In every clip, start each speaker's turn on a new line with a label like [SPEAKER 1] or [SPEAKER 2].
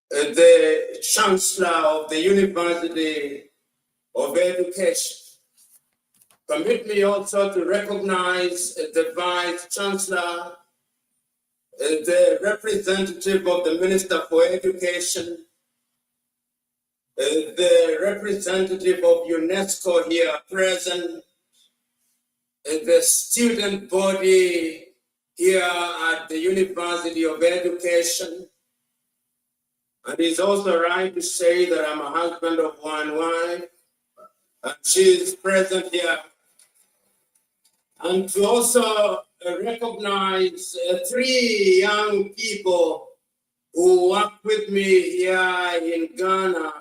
[SPEAKER 1] the Chancellor of the University of Education. Permit me also to recognize the Vice Chancellor, the representative of the Minister for Education, the representative of UNESCO here present, the student body here at the University of Education. And it's also right to say that I'm a husband of one wife, and she is present here. And to also recognize 3 young people who work with me here in Ghana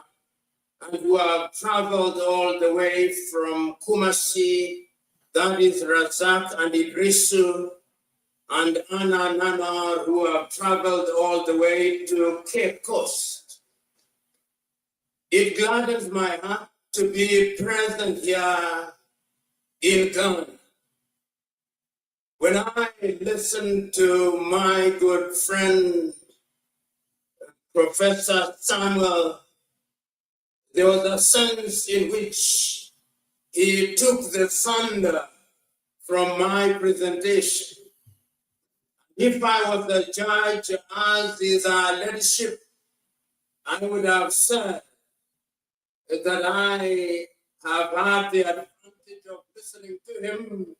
[SPEAKER 1] and who have traveled all the way from Kumasi, that is Razak and Idrisu, and Anna Nana, who have traveled all the way to Cape Coast. It gladdens my heart to be present here in Ghana. When I listen to my good friend, Professor Samuel, there was a sense in which he took the thunder from my presentation. If I was the judge, as is our leadership, I would have said that I have had the advantage of listening to him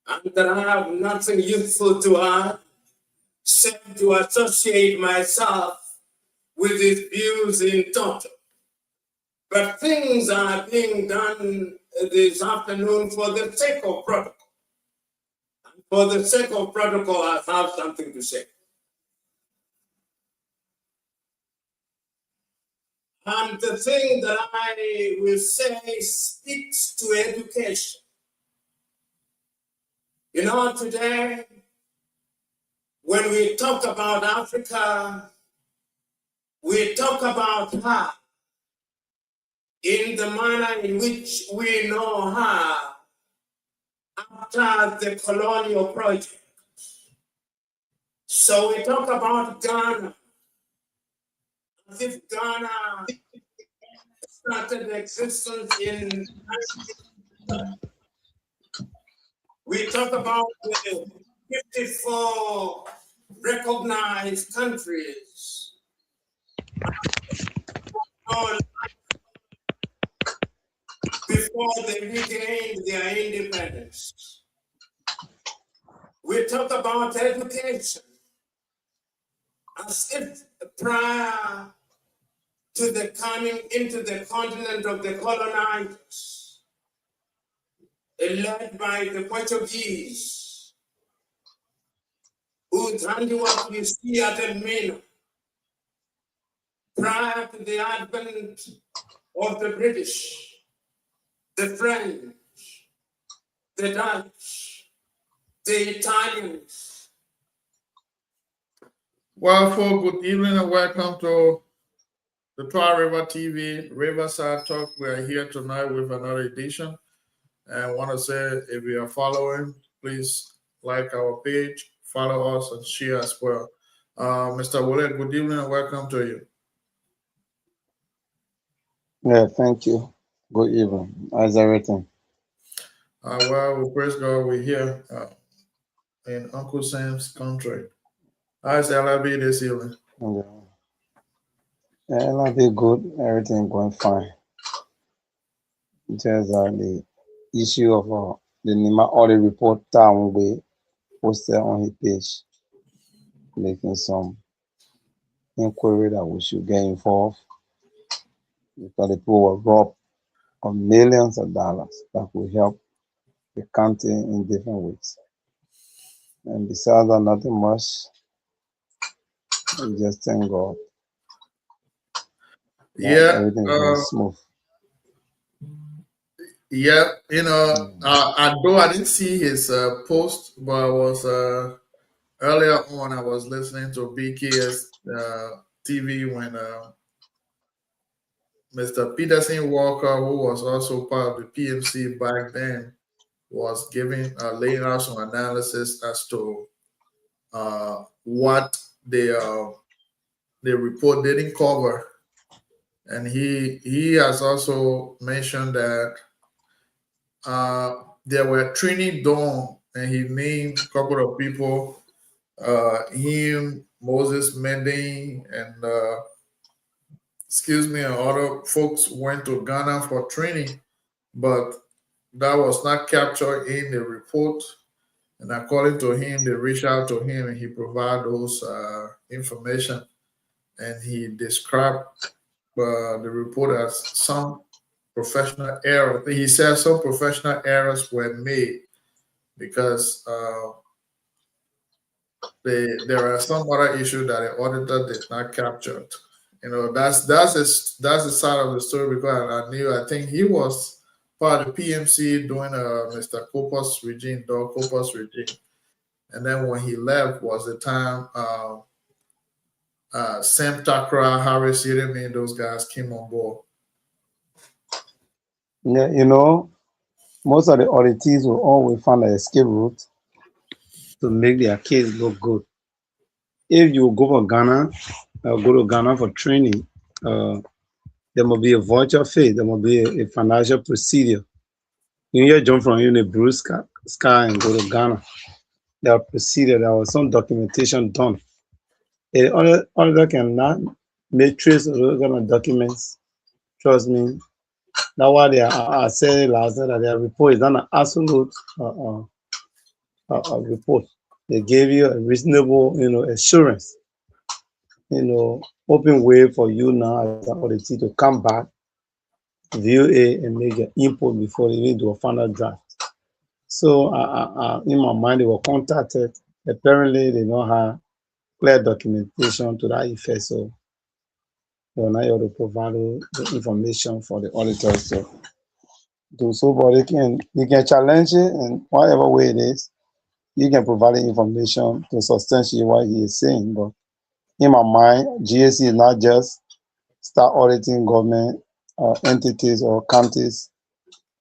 [SPEAKER 1] and that I have nothing useful to add, except to associate myself with his views in total. But things are being done this afternoon for the sake of protocol. And for the sake of protocol, I have something to say. And the thing that I will say speaks to education. You know, today, when we talk about Africa, we talk about her in the manner in which we know her after the colonial project. So we talk about Ghana as if Ghana started existence in. We talk about the 54 recognized countries. Before they regained their independence. We talk about education as if prior to the coming into the continent of the colonizers, led by the Portuguese, whose handiwork we see at Elmina, prior to the advent of the British, the French, the Dutch, the Italians.
[SPEAKER 2] Well, good evening and welcome to the Twah River TV, RiverSide Talk. We are here tonight with another edition. And I want to say, if you are following, please like our page, follow us, and share as well. Mr. Wole, good evening and welcome to you.
[SPEAKER 3] Yeah, thank you. Good evening. How's everything?
[SPEAKER 2] Well, we praise God. We're here in Uncle Sam's country. How's LIB this evening?
[SPEAKER 3] Yeah, LIB good. Everything going fine. Just the issue of the Nima audit report town we posted on his page, making some inquiry that we should get involved because the people were robbed of millions of dollars that will help the county in different ways. And besides that, nothing much. We just thank God.
[SPEAKER 2] Yeah,
[SPEAKER 3] everything is smooth.
[SPEAKER 2] Yeah, you know, although I didn't see his post, but I was earlier on. I was listening to BKS TV when Mr. Peterson Walker, who was also part of the PMC back then, was giving laying out some analysis as to what the the report didn't cover. And he has also mentioned that there were training done, and he named a couple of people, him, Moses Mending, and and other folks went to Ghana for training, but that was not captured in the report. And according to him, they reached out to him and he provided those information. And he described the report as some professional error. He said some professional errors were made because there are some other issues that the auditor did not capture. You know, that's the side of the story, because I think he was part of the PMC during Mr. Cooper's regime, Doug Cooper's regime. And then when he left was the time Sam Takra, Harris Yeremi, those guys came on board.
[SPEAKER 3] Yeah, you know, most of the auditees will always find an escape route to make their case look good. If you go for Ghana, go to Ghana for training, there must be a virtual fee, there must be a financial procedure. You jump from the blue sky and go to Ghana. There are procedure, there was some documentation done. The auditor cannot make trace of those kind of documents. Trust me. That's why I said last night that their report is not an absolute report. They gave you a reasonable, assurance, open way for you now as an auditor to come back, view it, and make an input before they do a final draft. So in my mind, they were contacted. Apparently, they don't have clear documentation to that effect, so they were not able to provide the information for the auditors to do so. But they can challenge it in whatever way it is. You can provide the information to substantiate what he is saying. But in my mind, GAC is not just start auditing government entities or counties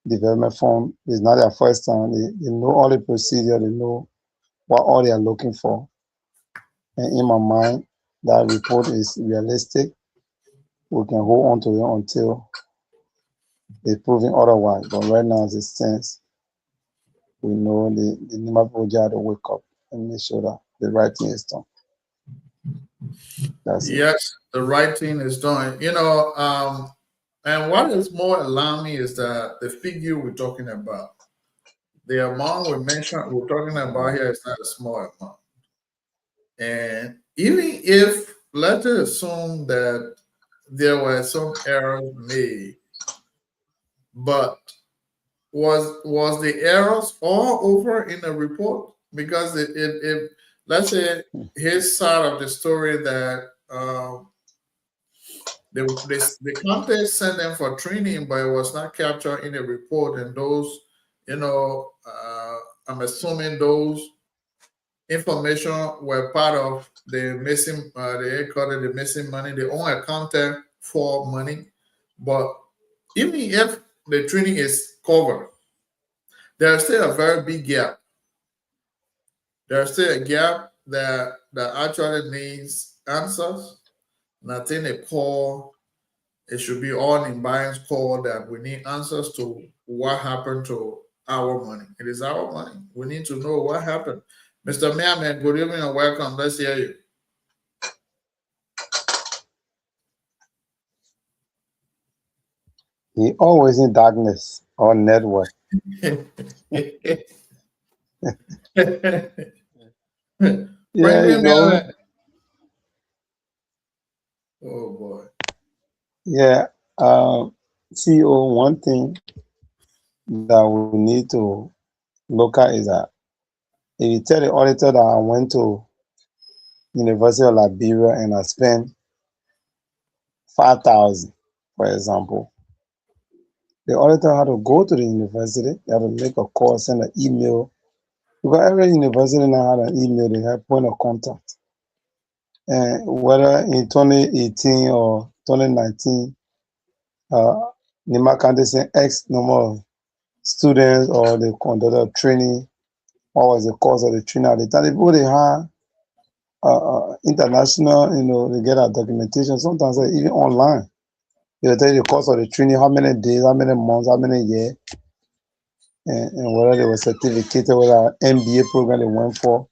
[SPEAKER 3] development fund. It's not their first time. They know all the procedure. They know what all they are looking for. And in my mind, that report is realistic. We can hold on to it until they're proving otherwise. But right now, as it stands, we know the NIMA project had to wake up and make sure that the right thing is done.
[SPEAKER 2] Yes, the right thing is done. And what is more alarming is that the figure we're talking about, the amount we're talking about here is not a small amount. And even if, let's assume that there were some errors made, but was the errors all over in the report? Because if let's say his side of the story that the contest sent them for training, but it was not captured in the report, and those, I'm assuming those information were part of the missing, they call it the missing money. They only accounted for money, but even if the training is covered, there's still a very big gap. There's still a gap that actually needs answers. And I think it should be all in Bayern's call that we need answers to what happened to our money. It is our money. We need to know what happened. Mr. Mehrman, good evening and welcome. Let's hear you.
[SPEAKER 3] He always in darkness or network. Yeah,
[SPEAKER 2] Oh boy.
[SPEAKER 3] Yeah. CEO, one thing that we need to look at is that if you tell the auditor that I went to University of Liberia and I spent 5,000, for example, the auditor had to go to the university, they had to make a call, send an email, because every university now had an email, they have point of contact. And whether in 2018 or 2019, Nima County sent X number of students or they conducted training, what was the course of the training at the time. The people they had international, they get our documentation. Sometimes even online. They'll tell you the cost of the training, how many days, how many months, how many years, and whether they were certificated, whether MBA program they went for.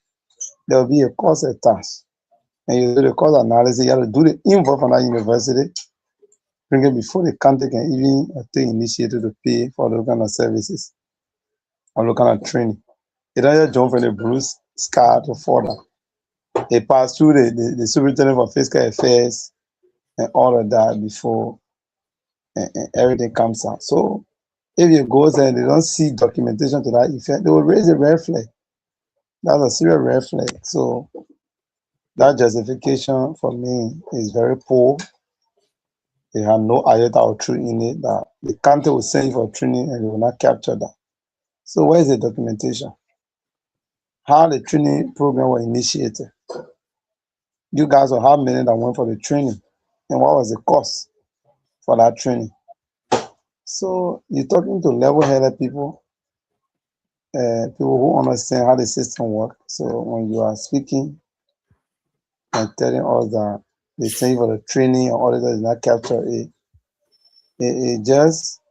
[SPEAKER 3] There will be a cost attached. And you do the cost analysis, you have to do the invoice from that university, bring it before the country can even take initiative to pay for those kind of services or those kind of training. They don't just jump from the Bruce scar to further. They pass through the Superintendent for Fiscal Affairs and all of that before and everything comes out. So if you go there and they don't see documentation to that effect, they will raise a red flag. That's a serious red flag. So that justification for me is very poor. They have no iota of truth in it that the county will send you for training and they will not capture that. So where is the documentation? How the training program was initiated? You guys will have many that went for the training, and what was the cost for that training? So you're talking to level-headed people, people who understand how the system works. So when you are speaking and telling us that they send you for the training and all that is not captured, it just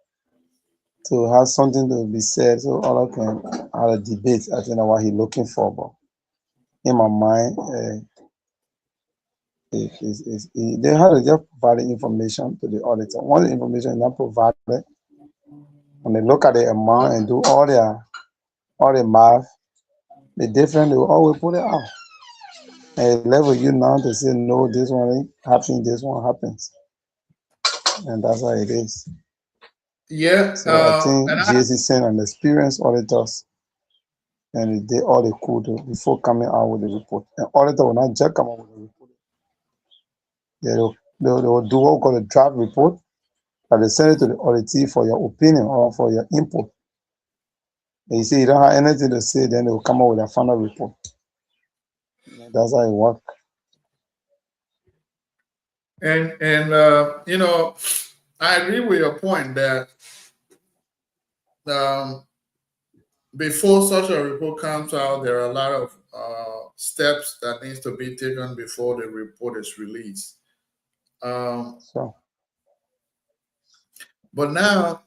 [SPEAKER 3] to have something to be said so other can have a debate. I think that's what he's looking for. But in my mind, they have to just provide the information to the auditor. Once the information is not provided, when they look at the amount and do all the math, the difference they will always put it out. And level you now to say no, this one ain't happening, this one happens, and that's how it is.
[SPEAKER 2] Yeah,
[SPEAKER 3] So I think
[SPEAKER 2] and
[SPEAKER 3] GSC sent an experienced auditors, and they did all they could do before coming out with the report. And auditor will not just come out with the report. They will do what we call a draft report, and they send it to the auditee for your opinion or for your input. And you see you don't have anything to say, then they will come out with a final report. That's how it works.
[SPEAKER 2] And I agree with your point that before such a report comes out, there are a lot of steps that needs to be taken before the report is released.
[SPEAKER 3] So
[SPEAKER 2] But now,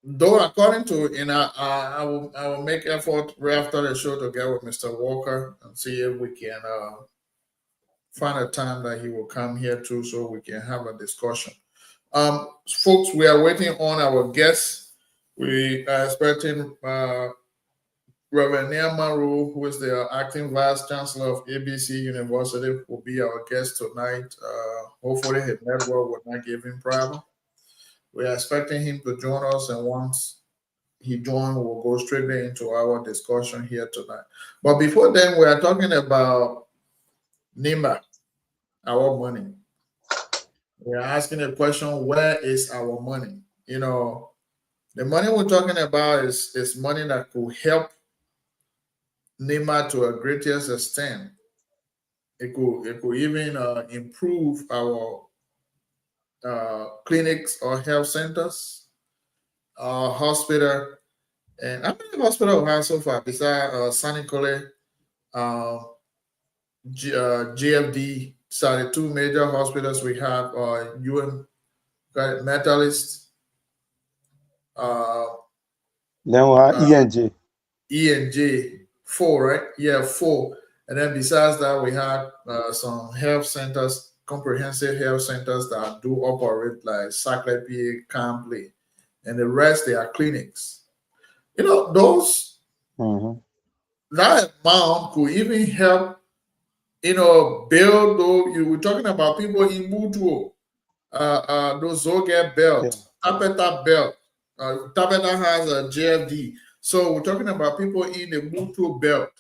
[SPEAKER 2] though according to I will make effort right after the show to get with Mr. Walker and see if we can find a time that he will come here too, so we can have a discussion. Folks, we are waiting on our guests. We are expecting Reverend Neil Maru, who is the acting vice chancellor of ABC University, will be our guest tonight. Hopefully, his network will not give him problem. We are expecting him to join us, and once he joins, we'll go straight into our discussion here tonight. But before then, we are talking about NIMA, our money. We are asking the question, where is our money? The money we're talking about is money that could help NIMA to a greatest extent. It could even improve our clinics or health centers, hospital. And how many hospitals we have so far besides Sanicole, GFD? So the two major hospitals we have are UN Metalist.
[SPEAKER 3] Then we have ENJ.
[SPEAKER 2] ENJ 4, right? Yeah, 4. And then besides that, we have some health centers, comprehensive health centers that do operate like Saclay, Campley, and the rest they are clinics. Those that amount could even help, build. Though you were talking about people in Mutuo, those Zoget belt, Tapeta belt. Tapeta has a JFD. So we're talking about people in the Mutuo belt.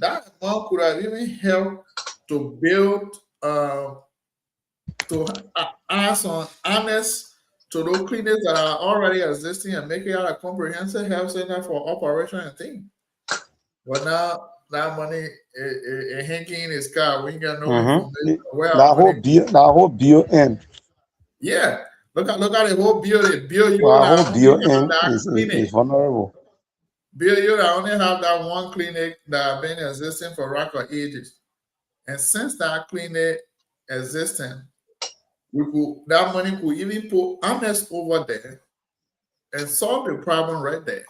[SPEAKER 2] That amount could have even helped to build, to add some honest to those clinics that are already existing and make it out a comprehensive health center for operation and things. But now that money is hanging in the sky. We ain't got no information where
[SPEAKER 3] that whole bill end.
[SPEAKER 2] Yeah, look at the whole bill. They bill you
[SPEAKER 3] Our
[SPEAKER 2] like
[SPEAKER 3] whole bill end
[SPEAKER 2] that
[SPEAKER 3] is
[SPEAKER 2] clinic.
[SPEAKER 3] vulnerable.
[SPEAKER 2] Bill, you only have that one clinic that have been existing for record ages. And since that clinic existing, that money could even put honest over there and solve the problem right there.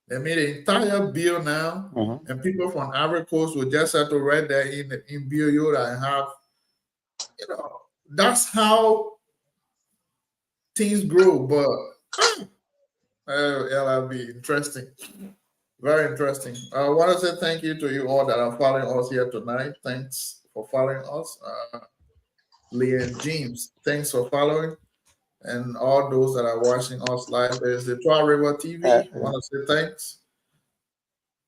[SPEAKER 2] They made an entire bill now, and people from Ivory Coast will just have to right there in Bill Yoda and have, that's how things grow. But it'll be interesting. Very interesting. I want to say thank you to you all that are following us here tonight. Thanks for following us. Lee and James, thanks for following. And all those that are watching us live, there's the Twah River TV. Want to say thanks.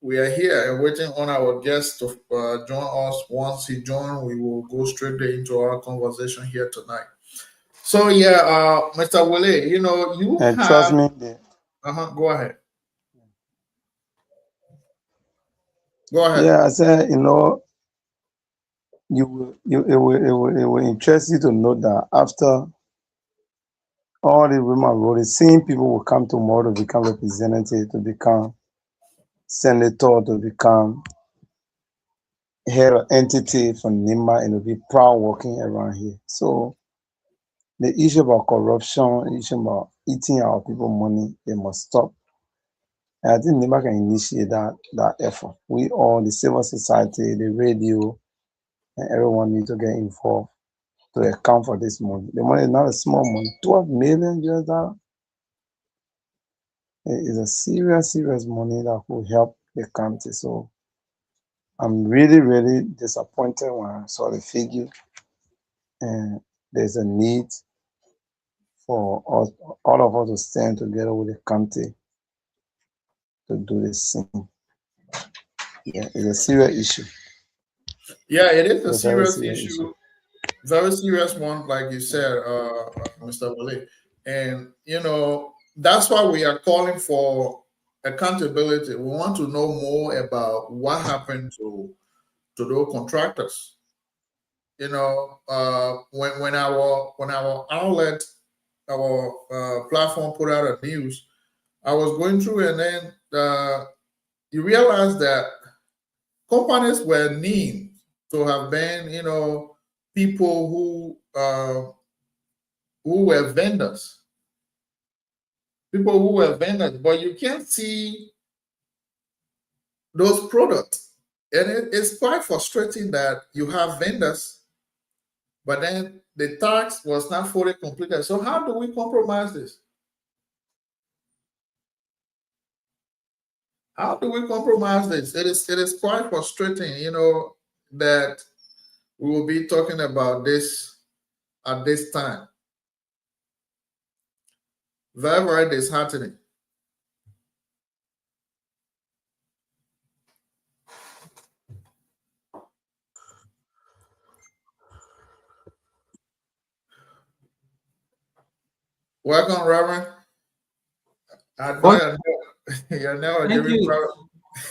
[SPEAKER 2] We are here and waiting on our guest to join us. Once he joins, we will go straight into our conversation here tonight. So yeah, Mr. Wale, you
[SPEAKER 3] and
[SPEAKER 2] have.
[SPEAKER 3] trust me,
[SPEAKER 2] Go ahead. Go ahead.
[SPEAKER 3] Yeah, I said, it will interest you to know that after all the women wrote it, seeing people will come tomorrow to become representative, to become senator, to become head of entity from NIMA, and to be proud working around here. So the issue about corruption, the issue about eating our people money, they must stop. And I think NIMA can initiate that effort. We all, the civil society, the radio, and everyone need to get involved to account for this money. The money is not a small money. $12 million US. It is a serious, serious money that will help the country. So I'm really, really disappointed when I saw the figure. And there's a need for us, all of us to stand together with the country to do this thing. Yeah, it's a serious issue.
[SPEAKER 2] Yeah, it is
[SPEAKER 3] It's
[SPEAKER 2] a
[SPEAKER 3] very
[SPEAKER 2] serious issue. Very serious one, like you said, Mr. Wale. And, that's why we are calling for accountability. We want to know more about what happened to those contractors. When our outlet, our platform put out a news, I was going through, and then you realize that companies were named to have been, people who were vendors. People who were vendors, but you can't see those products. And it's quite frustrating that you have vendors, but then the tax was not fully completed. So how do we compromise this? How do we compromise this? It is quite frustrating, that we will be talking about this at this time. Very, very disheartening. Welcome, Reverend. You're never
[SPEAKER 4] Thank
[SPEAKER 2] giving
[SPEAKER 4] you.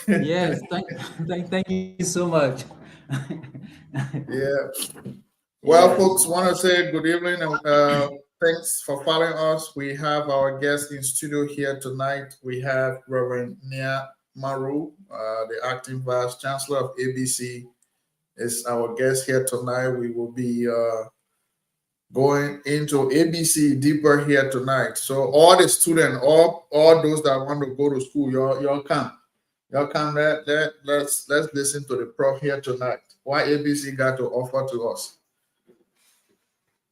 [SPEAKER 4] Yes, thank you so much.
[SPEAKER 2] Yeah. Well,
[SPEAKER 4] Yes.
[SPEAKER 2] folks, want to say good evening and thanks for following us. We have our guest in studio here tonight. We have Reverend Nia Maru, the acting vice chancellor of ABC, is our guest here tonight. We will be going into ABC deeper here tonight. So all the students, all those that want to go to school, y'all come. Y'all come. Let's listen to the prof here tonight. What ABC got to offer to us.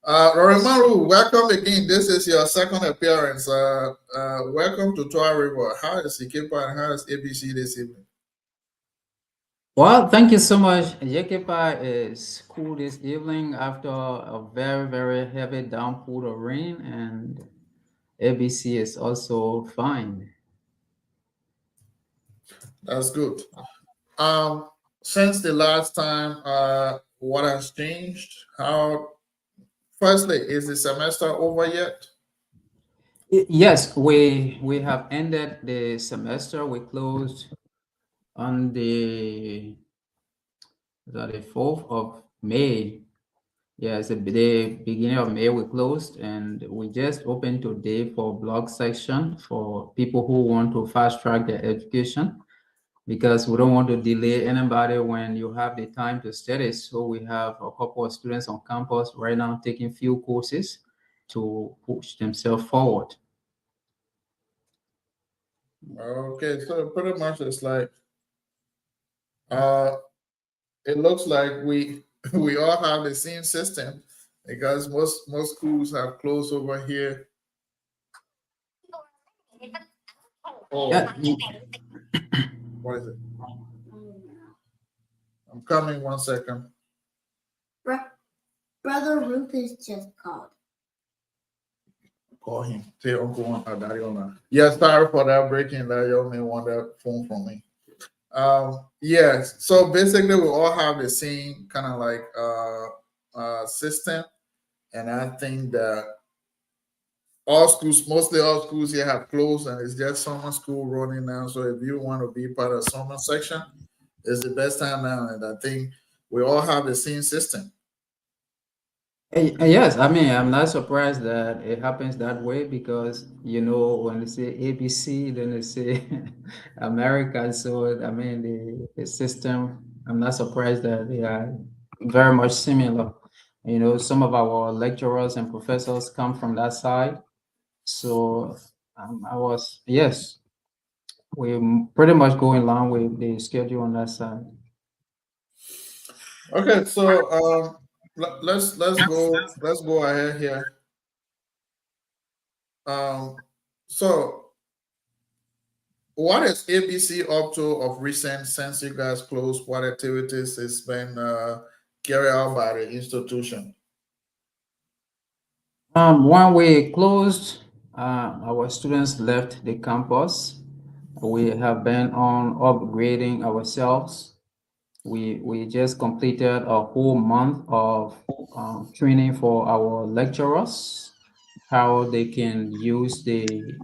[SPEAKER 2] Rorimaru, welcome again. This is your second appearance. Welcome to Twah River. How is Ikepa and how is ABC this evening?
[SPEAKER 4] Well, thank you so much. Yekepa is cool this evening after a very, very heavy downpour of rain, and ABC is also fine.
[SPEAKER 2] That's good. Since the last time, what has changed? Firstly, is the semester over yet?
[SPEAKER 4] Yes, we have ended the semester. We closed on the 4th of May. Yes, the beginning of May we closed, and we just opened today for blog section for people who want to fast track their education, because we don't want to delay anybody when you have the time to study. So we have a couple of students on campus right now taking few courses to push themselves forward.
[SPEAKER 2] Okay, so pretty much it's like uh it looks like we we all have the same system because most schools have closed over here. Oh,
[SPEAKER 4] Yeah,
[SPEAKER 2] what is it? I'm coming 1 second.
[SPEAKER 5] Brother Ruth is just called.
[SPEAKER 2] Call him. Say Uncle One or Daddy on. Yeah, sorry for that breaking that young man want that phone from me. Yes. So basically we all have the same kind of like system. And I think that all schools, mostly all schools here have closed, and it's just summer school running now. So if you want to be part of summer section, it's the best time now. And I think we all have the same system.
[SPEAKER 4] Yes, I mean, I'm not surprised that it happens that way, because, when they say ABC, then they say America. So, I mean, the system, I'm not surprised that they are very much similar. Some of our lecturers and professors come from that side. So, yes, we pretty much go along with the schedule on that side.
[SPEAKER 2] Okay, so let's go ahead here. So what is ABC up to of recent since you guys closed? What activities has been carried out by the institution?
[SPEAKER 4] When we closed, our students left the campus. We have been on upgrading ourselves. We just completed a whole month of training for our lecturers, how they can use AI,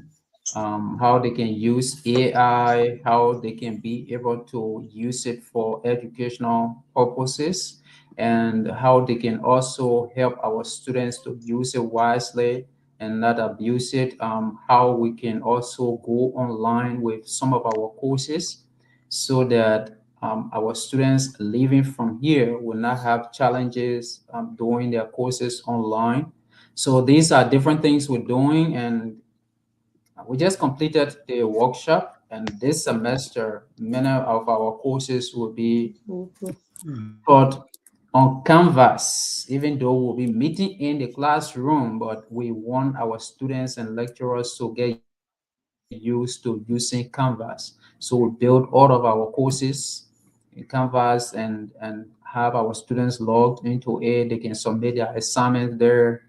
[SPEAKER 4] how they can be able to use it for educational purposes, and how they can also help our students to use it wisely and not abuse it. How we can also go online with some of our courses, so that our students living from here will not have challenges doing their courses online. So these are different things we're doing, and we just completed the workshop, and this semester, many of our courses will be taught on Canvas, even though we'll be meeting in the classroom, but we want our students and lecturers to get used to using Canvas. So we build all of our courses in Canvas, and have our students logged into it. They can submit their assignments there,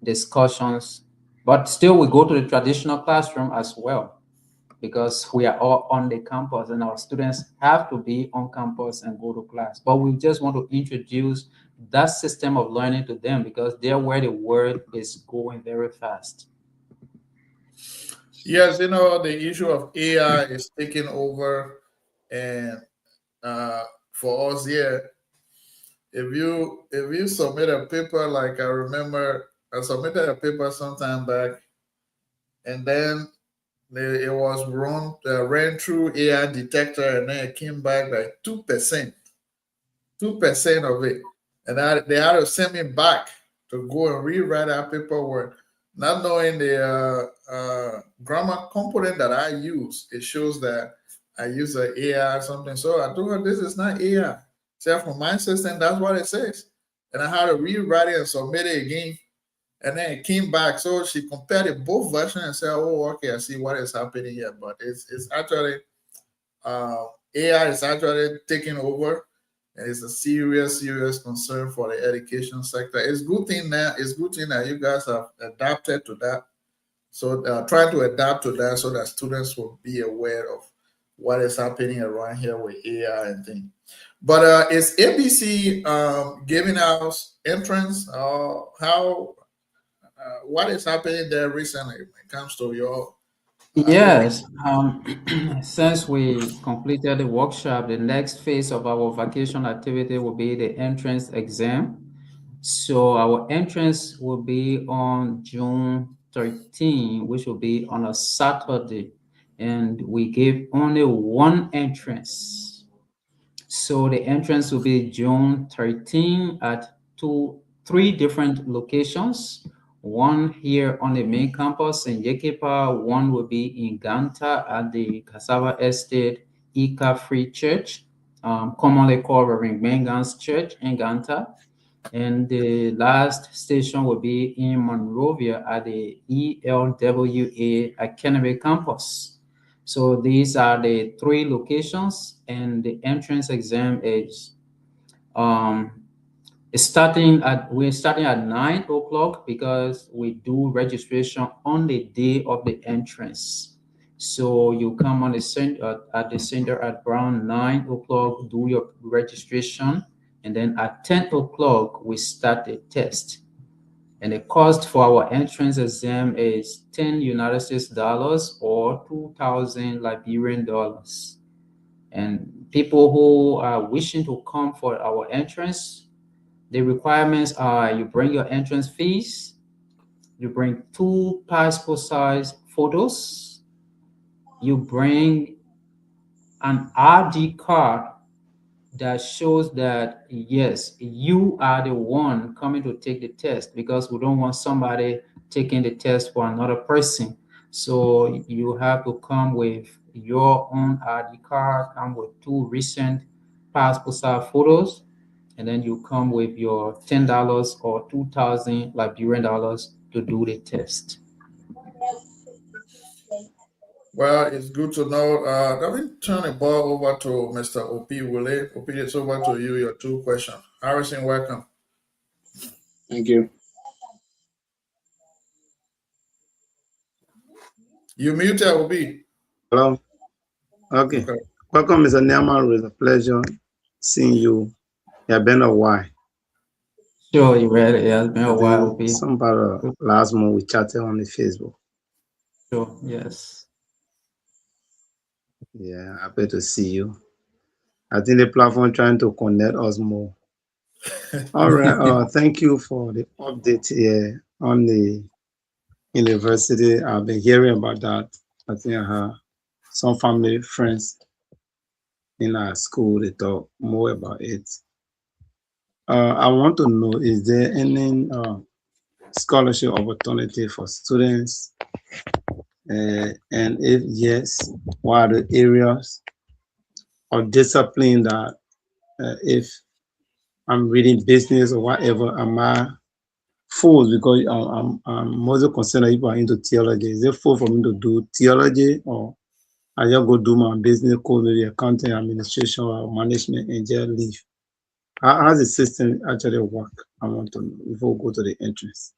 [SPEAKER 4] discussions, but still we go to the traditional classroom as well, because we are all on the campus and our students have to be on campus and go to class. But we just want to introduce that system of learning to them, because they're where the world is going very fast.
[SPEAKER 2] Yes, the issue of AI is taking over, and for us here, if you submit a paper, like I remember I submitted a paper sometime back, and then it was ran through AI detector, and then it came back like 2%, 2% of it, and they had to send me back to go and rewrite that paperwork, not knowing the grammar component that I use. It shows that I use an AI or something. So I told her this is not AI. So from my system, that's what it says, and I had to rewrite it and submit it again. And then it came back. So she compared it both versions and said, "Oh, okay, I see what is happening here." But it's actually AI is actually taking over, and it's a serious concern for the education sector. It's good thing that you guys have adapted to that. So try to adapt to that so that students will be aware of what is happening around here with AI and things. But is ABC giving out entrance? How what is happening there recently when it comes to your
[SPEAKER 4] Yes, since we completed the workshop, the next phase of our vacation activity will be the entrance exam. So our entrance will be on June 13, which will be on a Saturday, and we give only one entrance. So the entrance will be June 13 at three different locations. One here on the main campus in Yekepa, one will be in Ganta at the Cassava Estate Ika Free Church, commonly called Reverend Mengan's Church in Ganta. And the last station will be in Monrovia at the ELWA Academy campus. So these are the three locations, and the entrance exam is we're starting at 9 o'clock because we do registration on the day of the entrance. So you come on the center at the center at around 9 o'clock, do your registration, and then at 10 o'clock we start the test. And the cost for our entrance exam is 10 United States dollars or 2,000 Liberian dollars. And people who are wishing to come for our entrance, the requirements are you bring your entrance fees, you bring 2 passport size photos, you bring an ID card that shows that yes, you are the one coming to take the test, because we don't want somebody taking the test for another person. So you have to come with your own ID card, come with 2 recent passport size photos, and then you come with your $10 or 2,000 Liberian dollars to do the test.
[SPEAKER 2] Well, it's good to know. Let me turn the ball over to Mr. Opi Wule. Opi, it's over to you. Your 2 questions. Harrison, welcome.
[SPEAKER 6] Thank you.
[SPEAKER 2] You muted, Opi.
[SPEAKER 6] Hello. Okay.
[SPEAKER 2] Okay.
[SPEAKER 6] Welcome, Mr. Nehemiah. It's a pleasure seeing you. It's been a while.
[SPEAKER 4] Sure, you ready? Yeah, it's been a while, Opi.
[SPEAKER 6] Some part of last month we chatted on the Facebook.
[SPEAKER 4] Sure, yes.
[SPEAKER 6] Yeah, happy to see you. I think the platform trying to connect us more. All right. Thank you for the update here on the university. I've been hearing about that. I think I have some family friends in our school. They talk more about it. I want to know, is there any scholarship opportunity for students? And if yes, what are the areas of discipline that if I'm reading business or whatever, am I full? Because I'm mostly concerned that people are into theology. Is it full for me to do theology, or I just go do my business course, maybe accounting, administration, or management, and just leave? How does the system actually work? I want to know before we go to the entrance.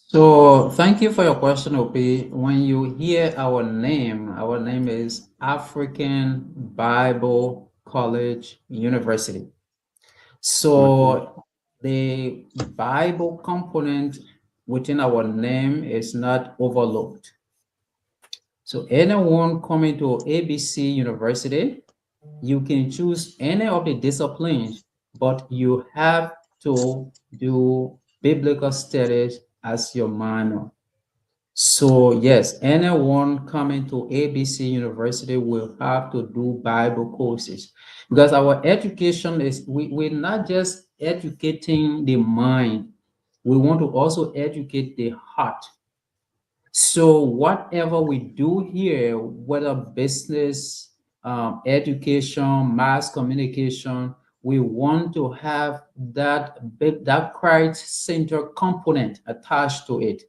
[SPEAKER 4] So thank you for your question, Opi. When you hear our name is African Bible College University. So the Bible component within our name is not overlooked. So anyone coming to ABC University, you can choose any of the disciplines, but you have to do biblical studies as your minor. So yes, anyone coming to ABC University will have to do Bible courses, because our education is, we're not just educating the mind, we want to also educate the heart. So whatever we do here, whether business, education, mass communication, we want to have that Christ center component attached to it.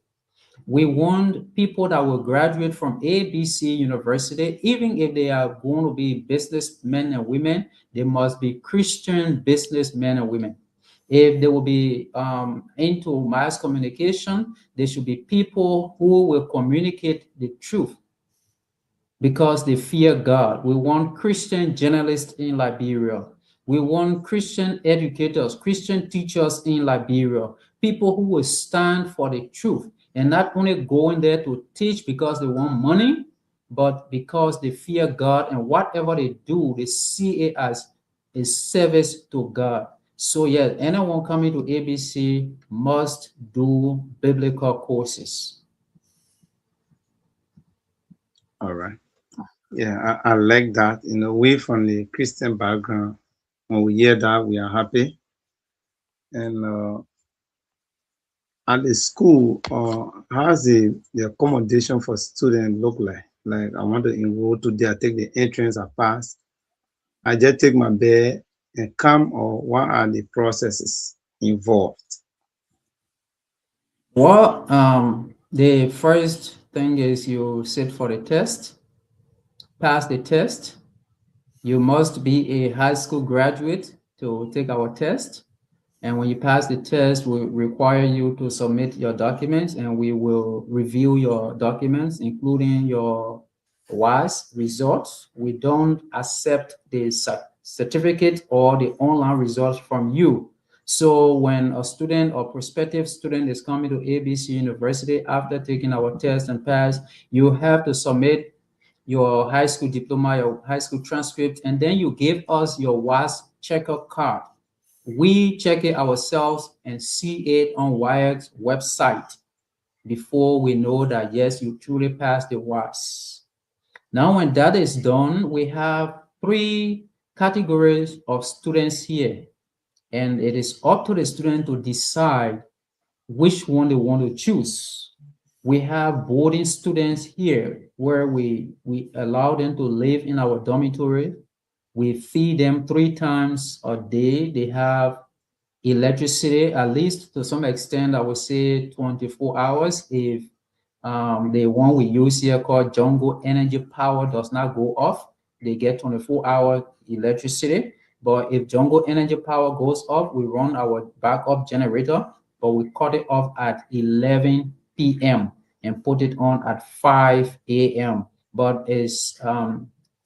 [SPEAKER 4] We want people that will graduate from ABC University, even if they are going to be businessmen and women, they must be Christian businessmen and women. If they will be into mass communication, they should be people who will communicate the truth because they fear God. We want Christian journalists in Liberia. We want Christian educators, Christian teachers in Liberia, people who will stand for the truth and not only going there to teach because they want money, but because they fear God, and whatever they do, they see it as a service to God. So yeah, anyone coming to ABC must do biblical courses.
[SPEAKER 6] All right. Yeah, I like that. You know, we from the Christian background, when we hear that, we are happy. And at the school, how's the accommodation for students look like? Like, I want to enroll today, I take the entrance, I pass. I just take my bed and come, or what are the processes involved?
[SPEAKER 4] Well, the first thing is you sit for the test, pass the test. You must be a high school graduate to take our test. And when you pass the test, we require you to submit your documents and we will review your documents, including your WAS results. We don't accept the certificate or the online results from you. So when a student or prospective student is coming to ABC University after taking our test and pass, you have to submit your high school diploma, your high school transcript, and then you give us your WAS checker card. We check it ourselves and see it on Wired's website before we know that, yes, you truly passed the WAS. Now, when that is done, we have three categories of students here, and it is up to the student to decide which one they want to choose. We have boarding students here where we allow them to live in our dormitory. We feed them 3 times a day. They have electricity, at least to some extent, I would say 24 hours. If the one we use here called Jungle Energy Power does not go off, they get 24-hour electricity. But if Jungle Energy Power goes off, we run our backup generator, but we cut it off at 11 p.m. and put it on at 5 a.m. But it's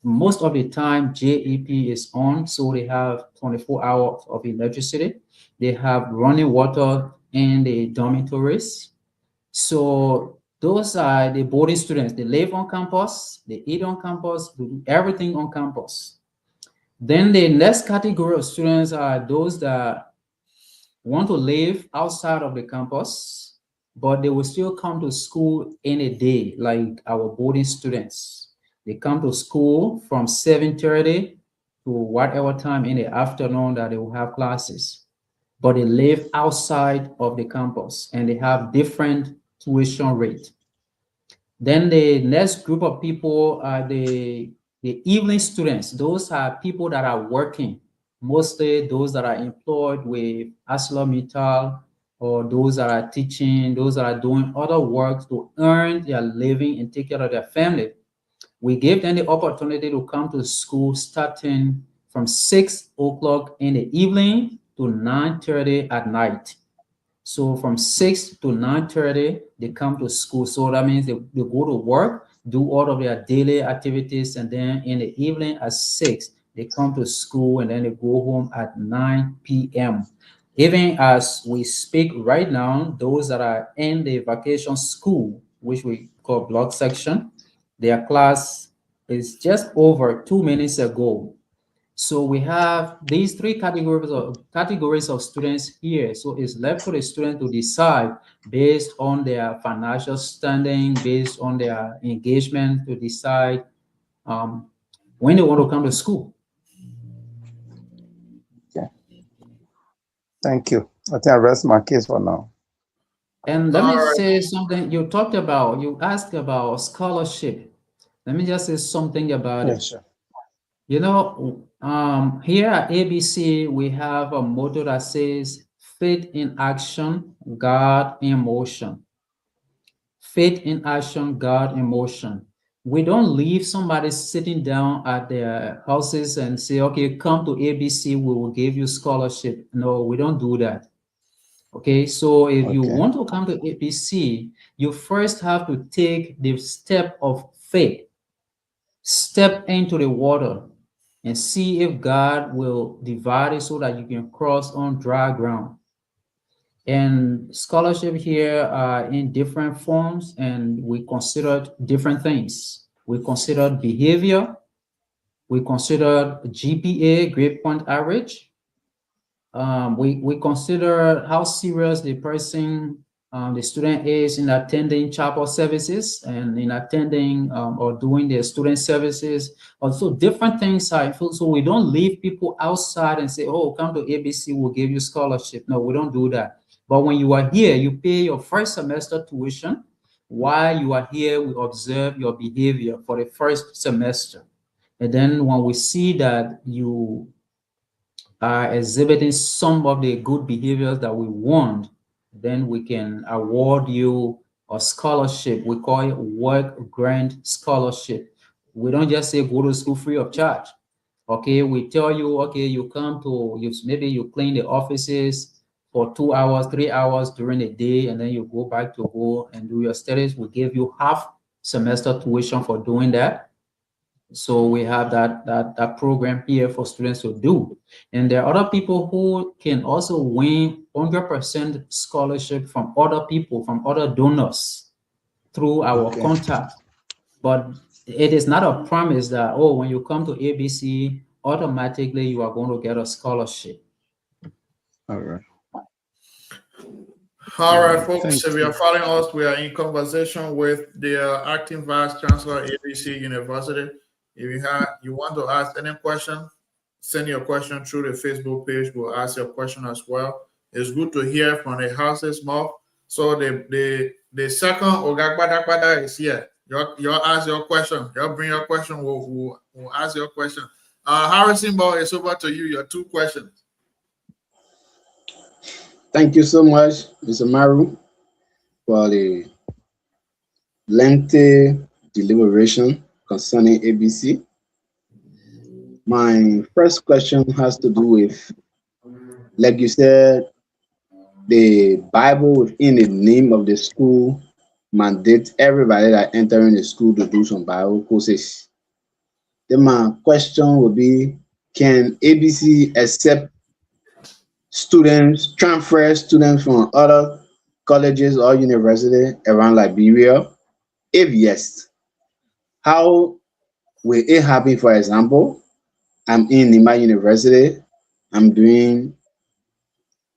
[SPEAKER 4] most of the time JEP is on, so they have 24 hours of electricity. They have running water in the dormitories. So those are the boarding students. They live on campus, they eat on campus, they do everything on campus. Then the next category of students are those that want to live outside of the campus, but they will still come to school in a day, like our boarding students. They come to school from 7:30 to whatever time in the afternoon that they will have classes, but they live outside of the campus and they have different tuition rate. Then the next group of people are the evening students. Those are people that are working, mostly those that are employed with ArcelorMittal, or those that are teaching, those that are doing other work to earn their living and take care of their family. We give them the opportunity to come to school starting from 6 o'clock in the evening to 9:30 at night. So from 6 to 9:30, they come to school. So that means they go to work, do all of their daily activities, and then in the evening at 6, they come to school and then they go home at 9 p.m. Even as we speak right now, those that are in the vacation school, which we call block section, their class is just over 2 minutes ago. So we have these three categories of students here. So it's left to the student to decide based on their financial standing, based on their engagement, to decide when they want to come to school.
[SPEAKER 3] Okay. Thank you. I think I rest my case for now.
[SPEAKER 4] And let
[SPEAKER 2] All
[SPEAKER 4] me
[SPEAKER 2] right.
[SPEAKER 4] say something. You asked about scholarship. Let me just say something about
[SPEAKER 3] Yeah,
[SPEAKER 4] it.
[SPEAKER 3] sure.
[SPEAKER 4] You know, here at ABC, we have a motto that says faith in action, God in motion. Faith in action, God in motion. We don't leave somebody sitting down at their houses and say, okay, come to ABC, we will give you scholarship. No, we don't do that. Okay, so if you
[SPEAKER 3] Okay.
[SPEAKER 4] want to come to ABC, you first have to take the step of faith. Step into the water and see if God will divide it so that you can cross on dry ground. And scholarship here are in different forms, and we considered different things. We considered behavior, we considered GPA, grade point average, we consider how serious the person, the student is in attending chapel services and in attending or doing their student services. Also, different things are so we don't leave people outside and say, "Oh, come to ABC, we'll give you scholarship." No, we don't do that. But when you are here, you pay your first semester tuition. While you are here, we observe your behavior for the first semester. And then when we see that you are exhibiting some of the good behaviors that we want, then we can award you a scholarship. We call it work grant scholarship. We don't just say go to school free of charge. Okay, we tell you, okay, you come to maybe you clean the offices for 2 hours, 3 hours during the day, and then you go back to go and do your studies. We give you half semester tuition for doing that. So we have that program here for students to do. And there are other people who can also win 100% scholarship from other people, from other donors through our
[SPEAKER 6] Okay.
[SPEAKER 4] contact. But it is not a promise that, oh, when you come to ABC, automatically you are going to get a scholarship.
[SPEAKER 6] All right.
[SPEAKER 2] All right,
[SPEAKER 6] Thank
[SPEAKER 2] folks. If you are following us, we are in conversation with the acting vice chancellor, ABC University. If you want to ask any question, send your question through the Facebook page. We'll ask your question as well. It's good to hear from the house's mouth. So the second Ogagbadagbada is here. You ask your question. You bring your question. We'll ask your question. Harrison Ball, it's over to you. Your 2 questions.
[SPEAKER 6] Thank you so much, Mr. Maru, for the lengthy deliberation concerning ABC. My first question has to do with, like you said, the Bible within the name of the school mandates everybody that entering the school to do some Bible courses. Then my question would be, can ABC accept transfer students from other colleges or university around Liberia? If yes, how will it happen? For example, I'm in Nima University, I'm doing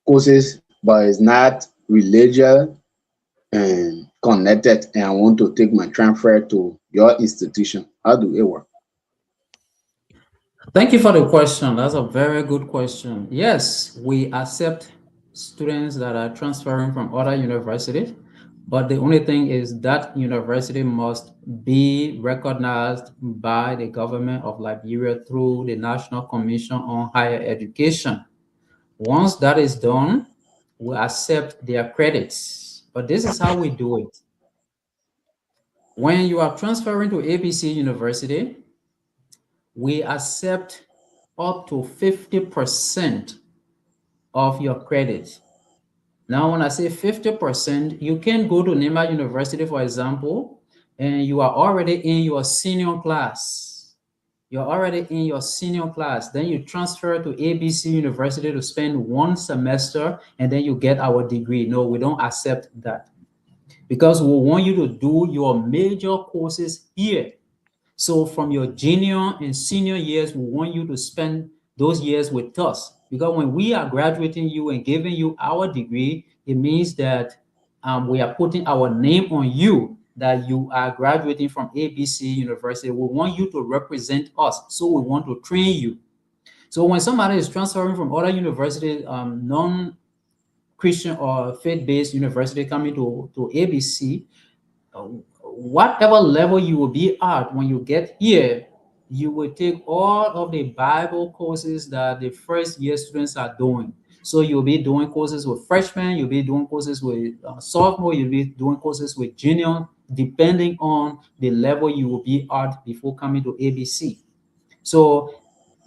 [SPEAKER 6] courses, but it's not religious and connected, and I want to take my transfer to your institution. How do it work?
[SPEAKER 4] Thank you for the question. That's a very good question. Yes, we accept students that are transferring from other universities, but the only thing is that university must be recognized by the government of Liberia through the National Commission on Higher Education. Once that is done, we accept their credits. But this is how we do it. When you are transferring to ABC University, we accept up to 50% of your credit. Now, when I say 50%, you can go to Nema University, for example, and you are already in your senior class. You're already in your senior class. Then you transfer to ABC University to spend 1 semester, and then you get our degree. No, we don't accept that, because we want you to do your major courses here. So from your junior and senior years, we want you to spend those years with us, because when we are graduating you and giving you our degree, it means that we are putting our name on you, that you are graduating from ABC University. We want you to represent us, so we want to train you. So when somebody is transferring from other universities, non-Christian or faith-based university coming to ABC, whatever level you will be at when you get here, you will take all of the Bible courses that the first year students are doing. So you'll be doing courses with freshmen, you'll be doing courses with sophomore, you'll be doing courses with junior, depending on the level you will be at before coming to ABC. So,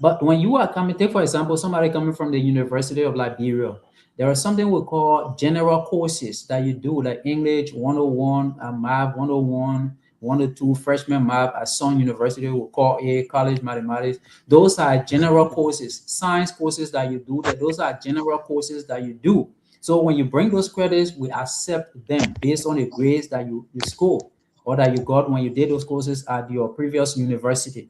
[SPEAKER 4] but when you are coming, take for example, somebody coming from the University of Liberia, there is something we call general courses that you do, like English 101, Math 101, 102, freshman math at some university we call a college mathematics. Those are general courses. Science courses that you do, those are general courses that you do. So when you bring those credits, we accept them based on the grades that you score or that you got when you did those courses at your previous university.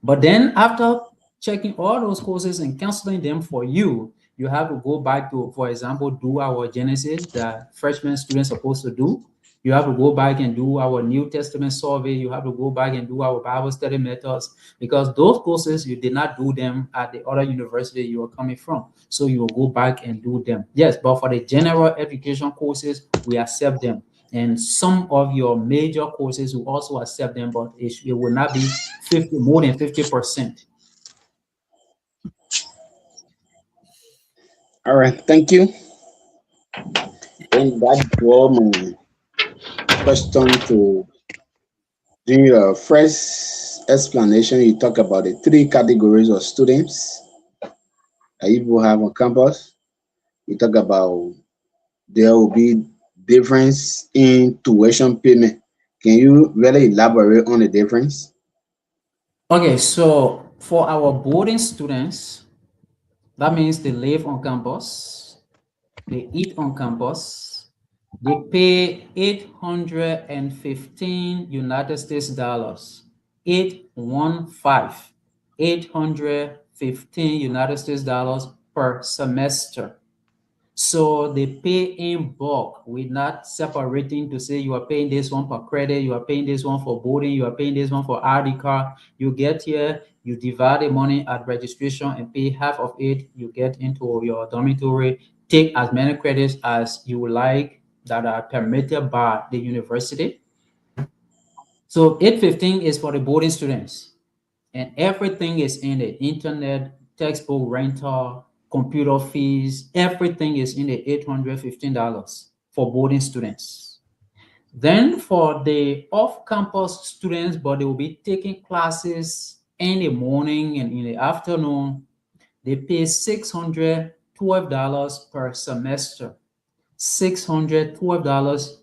[SPEAKER 4] But then after checking all those courses and canceling them for you, You have to go back to, for example, do our Genesis that freshman students are supposed to do. You have to go back and do our New Testament survey. You have to go back and do our Bible study methods, because those courses, you did not do them at the other university you are coming from. So you will go back and do them. Yes, but for the general education courses, we accept them. And some of your major courses will also accept them, but it will not be 50, more than 50%.
[SPEAKER 6] All right, thank you. And that draw my question to during your first explanation. You talk about the three categories of students that you will have on campus. You talk about there will be difference in tuition payment. Can you really elaborate on the difference?
[SPEAKER 4] Okay, so for our boarding students, that means they live on campus, they eat on campus, they pay 815 United States dollars, 815 United States dollars per semester. So they pay in bulk. We're not separating to say you are paying this one per credit, you are paying this one for boarding, you are paying this one for ID card. You get here, you divide the money at registration and pay half of it. You get into your dormitory, take as many credits as you would like that are permitted by the university. So 815 is for the boarding students, and everything is in the internet, textbook rental, computer fees, everything is in the $815 for boarding students. Then for the off-campus students, but they will be taking classes in the morning and in the afternoon, they pay $612 per semester. $612,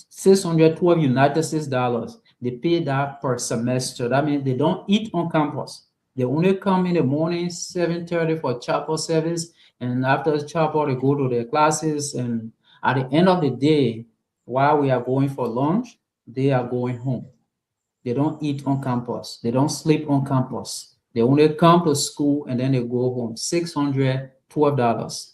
[SPEAKER 4] 612 United States dollars. They pay that per semester. That means they don't eat on campus. They only come in the morning, 7:30 for chapel service, and after chapel, they go to their classes. And at the end of the day, while we are going for lunch, they are going home. They don't eat on campus. They don't sleep on campus. They only come to school and then they go home. $612.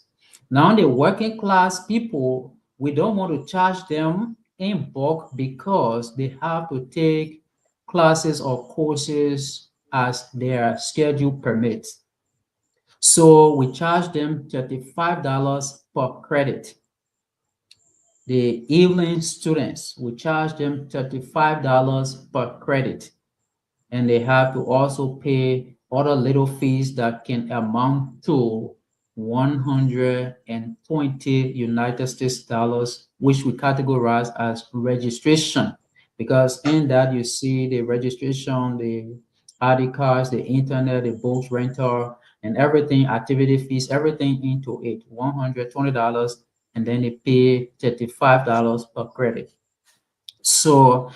[SPEAKER 4] Now, the working class people, we don't want to charge them in bulk because they have to take classes or courses as their schedule permits. So we charge them $35 per credit. The evening students, we charge them $35 per credit, and they have to also pay other little fees that can amount to 120 United States dollars, which we categorize as registration, because in that you see the registration, the ID cards, the internet, the books rental, and everything, activity fees, everything into it, $120, and then they pay $35 per credit. So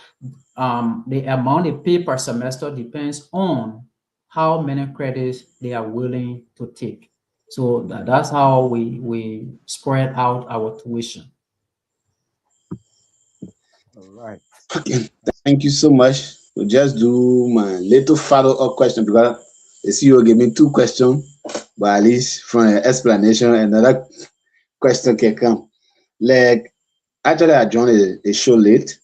[SPEAKER 4] the amount they pay per semester depends on how many credits they are willing to take. So that's how we spread out our tuition.
[SPEAKER 3] All right.
[SPEAKER 6] Okay, thank you so much. We'll just do my little follow-up question because the CEO gave me two questions, but at least from an explanation, another question can come. Like, actually, I joined the show late.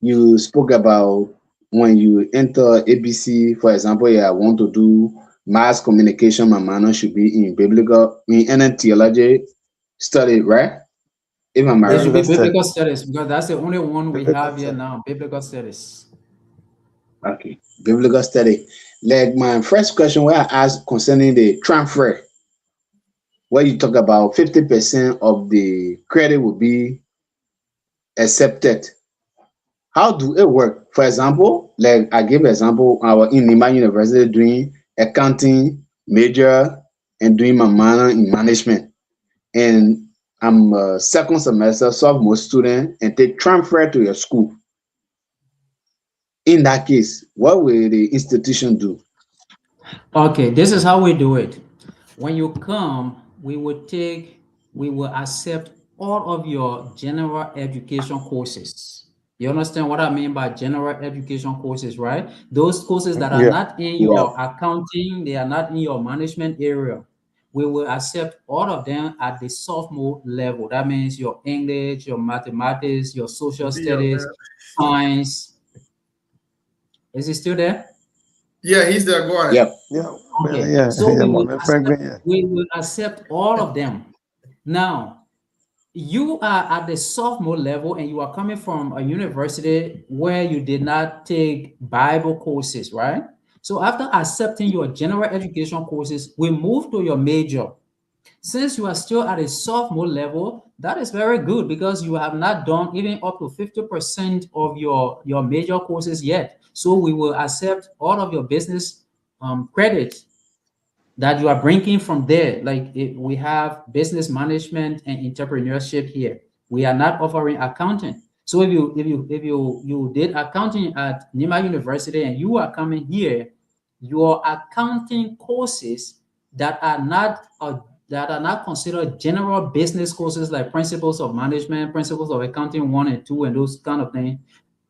[SPEAKER 6] You spoke about when you enter ABC, for example, yeah, I want to do mass communication, my minor should be in biblical, in theology study, right? If I'm
[SPEAKER 4] It should be
[SPEAKER 6] right.
[SPEAKER 4] biblical studies because that's the only one we
[SPEAKER 3] Biblical
[SPEAKER 4] have here
[SPEAKER 3] study.
[SPEAKER 4] now, biblical studies.
[SPEAKER 6] Okay, biblical study. Like my first question, where I asked concerning the transfer, where you talk about 50% of the credit will be accepted. How do it work? For example, like I give example, our in Nima University doing accounting major and doing my minor in management, and I'm a second semester sophomore student and take transfer to your school. In that case, what will the institution do?
[SPEAKER 4] Okay, this is how we do it. When you come, we will accept all of your general education courses. You understand what I mean by general education courses, right? Those courses that are
[SPEAKER 3] Yeah.
[SPEAKER 4] not in
[SPEAKER 6] Yeah.
[SPEAKER 4] your accounting, they are not in your management area. we will accept all of them at the sophomore level. That means your English, your mathematics, your social
[SPEAKER 2] Deal,
[SPEAKER 4] studies,
[SPEAKER 2] man.
[SPEAKER 4] science. Is he still there?
[SPEAKER 2] Yeah, he's there. Go ahead.
[SPEAKER 6] Yep.
[SPEAKER 3] Yeah,
[SPEAKER 4] Okay.
[SPEAKER 3] yeah,
[SPEAKER 4] So
[SPEAKER 3] yeah, my Franklin, yeah.
[SPEAKER 4] we will accept all of them. Now, you are at the sophomore level and you are coming from a university where you did not take Bible courses, right? So after accepting your general education courses, we move to your major. Since you are still at a sophomore level, that is very good because you have not done even up to 50% of your major courses yet. So we will accept all of your business credit that you are bringing from there. Like we have business management and entrepreneurship here. We are not offering accounting. So if you did accounting at Nima University and you are coming here, your accounting courses that are not considered general business courses like principles of management, principles of accounting 1 and 2, and those kind of things.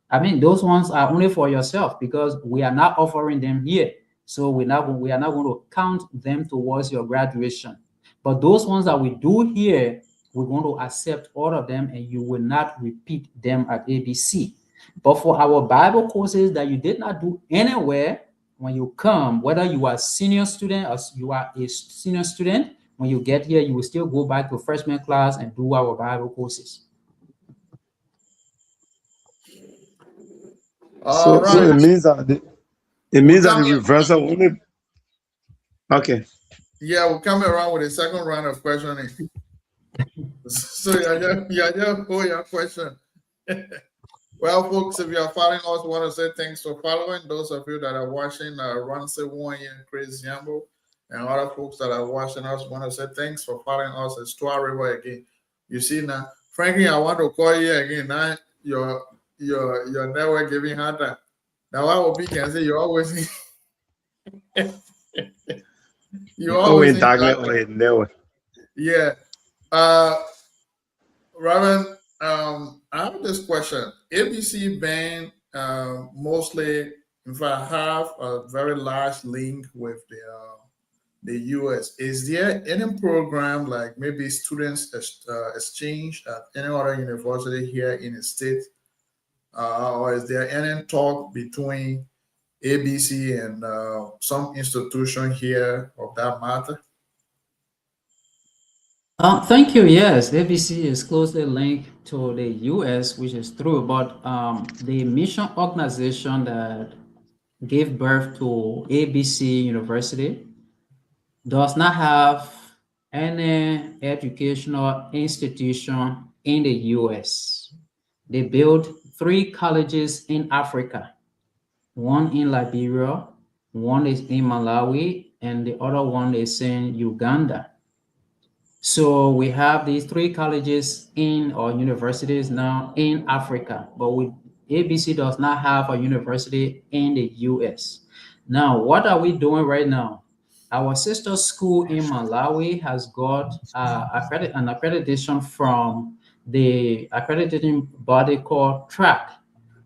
[SPEAKER 4] I mean, those ones are only for yourself because we are not offering them here. So we are not going to count them towards your graduation. But those ones that we do here, we're going to accept all of them and you will not repeat them at ABC. But for our Bible courses that you did not do anywhere, when you come, whether you are a senior student or you are a senior student, when you get here, you will still go back to freshman class and do our Bible courses.
[SPEAKER 2] All
[SPEAKER 6] So
[SPEAKER 2] right.
[SPEAKER 6] it means that
[SPEAKER 2] We're coming.
[SPEAKER 6] the reversal only. Okay.
[SPEAKER 2] Yeah, we're coming around with a second round of questioning. So yeah, hold your question. Well, folks, if you are following us, we want to say thanks for following. Those of you that are watching, Ronse Warren and Chris Yambo, and other folks that are watching us, want to say thanks for following us. It's Twah River again. You see now, Frankie, I want to call you again. Now your network giving hard time. Now I will be can say you always you
[SPEAKER 6] Oh,
[SPEAKER 2] always
[SPEAKER 6] in
[SPEAKER 2] in
[SPEAKER 6] darkness
[SPEAKER 2] darkness.
[SPEAKER 6] or in never.
[SPEAKER 2] Yeah. Robin, I have this question. ABC band mostly, in fact, have a very large link with the US. Is there any program like maybe students exchange at any other university here in the state, or is there any talk between ABC and some institution here of that matter?
[SPEAKER 4] Thank you. Yes, ABC is closely linked to the US, which is true, but the mission organization that gave birth to ABC University does not have any educational institution in the US. They built 3 colleges in Africa, one in Liberia, one is in Malawi, and the other one is in Uganda. So we have these 3 colleges in or universities now in Africa, but ABC does not have a university in the US. Now, what are we doing right now? Our sister school in Malawi has got an accreditation from the accrediting body called TRAC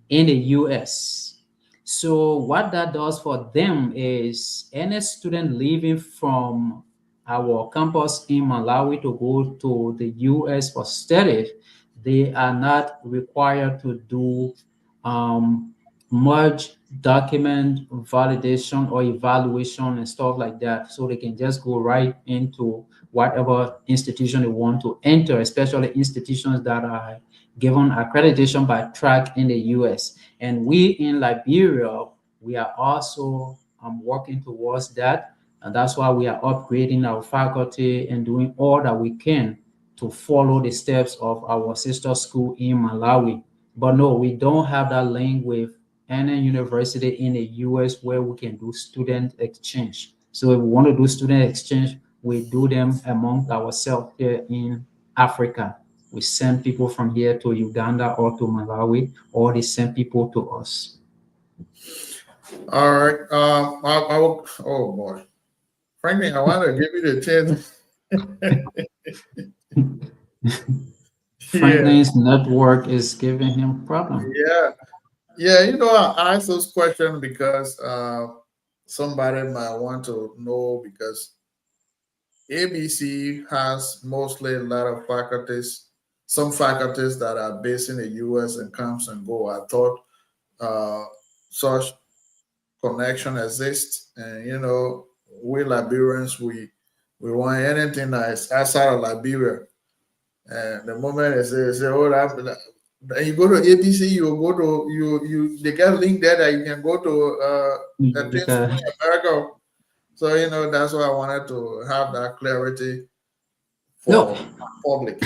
[SPEAKER 4] in the US. So what that does for them is any student leaving from our campus in Malawi to go to the US for studies, they are not required to do much document validation or evaluation and stuff like that. So they can just go right into whatever institution they want to enter, especially institutions that are given accreditation by TRAC in the US. And we in Liberia, we are also working towards that. And that's why we are upgrading our faculty and doing all that we can to follow the steps of our sister school in Malawi. But no, we don't have that link with any university in the US where we can do student exchange. So if we want to do student exchange, we do them among ourselves here in Africa. We send people from here to Uganda or to Malawi, or they send people to us.
[SPEAKER 2] All right. I will. Oh boy, Franklin, I want to give you the chance. Yeah,
[SPEAKER 4] Franklin's network is giving him problem.
[SPEAKER 2] yeah, yeah. You know, I asked those questions because somebody might want to know because ABC has mostly a lot of faculties, some faculties that are based in the US and comes and go. I thought uh, such connection exists, and we Liberians, we want anything that is outside of Liberia. And the moment they say, oh, then you go to ABC, you go to they get a link there that you can go to a thing school
[SPEAKER 4] Because
[SPEAKER 2] in America. So that's why I wanted to have that clarity
[SPEAKER 4] no,
[SPEAKER 2] for public.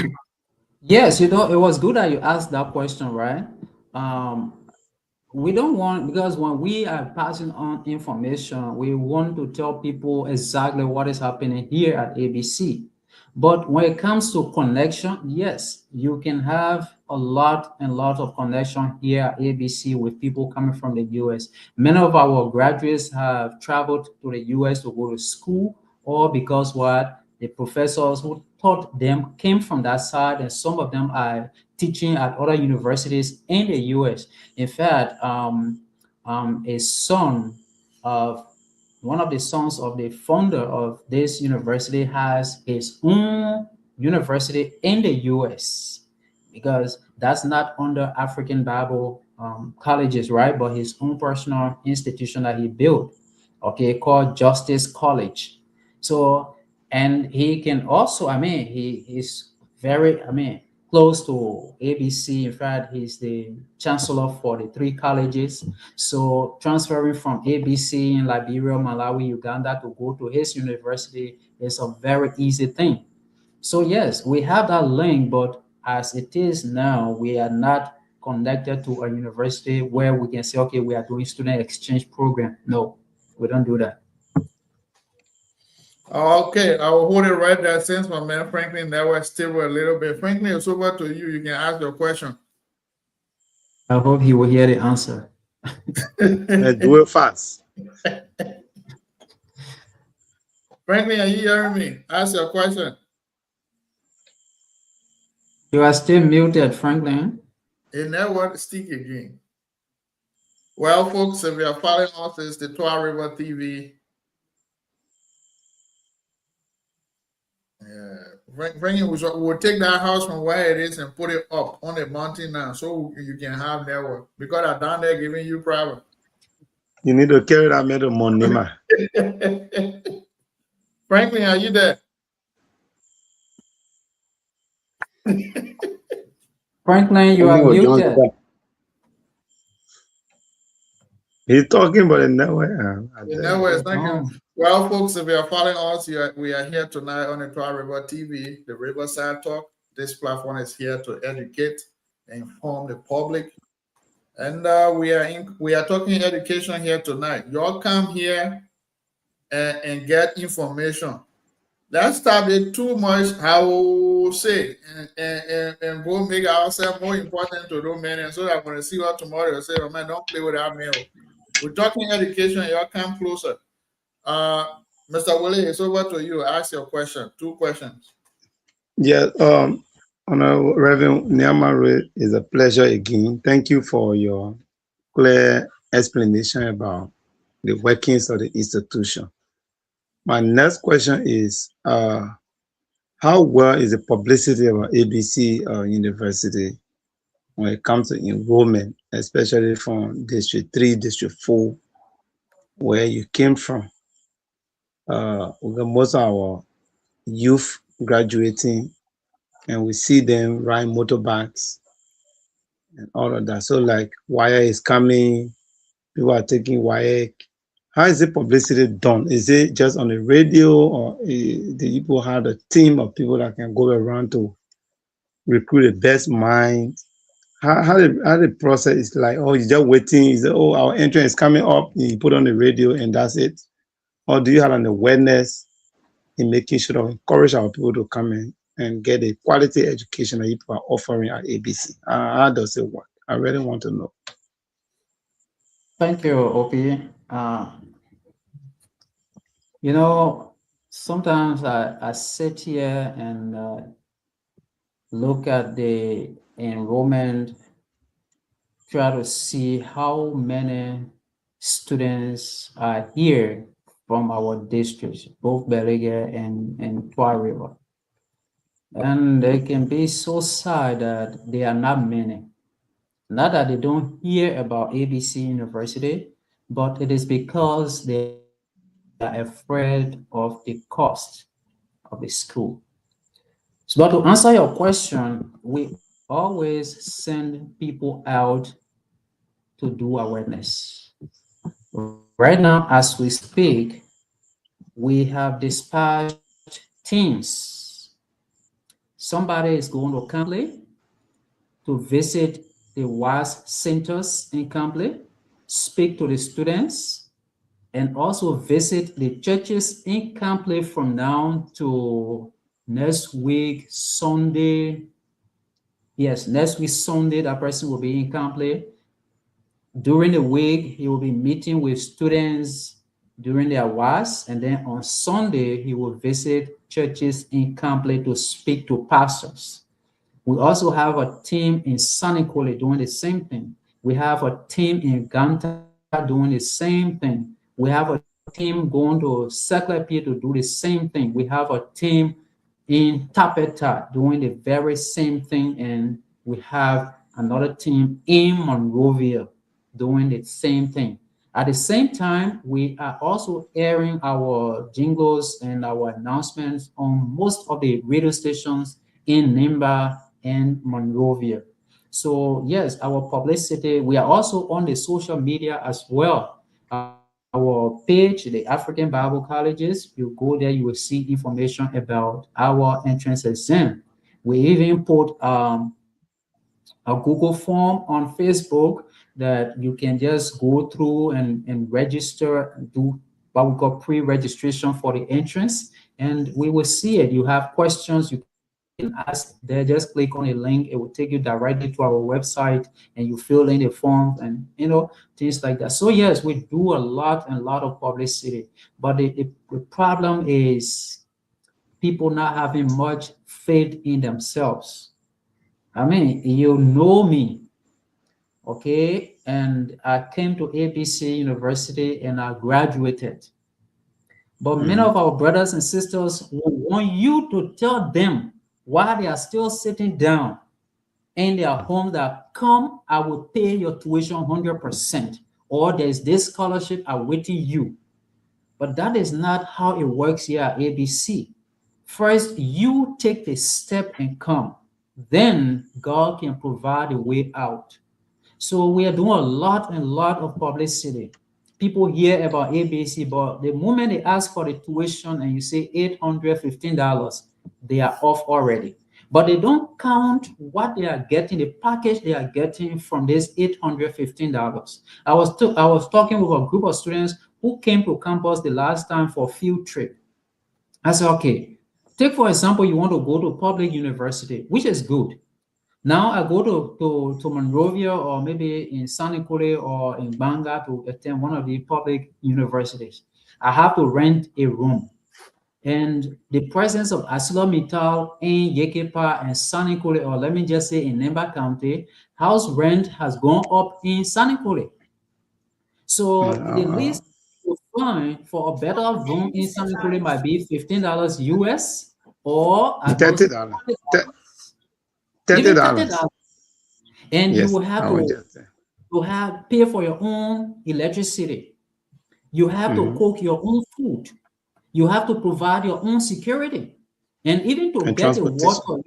[SPEAKER 4] yes, it was good that you asked that question, right? Um, we don't want, because when we are passing on information, we want to tell people exactly what is happening here at ABC. But when it comes to connection, yes, you can have a lot and lot of connection here at ABC with people coming from the US. Many of our graduates have traveled to the US to go to school, or because what the professors who taught them came from that side, and some of them are teaching at other universities in the US. In fact, a son of one of the sons of the founder of this university has his own university in the US, because that's not under African Bible colleges, right? But his own personal institution that he built, okay, called Justice College. So, and he can also, I mean, he is very, I mean, close to ABC. In fact, he's the chancellor for the three colleges. So transferring from ABC in Liberia, Malawi, Uganda to go to his university is a very easy thing. So yes, we have that link, but as it is now, we are not connected to a university where we can say, okay, we are doing student exchange program. No, we don't do that.
[SPEAKER 2] Okay, I will hold it right there since my man Franklin that was still a little bit. Franklin, it's over to you. You can ask your question.
[SPEAKER 4] I hope he will hear the answer.
[SPEAKER 6] And do it fast.
[SPEAKER 2] Franklin, are you hearing me? Ask your question.
[SPEAKER 4] You are still muted, Franklin.
[SPEAKER 2] It never stick again. Well, folks, if you are following us, it's the Twah River TV. Franklin, we'll take that house from where it is and put it up on the mountain now, so you can have network. Because I'm down there giving you problem.
[SPEAKER 6] You need to carry that metal monima.
[SPEAKER 2] Franklin, are you there?
[SPEAKER 4] Franklin, you are muted.
[SPEAKER 6] He's talking, but it never.
[SPEAKER 2] The network is not good. Well, folks, if you are following us, we are here tonight on the Twah River TV, the RiverSide Talk. This platform is here to educate and inform the public. And we are talking education here tonight. Y'all come here and get information. Let's stop it too much, I will say, and go make ourselves more important to those men. And so that when I see us tomorrow, they'll say, oh man, don't play with our mail. We're talking education, y'all come closer. Mr. Willie, it's over to you. Ask your question. 2 questions.
[SPEAKER 6] Yeah, Honorable Reverend Niamare, it's a pleasure again. Thank you for your clear explanation about the workings of the institution. My next question is, how well is the publicity of ABC University when it comes to enrollment, especially from District 3, District 4, where you came from? We got most of our youth graduating, and we see them ride motorbikes and all of that. So, like, wire is coming, people are taking wire. How is the publicity done? Is it just on the radio, or do people have a team of people that can go around to recruit the best minds? How the process is like? Oh, you're just waiting. Is it, oh, our entrance is coming up? You put on the radio and that's it, or do you have an awareness in making sure to encourage our people to come in and get a quality education that you are offering at ABC? How does it work? I really want to know.
[SPEAKER 4] Thank you, Opie. You know, sometimes I sit here and look at the enrollment, try to see how many students are here from our districts, both Beliga and Twah River. And they can be so sad that they are not many. Not that they don't hear about ABC University, but it is because they are afraid of the cost of the school. So, but to answer your question, we always send people out to do awareness. Right now, as we speak, we have dispatched teams. Somebody is going to Campley to visit the WAS centers in Campley, speak to the students, and also visit the churches in Campley from now to next week, Sunday. Yes, next week, Sunday, that person will be in Campley. During the week, he will be meeting with students during their WAS, and then on Sunday, he will visit churches in Campley to speak to pastors. We also have a team in Sanikole doing the same thing. We have a team in Ganta doing the same thing. We have a team going to Seklepi to do the same thing. We have a team in Tapeta doing the very same thing. And we have another team in Monrovia doing the same thing. At the same time, we are also airing our jingles and our announcements on most of the radio stations in Nimba and Monrovia. So yes, our publicity, we are also on the social media as well. Our page, the African Bible Colleges, you go there, you will see information about our entrance exam. We even put a Google form on Facebook that you can just go through and register, do what we call pre-registration for the entrance, and we will see it. You have questions, you can ask there, just click on a link, it will take you directly to our website, and you fill in the form and things like that. So yes, we do a lot and lot of publicity, but the problem is people not having much faith in themselves. I mean, you know me, okay? And I came to ABC University and I graduated. But many of our brothers and sisters want you to tell them why they are still sitting down in their home that come, I will pay your tuition 100%, or there's this scholarship awaiting you. But that is not how it works here at ABC. First, you take the step and come. Then God can provide a way out. So we are doing a lot and lot of publicity. People hear about ABC, but the moment they ask for the tuition and you say $815, they are off already. But they don't count what they are getting, the package they are getting from this $815. I was talking with a group of students who came to campus the last time for a field trip. I said, okay, take for example, you want to go to public university, which is good. Now I go to Monrovia or maybe in Sanikore or in Banga to attend one of the public universities. I have to rent a room. And the presence of ArcelorMittal in Yekepa and Sanikore, or let me just say in Nemba County, house rent has gone up in Sanikore. So the least you find for a better room in Sanikore might be $15 US or at most
[SPEAKER 6] $30.
[SPEAKER 4] even
[SPEAKER 6] $30.
[SPEAKER 4] $30. And you
[SPEAKER 6] Yes,
[SPEAKER 4] will have
[SPEAKER 6] I was just there.
[SPEAKER 4] to pay for your own electricity. You have to cook your own food. You have to provide your own security. And even to
[SPEAKER 6] And
[SPEAKER 4] get the
[SPEAKER 6] transportation.
[SPEAKER 4] water,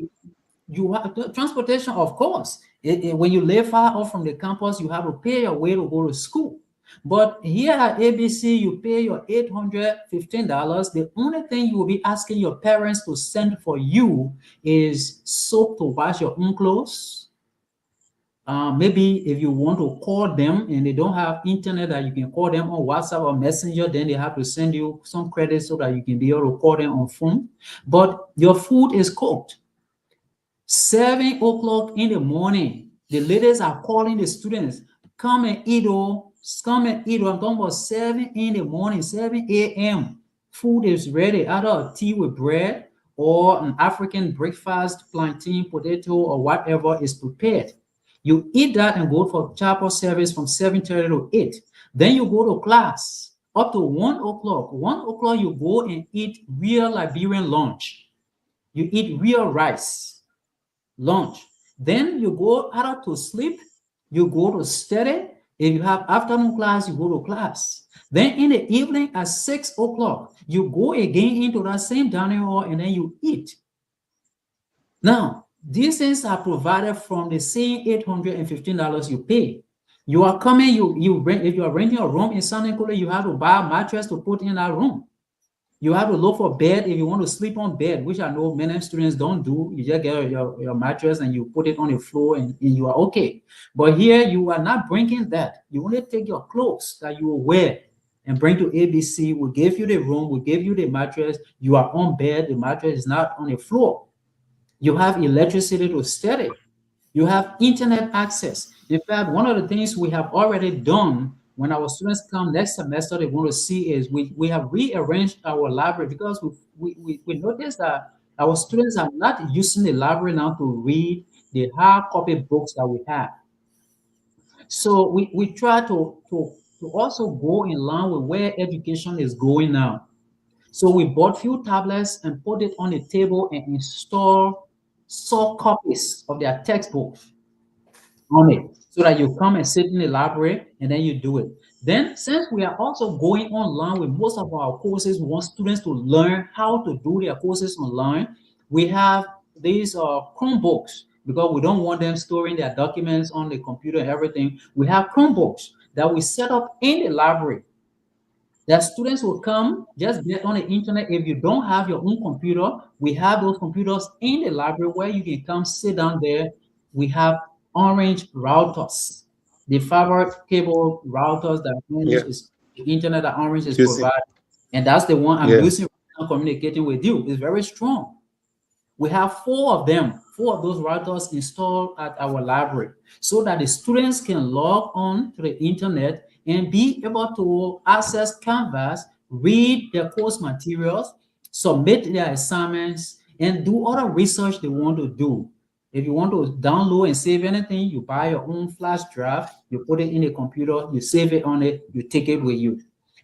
[SPEAKER 4] you have transportation, of course. When you live far off from the campus, you have to pay your way to go to school. But here at ABC, you pay your $815. The only thing you will be asking your parents to send for you is soap to wash your own clothes. Maybe if you want to call them and they don't have internet that you can call them on WhatsApp or Messenger, then they have to send you some credit so that you can be able to call them on phone. But your food is cooked. 7 o'clock in the morning, the ladies are calling the students, come and eat, oh, come and eat. I'm talking about 7 in the morning, 7 a.m. Food is ready, either a tea with bread or an African breakfast, plantain, potato, or whatever is prepared. You eat that and go for chapel service from 7:30 to 8. Then you go to class up to 1 o'clock. 1 o'clock, you go and eat real Liberian lunch. You eat real rice lunch. Then you go either to sleep, you go to study. If you have afternoon class, you go to class. Then in the evening at 6 o'clock, you go again into that same dining hall and then you eat. Now, these things are provided from the same $815 you pay. You are coming, you rent, if you are renting a room in San Nicolas, you have to buy a mattress to put in that room. You have to look for bed if you want to sleep on bed, which I know many students don't do. You just get your mattress and you put it on the floor and you are okay. But here you are not bringing that. You only take your clothes that you will wear and bring to ABC. We'll give you the room, we'll give you the mattress. You are on bed, the mattress is not on the floor. You have electricity to study. You have internet access. In fact, one of the things we have already done when our students come next semester, they want to see is we have rearranged our library because we noticed that our students are not using the library now to read the hard copy books that we have. So we try to also go in line with where education is going now. So we bought few tablets and put it on the table and install soft copies of their textbooks on it so that you come and sit in the library and then you do it. Then, since we are also going online with most of our courses, we want students to learn how to do their courses online. We have these Chromebooks because we don't want them storing their documents on the computer and everything. We have Chromebooks that we set up in the library. That students will come, just get on the internet. If you don't have your own computer, we have those computers in the library where you can come sit down there. We have orange routers, the fiber cable routers that orange is the internet that orange is providing. And that's the one I'm using right now communicating with you. It's very strong. We have 4 of them, 4 of those routers installed at our library so that the students can log on to the internet and be able to access Canvas, read their course materials, submit their assignments, and do all the research they want to do. If you want to download and save anything, you buy your own flash drive, you put it in a computer, you save it on it, you take it with you.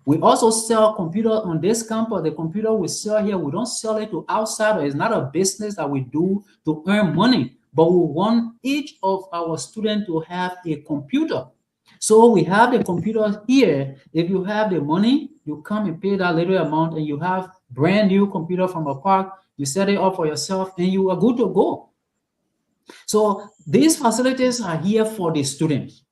[SPEAKER 4] We also sell computers on this campus. The computer we sell here, we don't sell it to outsiders. It's not a business that we do to earn money, but we want each of our students to have a computer. So we have the computers here. If you have the money, you come and pay that little amount and you have brand new computer from a park, you set it up for yourself and you are good to go. So these facilities are here for the students,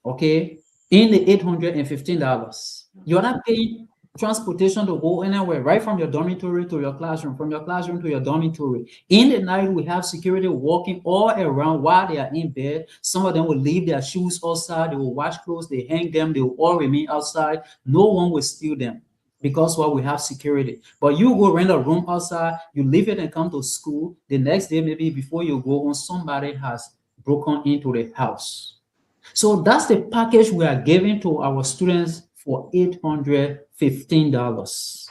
[SPEAKER 4] okay, in the $815. You're not paying transportation to go anywhere, right from your dormitory to your classroom, from your classroom to your dormitory. In the night, we have security walking all around while they are in bed. Some of them will leave their shoes outside. They will wash clothes. They hang them. They will all remain outside. No one will steal them because we have security. But you go rent a room outside, you leave it and come to school. The next day, maybe before you go home, somebody has broken into the house. So that's the package we are giving to our students for $815.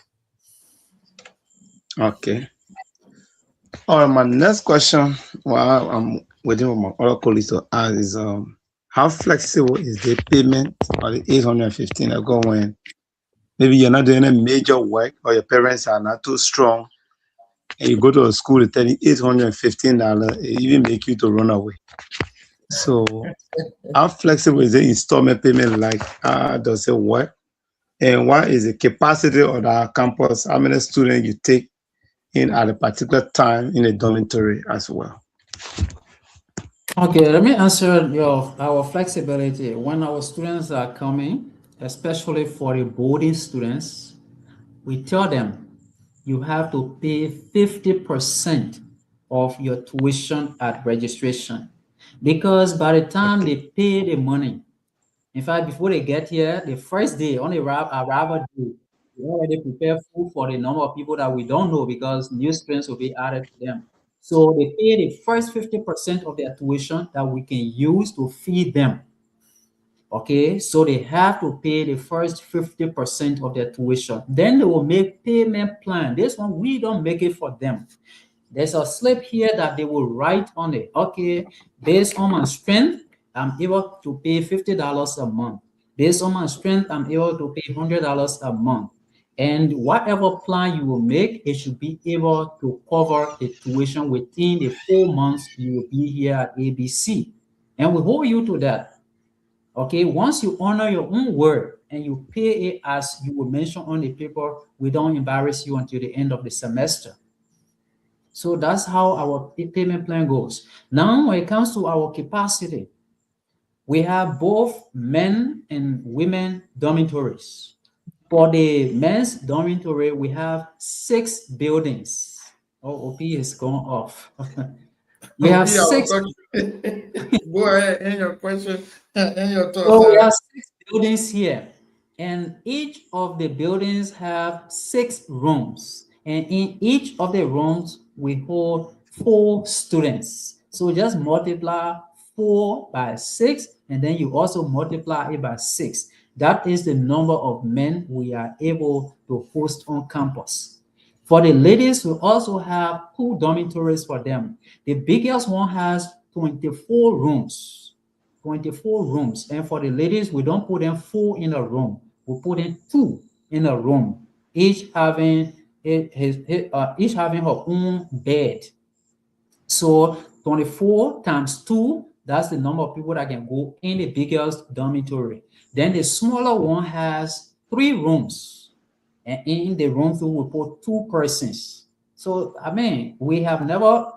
[SPEAKER 6] Okay. All right, my next question, while I'm waiting for my other colleagues to ask, is how flexible is the payment or the $815 I go when maybe you're not doing a major work or your parents are not too strong and you go to a school to tell you $815, it even make you to run away. So how flexible is the installment payment like? Does it work? And what is the capacity of our campus? How many students you take in at a particular time in a dormitory as well?
[SPEAKER 4] Okay, let me answer our flexibility. When our students are coming, especially for the boarding students, we tell them you have to pay 50% of your tuition at registration, because by the time they pay the money, in fact, before they get here, the first day on the arrival day, we already prepare food for the number of people that we don't know because new students will be added to them. So they pay the first 50% of their tuition that we can use to feed them. Okay, so they have to pay the first 50% of their tuition. Then they will make payment plan. This one, we don't make it for them. There's a slip here that they will write on it. Okay, based on my strength, I'm able to pay $50 a month. Based on my strength, I'm able to pay $100 a month. And whatever plan you will make, it should be able to cover the tuition within the 4 months you will be here at ABC. And we hold you to that. Okay, once you honor your own word and you pay it as you will mention on the paper, we don't embarrass you until the end of the semester. So that's how our payment plan goes. Now, when it comes to our capacity, we have both men and women dormitories. For the men's dormitory, we have 6 buildings. Oh, OP is going off. We have
[SPEAKER 2] Okay, I was
[SPEAKER 4] 6.
[SPEAKER 2] talking. Go ahead, end your question, end your thoughts.
[SPEAKER 4] So we have 6 buildings here, and each of the buildings have 6 rooms, and in each of the rooms we hold 4 students. So just multiply 4 by 6, and then you also multiply it by 6. That is the number of men we are able to host on campus. For the ladies, we also have 2 dormitories for them. The biggest one has 24 rooms. 24 rooms. And for the ladies, we don't put them 4 in a room. We put in 2 in a room, each having each having her own bed. So 24 times 2, that's the number of people that can go in the biggest dormitory. Then the smaller one has 3 rooms. And in the room, we put 2 persons. So, I mean, we have never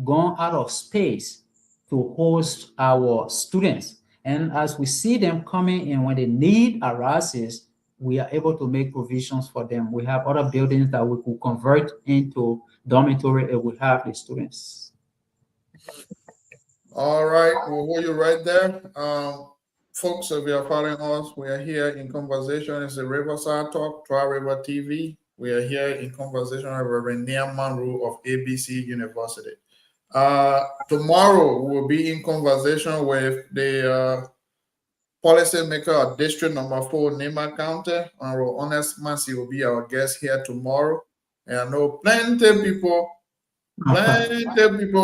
[SPEAKER 4] gone out of space to host our students. And as we see them coming in, when the need arises, we are able to make provisions for them. We have other buildings that we could convert into dormitory if we have the students.
[SPEAKER 2] All right, we'll hold you right there. Folks, if you are following us, we are here in conversation. It's the RiverSide Talk, Twah River TV. We are here in conversation with Reverend Nehemiah Monroe of ABC University. Tomorrow, we'll be in conversation with the policymaker of District Number 4, Nema County. Honorable Honest Massey will be our guest here tomorrow. And I know plenty of people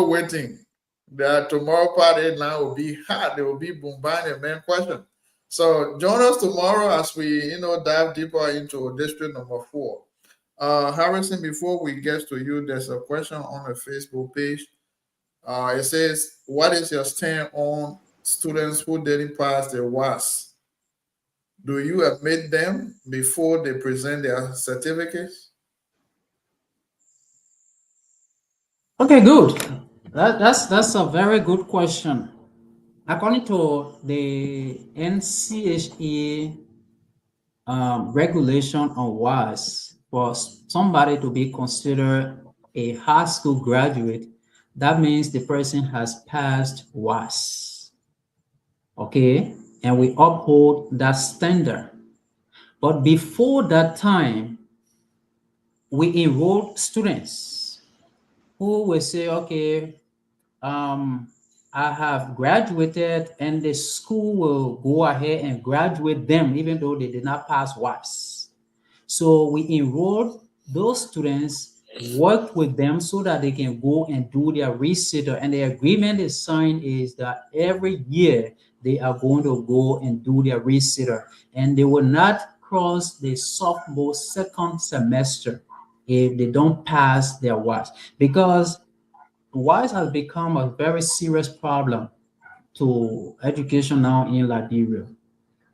[SPEAKER 2] waiting. The tomorrow party now will be hot. They will be bombarding main question. So join us tomorrow as we dive deeper into District Number 4. Harrison, before we get to you, there's a question on the Facebook page. It says, what is your stand on students who didn't pass the WAS? Do you admit them before they present their certificates?
[SPEAKER 4] Okay, good. That's a very good question. According to the NCHE regulation on WAS, for somebody to be considered a high school graduate, that means the person has passed WAS. Okay, and we uphold that standard. But before that time, we enrolled students who will say, okay, I have graduated, and the school will go ahead and graduate them even though they did not pass WAS. So we enrolled those students, worked with them so that they can go and do their recital. And the agreement is signed is that every year they are going to go and do their recital, and they will not cross the sophomore second semester if they don't pass their WAS, because WAS has become a very serious problem to education now in Liberia.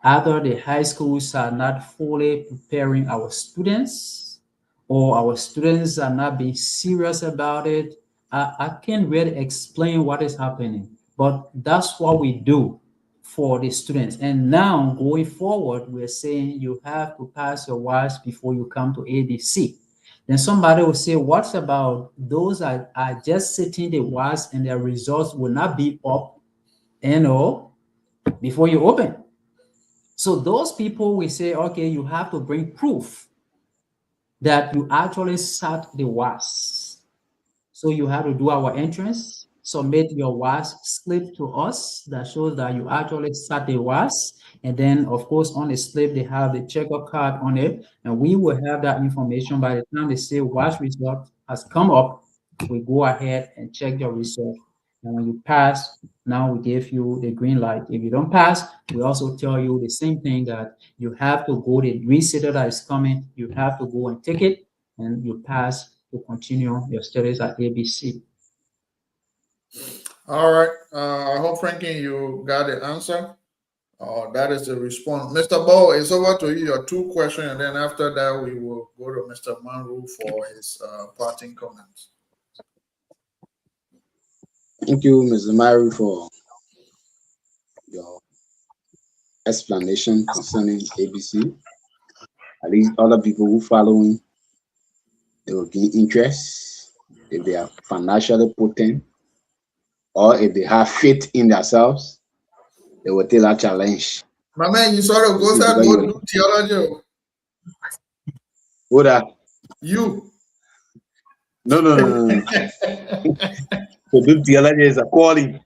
[SPEAKER 4] Either the high schools are not fully preparing our students, or our students are not being serious about it. I can't really explain what is happening, but that's what we do for the students. And now going forward, we're saying you have to pass your WAS before you come to ABC. Then somebody will say, what about those that are just sitting the WAS and their results will not be up, before you open? So those people, we say, okay, you have to bring proof that you actually sat the WAS. So you have to do our entrance, submit your WAS slip to us that shows that you actually sat the WAS. And then, of course, on the slip, they have the checkup card on it. And we will have that information by the time they say WAS result has come up. We go ahead and check your result. And when you pass, Now we give you the green light. If you don't pass, we also tell you the same thing, that you have to go, the resitter that is coming, you have to go and take it, and you pass to continue your studies at ABC.
[SPEAKER 2] All right. I hope, Frankie, you got the answer. That is the response. Mr. Bo, it's over to you. Your 2 questions, and then after that, we will go to Mr. Manru for his parting comments.
[SPEAKER 7] Thank you, Mr. Mary, for your explanation concerning ABC. At least other people who following, they will gain interest if they are financially potent, or if they have faith in themselves, they will take that challenge.
[SPEAKER 2] My man, you sort of go do theology.
[SPEAKER 7] What that?
[SPEAKER 2] You.
[SPEAKER 7] No. To do theology is a calling.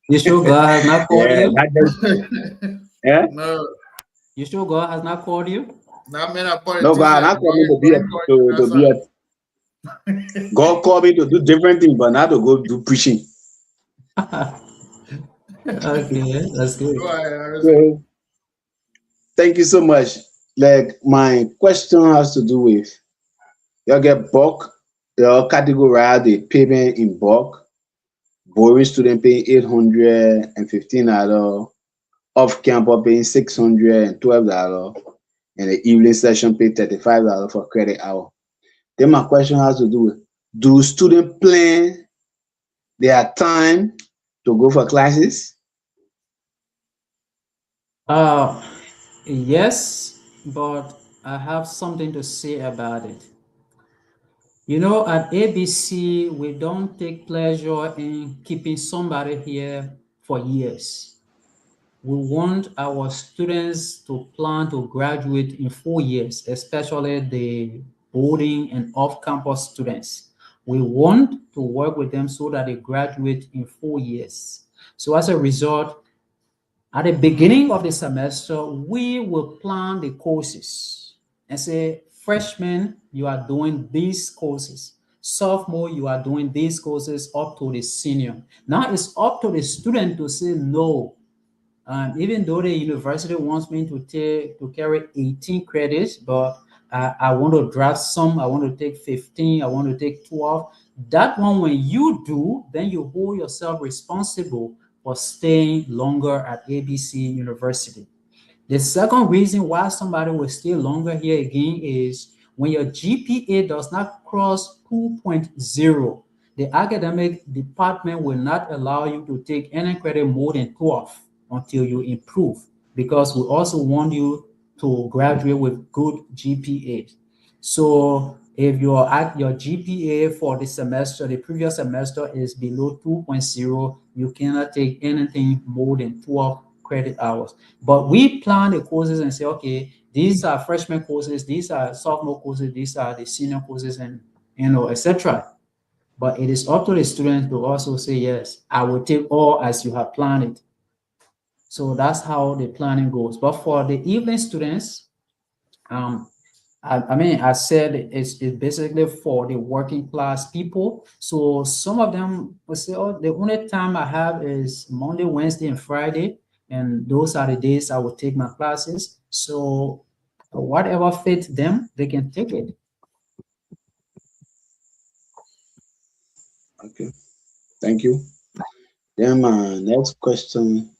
[SPEAKER 4] You sure God has not called
[SPEAKER 7] Yeah,
[SPEAKER 4] you?
[SPEAKER 7] not just, yeah?
[SPEAKER 2] No.
[SPEAKER 4] You sure God has not called you?
[SPEAKER 2] Not many politicians.
[SPEAKER 7] No, God, not called me to be a God called me to do different things, but not to go do preaching.
[SPEAKER 4] Okay, that's good.
[SPEAKER 7] So, thank you so much. Like, my question has to do with you get bulk, you categorize the payment in bulk. Boring student paying $815, off campus paying $612, and the evening session pay $35 for credit hour. Then my question has to do with, do students plan their time to go for classes?
[SPEAKER 4] Yes, but I have something to say about it. You know, at ABC, we don't take pleasure in keeping somebody here for years. We want our students to plan to graduate in 4 years, especially the boarding and off-campus students. We want to work with them so that they graduate in 4 years. So as a result, at the beginning of the semester, we will plan the courses and say, freshman, you are doing these courses. Sophomore, you are doing these courses up to the senior. Now it's up to the student to say no. Even though the university wants me to carry 18 credits, but I want to drop some, I want to take 15, I want to take 12. That one, when you do, then you hold yourself responsible for staying longer at ABC University. The second reason why somebody will stay longer here again is when your GPA does not cross 2.0, the academic department will not allow you to take any credit more than 12 until you improve, because we also want you to graduate with good GPA. So if your GPA for the semester, the previous semester, is below 2.0, you cannot take anything more than 12 credit hours. But we plan the courses and say, okay, these are freshman courses, these are sophomore courses, these are the senior courses, and etc. But it is up to the student to also say, yes, I will take all as you have planned it. So that's how the planning goes. But for the evening students, I mean, I said it's basically for the working class people. So some of them will say, oh, the only time I have is Monday, Wednesday, and Friday. And those are the days I will take my classes. So whatever fits them, they can take it.
[SPEAKER 7] Okay, thank you. Then my next question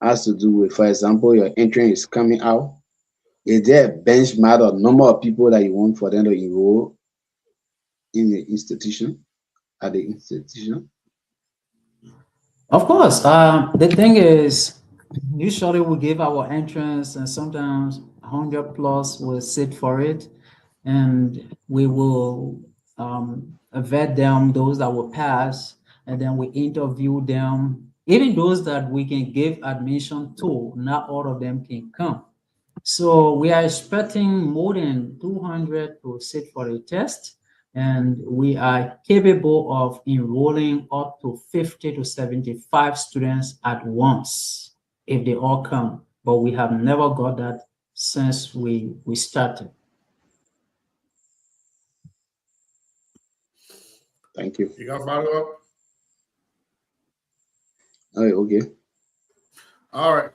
[SPEAKER 7] has to do with, for example, your entrance is coming out. Is there a benchmark or number of people that you want for them to enroll in the institution, at the institution?
[SPEAKER 4] Of course. The thing is, usually we give our entrance, and sometimes 100 plus will sit for it, and we will vet them, those that will pass, and then we interview them. Even those that we can give admission to, not all of them can come. So we are expecting more than 200 to sit for the test, and we are capable of enrolling up to 50 to 75 students at once if they all come. But we have never got that since we started.
[SPEAKER 7] Thank you.
[SPEAKER 2] You got follow up?
[SPEAKER 7] Okay.
[SPEAKER 2] All right.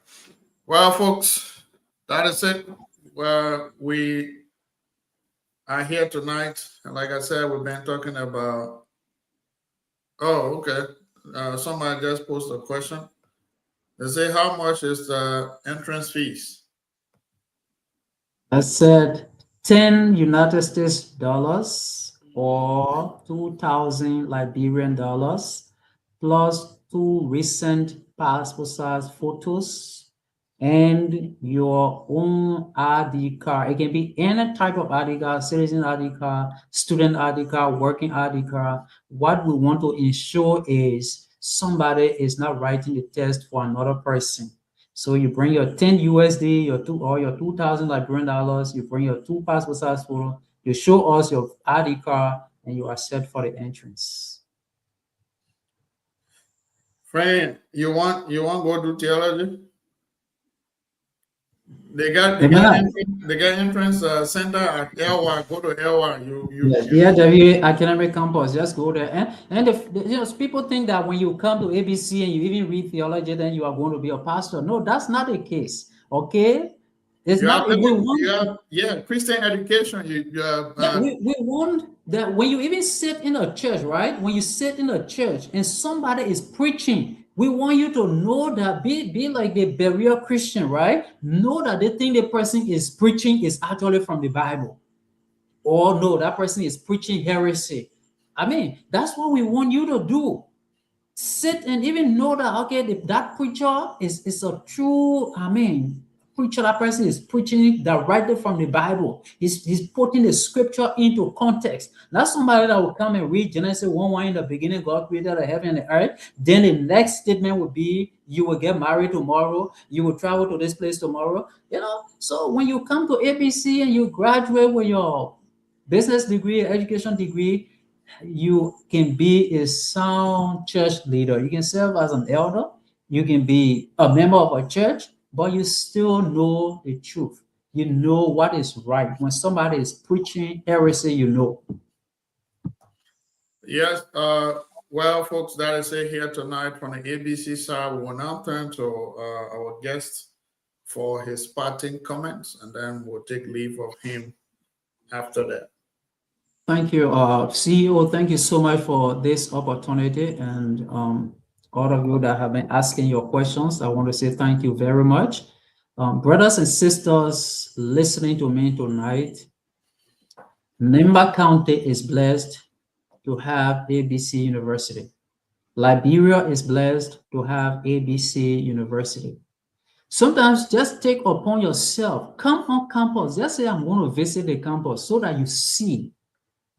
[SPEAKER 2] Well, folks, that is it. Well, we are here tonight, and like I said, we've been talking about. Oh, okay. Somebody just posted a question. They say, how much is the entrance fees?
[SPEAKER 4] I said 10 United States dollars or 2,000 Liberian dollars plus 2 recent passport size photos and your own ID card. It can be any type of ID card, citizen ID card, student ID card, working ID card. What we want to ensure is somebody is not writing the test for another person. So you bring your 10 USD, your 2,000 Liberian dollars, you bring your 2 passport size photo, you show us your ID card, and you are set for the entrance.
[SPEAKER 2] Friend, you want go do theology? They got
[SPEAKER 4] Amen.
[SPEAKER 2] entrance center at LY. Go to LY.
[SPEAKER 4] Yeah, DIW Academic Campus, just go there. And people think that when you come to ABC and you even read theology, then you are going to be a pastor. No, that's not the case. Okay? It's
[SPEAKER 2] You
[SPEAKER 4] not.
[SPEAKER 2] have
[SPEAKER 4] We want,
[SPEAKER 2] Christian education. You have
[SPEAKER 4] yeah, we want that when you even sit in a church, right? When you sit in a church and somebody is preaching, we want you to know that be like the Berea Christian, right? Know that the thing the person is preaching is actually from the Bible. Or no, that person is preaching heresy. I mean, that's what we want you to do. Sit and even know that, okay, that preacher is a true, preacher. That person is preaching directly from the Bible. He's putting the scripture into context. Not somebody that will come and read Genesis 1:1, in the beginning God created the heaven and the earth. Then the next statement would be, you will get married tomorrow, you will travel to this place tomorrow. So when you come to ABC and you graduate with your business degree, education degree, you can be a sound church leader. You can serve as an elder. You can be a member of a church, but you still know the truth. You know what is right. When somebody is preaching heresy, you know.
[SPEAKER 2] Yes. Well, folks, that is it here tonight from the ABC side. We will now turn to our guest for his parting comments, and then we'll take leave of him after that.
[SPEAKER 4] Thank you, CEO. Thank you so much for this opportunity, and all of you that have been asking your questions. I want to say thank you very much. Brothers and sisters listening to me tonight, Nimba County is blessed to have ABC University. Liberia is blessed to have ABC University. Sometimes just take upon yourself, come on campus, just say, I'm going to visit the campus so that you see.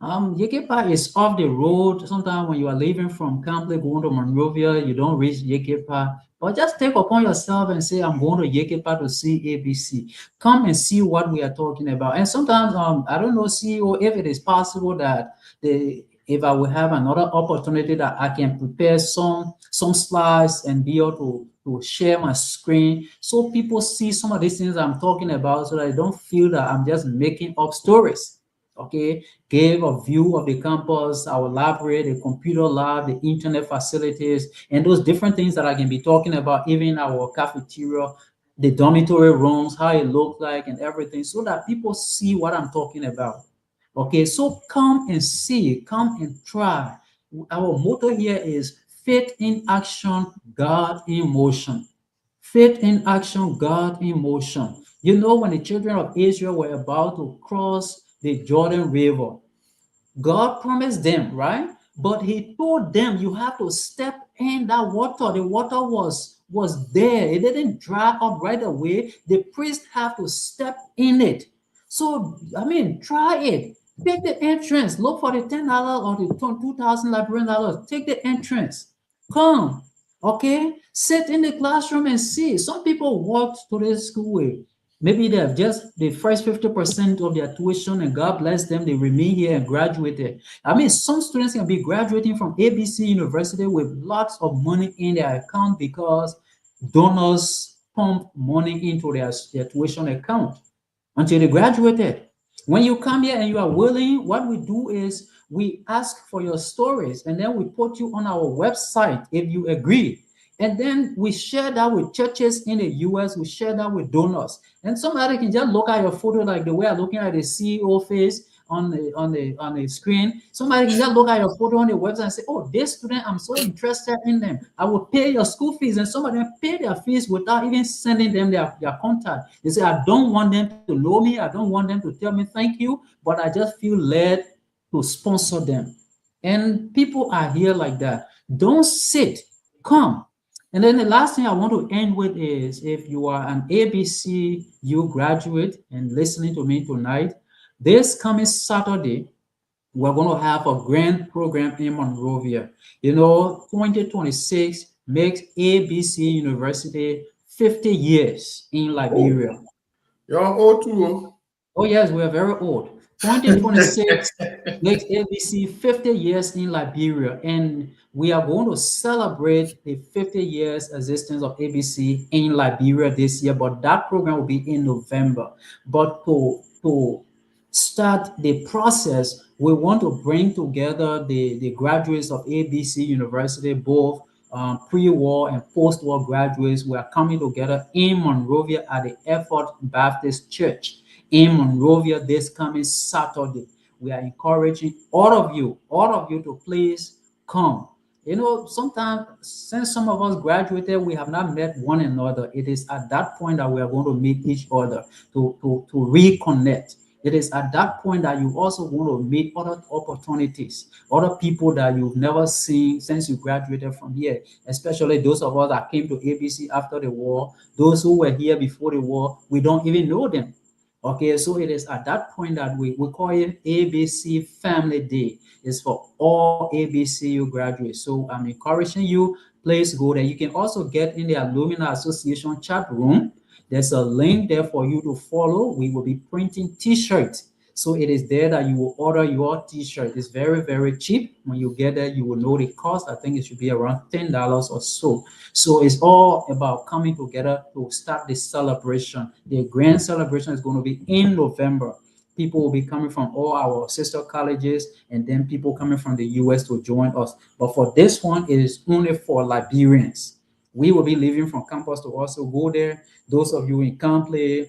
[SPEAKER 4] Yekepa is off the road. Sometimes when you are leaving from Campley going to Monrovia, you don't reach Yekepa. But just take upon yourself and say, I'm going to Yekepa to see ABC. Come and see what we are talking about. And sometimes, I don't know, CEO, if it is possible that if I will have another opportunity that I can prepare some slides and be able to share my screen so people see some of these things I'm talking about so that they don't feel that I'm just making up stories. Okay, give a view of the campus, our library, the computer lab, the internet facilities, and those different things that I can be talking about, even our cafeteria, the dormitory rooms, how it looks like and everything, so that people see what I'm talking about. Okay, so come and see, come and try. Our motto here is faith in action, God in motion. Faith in action, God in motion. You know, when the children of Israel were about to cross the Jordan River, God promised them, right? But he told them, you have to step in that water. The water was there. It didn't dry up right away. The priest have to step in it. So, try it. Take the entrance. Look for the $10 or the 2,000 Liberian dollars. Take the entrance. Come. Okay? Sit in the classroom and see. Some people walked to the school way. Maybe they have just the first 50% of their tuition, and God bless them, they remain here and graduated. Some students can be graduating from ABC University with lots of money in their account because donors pump money into their tuition account until they graduated. When you come here and you are willing, what we do is we ask for your stories and then we put you on our website if you agree. And then we share that with churches in the US, we share that with donors. And somebody can just look at your photo like the way I'm looking at the CEO face on the screen. Somebody can just look at your photo on the website and say, oh, this student, I'm so interested in them. I will pay your school fees. And some of them pay their fees without even sending them their contact. They say, I don't want them to know me. I don't want them to tell me thank you, but I just feel led to sponsor them. And people are here like that. Don't sit, come. And then the last thing I want to end with is, if you are an ABCU graduate and listening to me tonight, this coming Saturday, we're going to have a grand program in Monrovia. 2026 makes ABC University 50 years in Liberia.
[SPEAKER 2] You're old too.
[SPEAKER 4] Oh, yes, we are very old. 2026 makes ABC 50 years in Liberia, and we are going to celebrate the 50 years existence of ABC in Liberia this year, but that program will be in November. But to start the process, we want to bring together the graduates of ABC University, both pre-war and post-war graduates. We are coming together in Monrovia at the Effort Baptist Church in Monrovia this coming Saturday. We are encouraging all of you to please come. Sometimes since some of us graduated, we have not met one another. It is at that point that we are going to meet each other to reconnect. It is at that point that you also want to meet other opportunities, other people that you've never seen since you graduated from here, especially those of us that came to ABC after the war, those who were here before the war, we don't even know them. Okay, so it is at that point that we call it ABC Family Day. It's for all ABCU graduates. So I'm encouraging you, please go there. You can also get in the Alumni Association chat room. There's a link there for you to follow. We will be printing t-shirts. So it is there that you will order your t-shirt. It's very, very cheap. When you get there, you will know the cost. I think it should be around $10 or so. So it's all about coming together to start the celebration. The grand celebration is going to be in November. People will be coming from all our sister colleges, and then people coming from the US to join us. But for this one, it is only for Liberians. We will be leaving from campus to also go there. Those of you in Campley,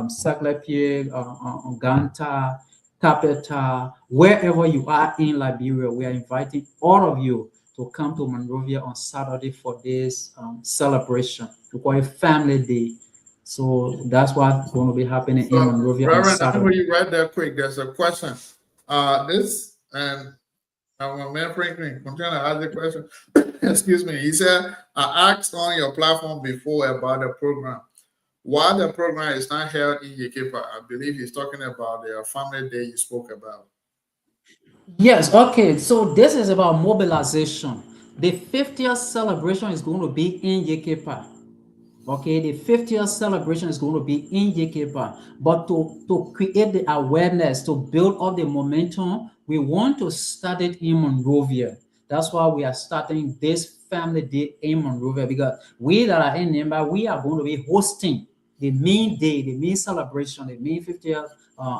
[SPEAKER 4] Saclay-Pierre, Ganta, Tapeta, wherever you are in Liberia, we are inviting all of you to come to Monrovia on Saturday for this celebration. We call it Family Day. So that's what's going to be happening in Monrovia on Saturday.
[SPEAKER 2] Reverend, you right there quick. There's a question. This, and our man Franklin, I'm trying to ask the question. Excuse me. He said, I asked on your platform before about the program. Why the program is not held in Yekepa? I believe he's talking about the Family Day you spoke about.
[SPEAKER 4] Yes, okay. So this is about mobilization. The 50th celebration is going to be in Yekepa. Okay, the 50th celebration is going to be in Yekepa. But to create the awareness, to build up the momentum, we want to start it in Monrovia. That's why we are starting this Family Day in Monrovia, because we that are in Nimba, we are going to be hosting the main day, the main celebration, the main 50th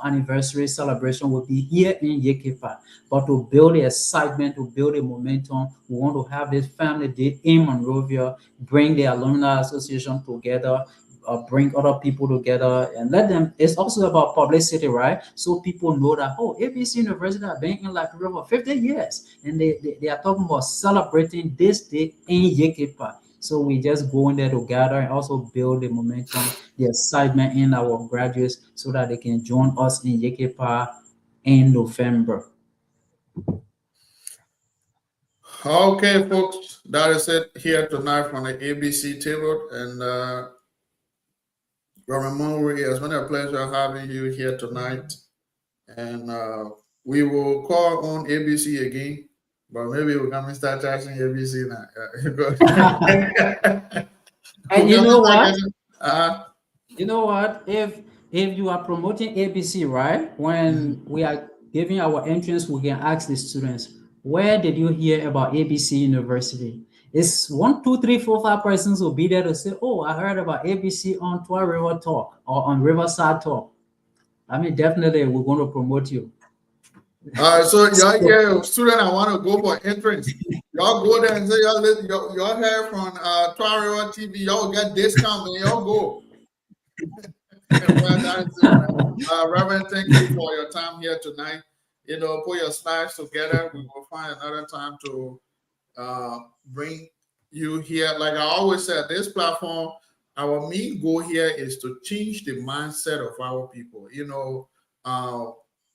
[SPEAKER 4] anniversary celebration will be here in Yekepa. But to build the excitement, to build the momentum, we want to have this Family Day in Monrovia, bring the Alumni Association together, bring other people together, and let them. It's also about publicity, right? So people know that, oh, ABC University has been in Liberia for 50 years, and they are talking about celebrating this day in Yekepa. So we just go in there together and also build the momentum, the excitement in our graduates so that they can join us in Yekepa in November.
[SPEAKER 2] Okay, folks, that is it here tonight from the ABC table. And Reverend Monroe, it's been a pleasure having you here tonight. And we will call on ABC again. But maybe we're going to start charging ABC now.
[SPEAKER 4] And you know what? You know what? If you are promoting ABC, right? When we are giving our entrance, we can ask the students, where did you hear about ABC University? It's 1, 2, 3, 4, 5 persons will be there to say, oh, I heard about ABC on Twah River Talk or on RiverSide Talk. I mean, definitely we're going to promote you.
[SPEAKER 2] So you're a student, I want to go for entrance. Y'all go there and say y'all heard from Twah River TV. Y'all get discount, man. Y'all go. Well, that's it, man. Reverend, thank you for your time here tonight. Put your slides together. We will find another time to bring you here. Like I always said, this platform, our main goal here is to change the mindset of our people.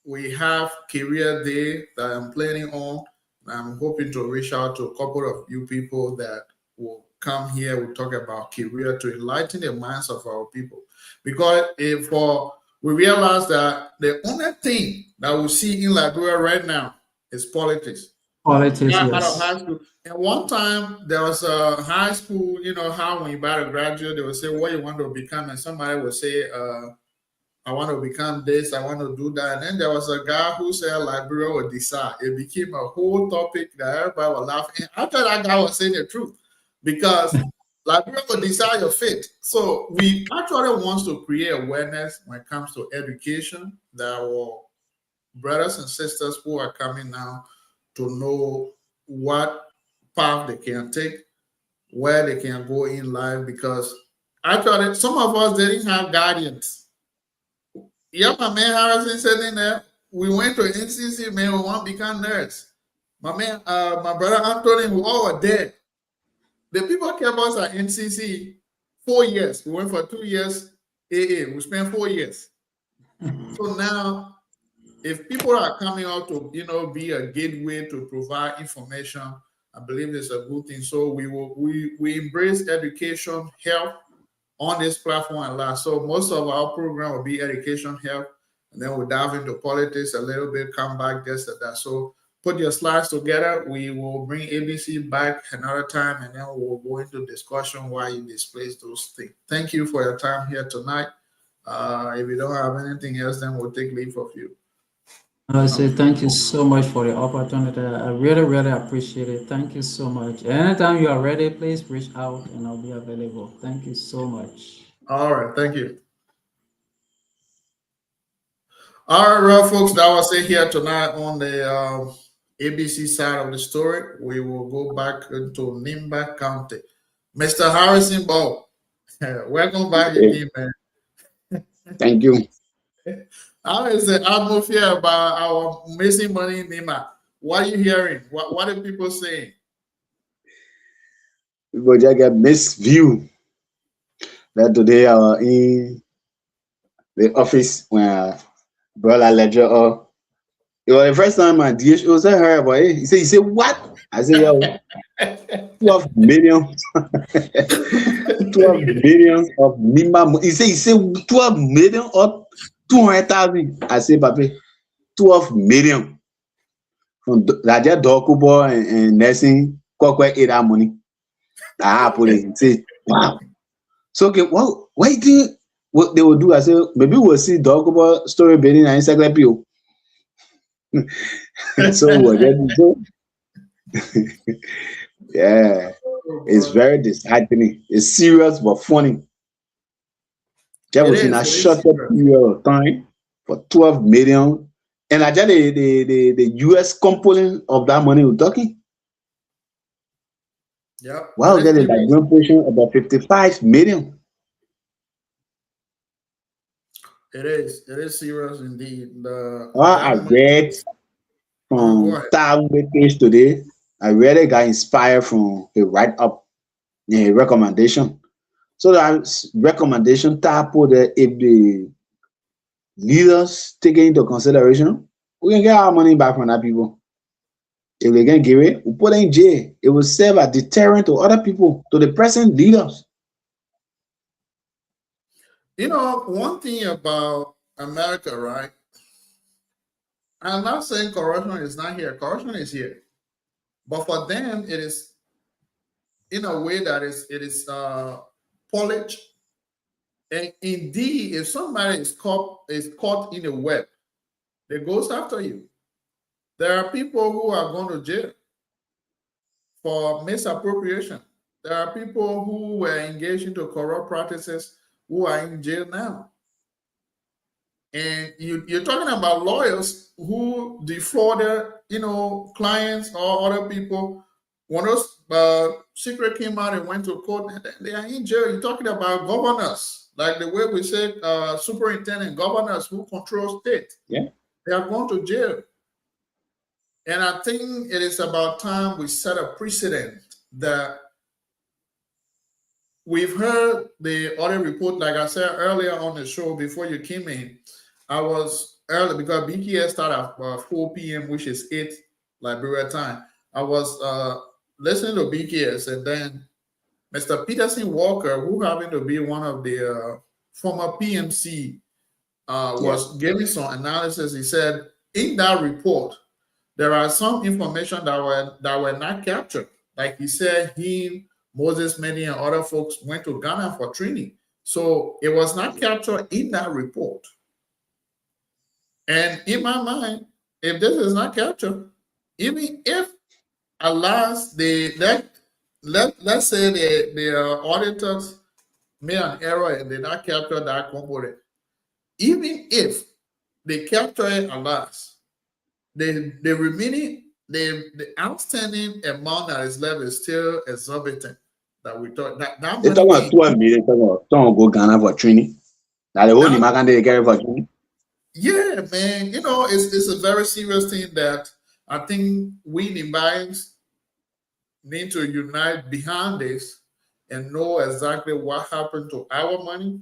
[SPEAKER 2] We have career day that I'm planning on. I'm hoping to reach out to a couple of you people that will come here. We'll talk about career to enlighten the minds of our people. Because we realize that the only thing that we see in Liberia right now is politics.
[SPEAKER 4] Politics,
[SPEAKER 2] Out of
[SPEAKER 4] yes.
[SPEAKER 2] high school. And one time there was a high school, how when you about to graduate, they would say what you want to become, and somebody would say, I want to become this, I want to do that. And then there was a guy who said Liberia would decide. It became a whole topic that everybody was laughing. I thought that guy was saying the truth because Liberia will decide your fate. So we actually want to create awareness when it comes to education that our brothers and sisters who are coming now to know what path they can take, where they can go in life, because actually some of us didn't have guardians. Yeah, my man Harrison said in there, we went to NCC, man, we want to become nerds. My man, my brother Anthony, we all were dead. The people kept us at NCC 4 years. We went for 2 years AA. We spent 4 years. So now, if people are coming out to, be a gateway to provide information, I believe it's a good thing. So we embrace education, health on this platform a lot. So most of our program will be education, health, and then we'll dive into politics a little bit, come back, this and that. So put your slides together. We will bring ABC back another time, and then we'll go into discussion why you displace those things. Thank you for your time here tonight. If you don't have anything else, then we'll take leave of you.
[SPEAKER 4] I say thank you so much for the opportunity. I really, really appreciate it. Thank you so much. Anytime you are ready, please reach out and I'll be available. Thank you so much.
[SPEAKER 2] All right, thank you. All right, well, folks, that was it here tonight on the ABC side of the story. We will go back into Nimba County. Mr. Harrison Ball, welcome back again, man.
[SPEAKER 7] Thank you.
[SPEAKER 2] How is the atmosphere about our missing money in Nima? What are you hearing? What are people saying?
[SPEAKER 7] People just get mixed view that today I was in the office when brother ledger it was the first time my DHO said her, but he said what? I said, yo, 12 million 12 million of Nima. He said 12 million or 200,000. I said, Papi, 12 million from Raja Dokubo and nursing Kokwe ate that money. I put it and say, wow. So okay, well, what do you what they will do? I said, maybe we'll see Dokubo story building and encyclopedia. So what so yeah, it's very disheartening. It's serious but funny. That was in a short period of time for 12 million. And I just the US component of that money we're talking.
[SPEAKER 2] Yeah.
[SPEAKER 7] Wow, that is a green portion about 55 million.
[SPEAKER 2] It is serious indeed.
[SPEAKER 7] I read from Town page today. I really got inspired from a write-up, a recommendation. So that recommendation type that if the leaders take it into consideration, we can get our money back from that people. If they can give it, we put it in jail. It will serve a deterrent to other people, to the present leaders.
[SPEAKER 2] One thing about America, right? I'm not saying corruption is not here. Corruption is here. But for them, it is in a way that it is polished. And indeed, if somebody is caught in a web, they goes after you. There are people who are going to jail for misappropriation. There are people who were engaged into corrupt practices who are in jail now. And you're talking about lawyers who defrauded, clients or other people when those secret came out and went to court, they are in jail. You're talking about governors, like the way we say superintendent, governors who control state.
[SPEAKER 7] Yeah.
[SPEAKER 2] They are going to jail. And I think it is about time we set a precedent that we've heard the other report, like I said earlier on the show before you came in. I was early because BKS started at 4 p.m., which is 8 Liberia time. I was listening to BKS, and then Mr. Peterson Walker, who happened to be one of the former PMC, was giving some analysis. He said in that report, there are some information that were not captured. Like he said, Moses, Many, and other folks went to Ghana for training. So it was not captured in that report. And in my mind, if this is not captured, even if alas, let's say the auditors made an error and did not capture that component, even if they capture it alas, the remaining the outstanding amount that is left is still exorbitant. That we thought that
[SPEAKER 7] They talk about 12 million. Talk go Ghana for training. Now the whole Nima they get for training.
[SPEAKER 2] Yeah, man. You know, it's a very serious thing that I think we Nimbians need to unite behind this and know exactly what happened to our money,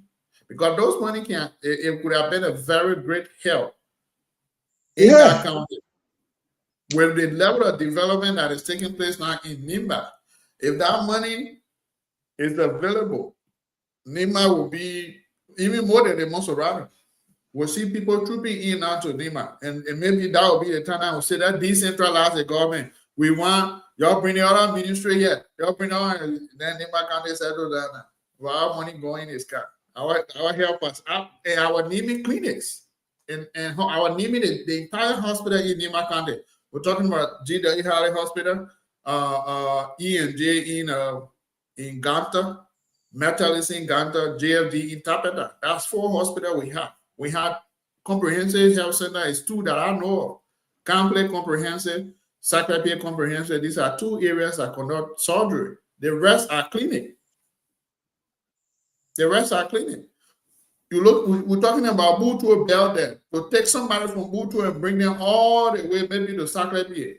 [SPEAKER 2] because those money it could have been a very great help in that county. With the level of development that is taking place now in Nimba, if that money is available, Nimba will be even more than the Monserrato. We'll see people trooping in now to Nimba, and maybe that will be the time I will say that decentralize the government. We want y'all bring the other ministry here. Y'all bring on, and then Nimba County settle down now. Well, our money going is cut. Our help us up, and our naming clinics, and our naming the entire hospital in Nimba County. We're talking about G.W. Harley Hospital, E&J in Ganta, Metalis in Ganta, JFD in Tapeta. That's 4 hospitals we have. We have Comprehensive Health Center is 2 that I know of. Complex Comprehensive, Sacramento Comprehensive. These are 2 areas that conduct surgery. The rest are clinic. You look, we're talking about Butu Bell there. To take somebody from Butu and bring them all the way maybe to Sacramento.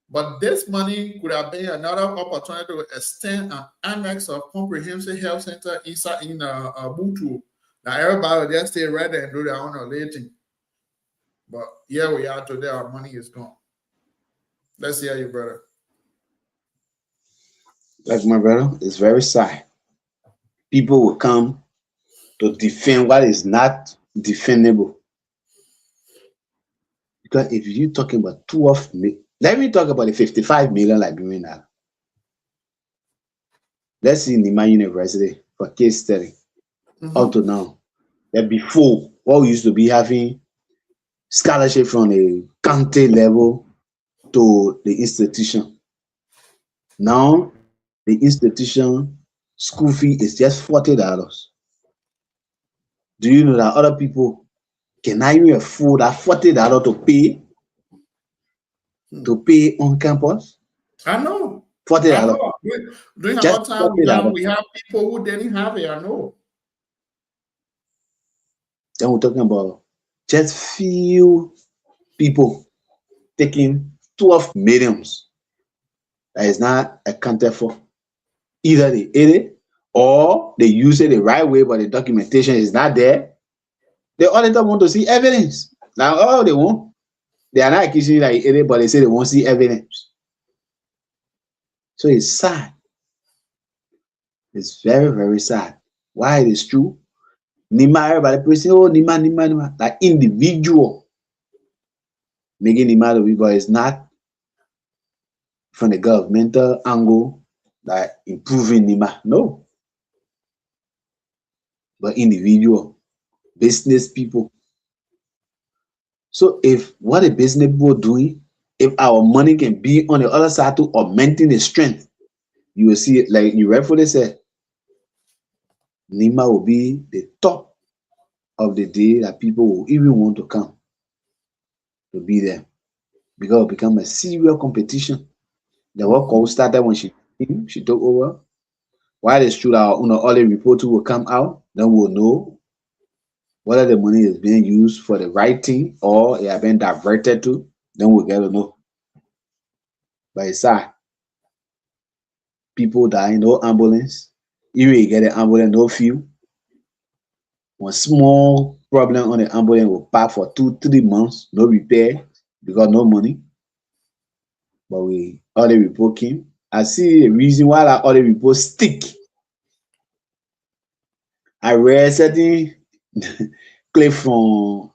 [SPEAKER 2] But this money could have been another opportunity to extend an annex of Comprehensive Health Center inside in Butu. Now everybody will just stay right there and do their own relating. But here we are today, our money is gone. Let's hear you, brother.
[SPEAKER 7] Like my brother, it's very sad. People will come to defend what is not defendable. Because if you're talking about 12 million, let me talk about the 55 million Liberian now. Let's see Nima University for case study. Up to now. That before, what we used to be having scholarship from the county level to the institution. Now, the institution school fee is just $40. Do you know that other people cannot even afford that $40 to pay on campus?
[SPEAKER 2] I know.
[SPEAKER 7] $40.
[SPEAKER 2] During our time, we have people who didn't have it. I know.
[SPEAKER 7] Then we're talking about just few people taking 12 millions that is not accounted for. Either they ate it or they use it the right way, but the documentation is not there. The auditor want to see evidence. Now, all they want, they are not accusing you that you ate it, but they say they won't see evidence. So it's sad. It's very, very sad. Why it is true? Nima, everybody praising, oh, Nima. Like individual making Nima the people is not from the governmental angle, like improving Nima. No. But individual, business people. So if what the business people are doing, if our money can be on the other side to augmenting the strength, you will see it, like you rightfully said, Nima will be the top of the day that people will even want to come to be there, because it will become a serious competition The work all started when she took over. While it's true that all the reports will come out, then we'll know whether the money is being used for the right thing or it has been diverted to. Then we'll get to know. But it's sad. People die, no ambulance. Even you get an ambulance, no fuel. One small problem on the ambulance will park for 2-3 months, no repair because no money. But all the report came. I see a reason why all the reports stick. I read certain clip from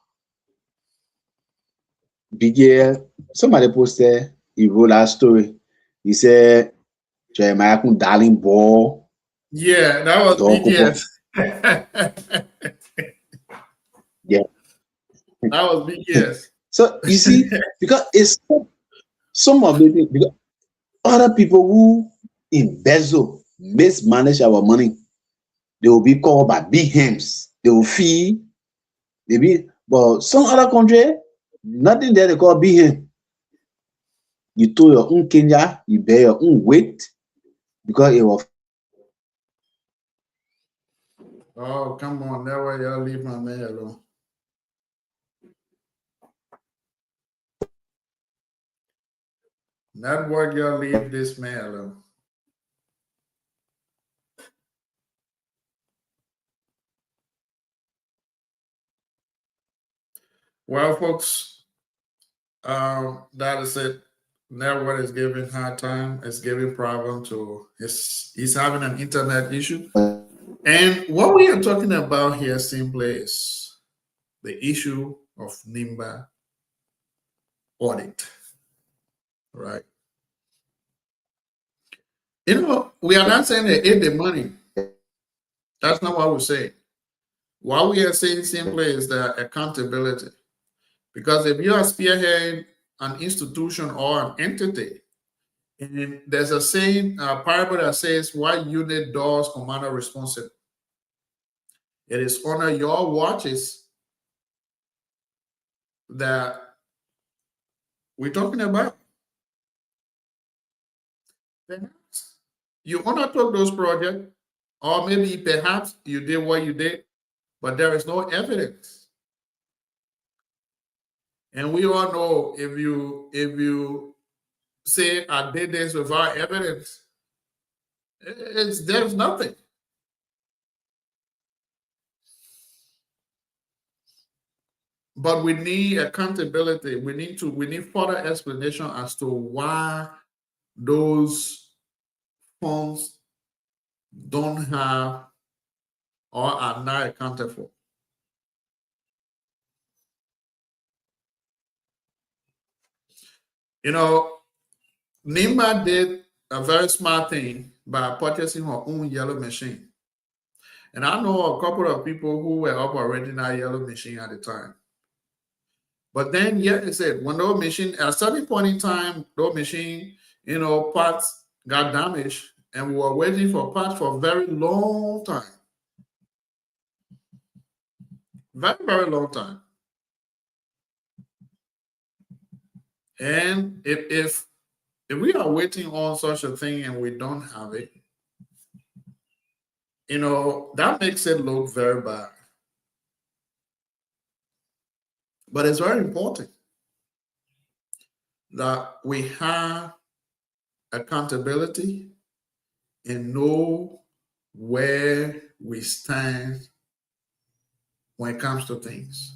[SPEAKER 7] BGL. Somebody posted, he wrote that story. He said, Jeremiah darling ball.
[SPEAKER 2] Yeah, that was BGS.
[SPEAKER 7] Yeah.
[SPEAKER 2] That was BGS.
[SPEAKER 7] So you see, because it's some of the because other people who embezzle, mismanage our money, they will be called by big hands. They will fee. But some other country, nothing there they call big hand. You told your own Kenya, you bear your own weight because it was.
[SPEAKER 2] Oh, come on, never y'all leave my man alone. Network, y'all leave this man alone. Well, folks, that is it. Network is giving hard time. It's giving problem to. He's having an internet issue. And what we are talking about here simply is the issue of NIMBA audit, right? We are not saying they ate the money. That's not what we say. What we are saying simply is the accountability. Because if you are spearheading an institution or an entity, and there's a saying, a parable that says, "Why unit doors commander responsible?" It is under your watches that we're talking about. Perhaps you undertook those projects, or maybe perhaps you did what you did, but there is no evidence. And we all know if you say I did this without evidence, there's nothing. But we need accountability. We need further explanation as to why those funds don't have or are not accounted for. Nima did a very smart thing by purchasing her own yellow machine. And I know a couple of people who were operating that yellow machine at the time. But then, yeah, they said when those machine, at a certain point in time, those machine, parts got damaged, and we were waiting for parts for a very long time. Very, very long time. And if we are waiting on such a thing and we don't have it, that makes it look very bad. But it's very important that we have accountability and know where we stand when it comes to things.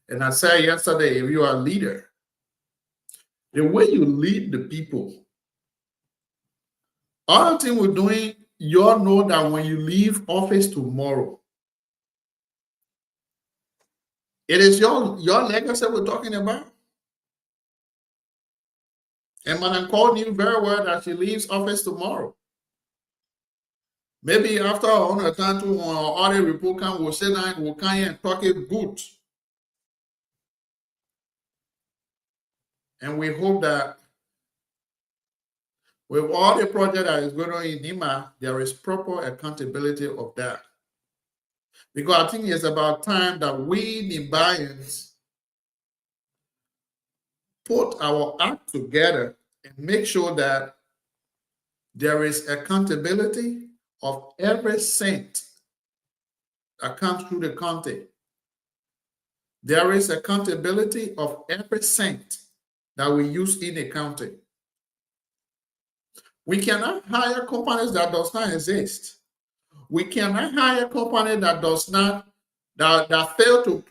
[SPEAKER 2] And I said yesterday, if you are a leader, the way you lead the people, all the thing we're doing, you all know that when you leave office tomorrow, it is your legacy we're talking about. And Madam Cole knew very well that she leaves office tomorrow. Maybe after on a time to all the report come, we'll sit down, we'll come here and talk it good. And we hope that with all the project that is going on in NIMA, there is proper accountability of that. Because I think it's about time that we Nimbayans put our act together and make sure that there is accountability of every cent that comes through the county. There is accountability of every cent that we use in the county. We cannot hire companies that does not exist. We cannot hire a company that does not that fail to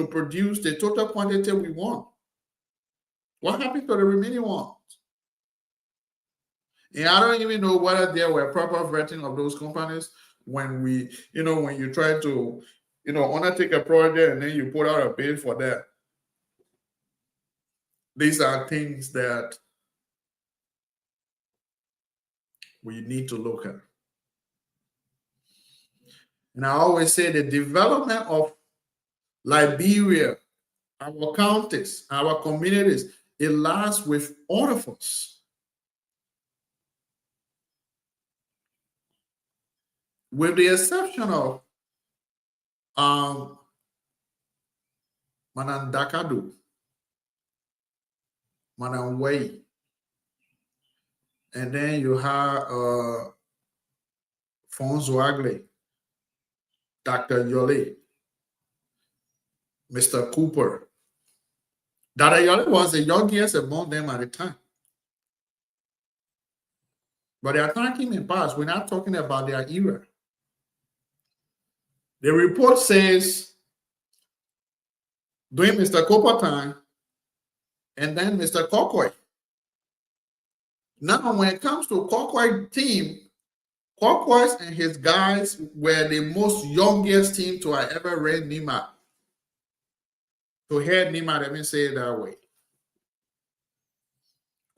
[SPEAKER 2] produce the total quantity we want. What happened to the remaining ones? And I don't even know whether there were proper vetting of those companies when we, when you try to, undertake a project and then you put out a bid for that. These are things that we need to look at. And I always say the development of Liberia, our counties, our communities, it lies with all of us. With the exception of Manandakadu, Mananway, and then you have Fonzo Agle, Dr. Yole, Mr. Cooper. Dr. Yole was the youngest among them at the time. But their time came in past. We're not talking about their era. The report says during Mr. Cooper time and then Mr. Kokoi. Now, when it comes to Kokoi team, Kokoi and his guys were the most youngest team to have ever ran NIMA. To hear NIMA, let me say it that way.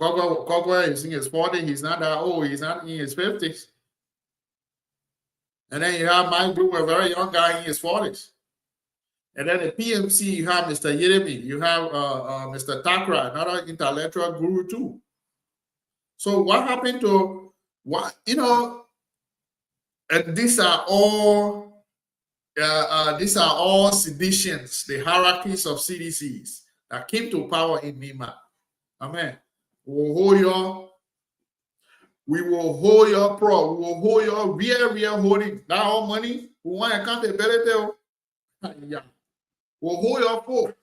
[SPEAKER 2] Kokoi is in his 40s. He's not that old. He's not in his 50s. And then you have Mike Blue, a very young guy in his 40s. And then the PMC, you have Mr. Yeremi. You have Mr. Takra, another intellectual guru too. So what happened to what, and these are all seditions, the hierarchies of CDCs that came to power in Mima. Amen. We will hold your pro. We will hold your real holding. That all money, we want accountability. Yeah. We'll hold your foot.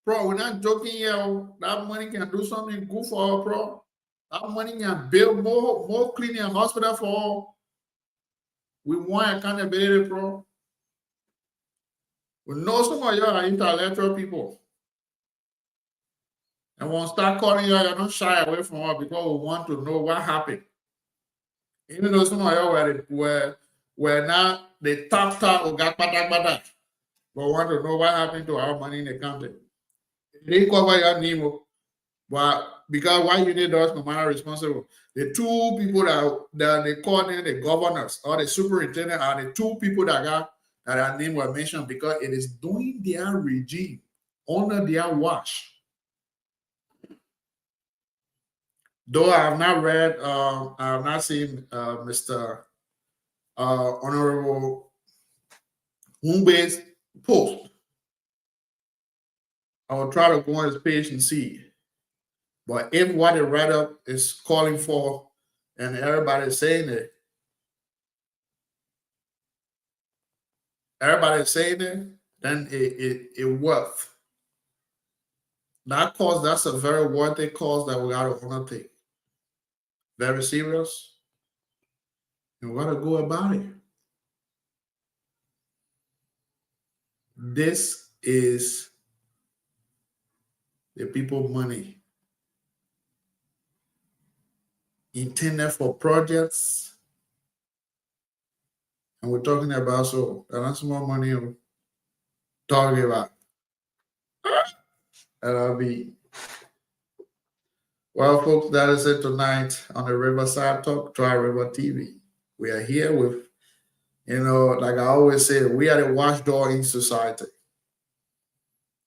[SPEAKER 2] Bro, we're not joking here. That money can do something good for our bro. That money can build more clinic and hospital for all. We want accountability, bro. We know some of you are intellectual people. And we'll start calling you, you don't shy away from us because we want to know what happened. Even though some of you were not the top or got but want to know what happened to our money in the country. They cover your name, but because why you need us, no matter responsible. The two people that they call them the governors or the superintendent are the two people that our name were mentioned because it is during their regime, under their watch. Though I have not read, I have not seen Mr. Honorable Humbe's post. I will try to go on his page and see. But if what the write-up is calling for and everybody's saying it, then it worth. That cause, that's a very worthy cause that we got to undertake. Very serious. And we got to go about it. This is the people money intended for projects. And we're talking about, so that's more money I'm talking about. LRB. Well, folks, that is it tonight on the RiverSide Talk, Twah River TV. We are here with, like I always say, we are the watchdog in society.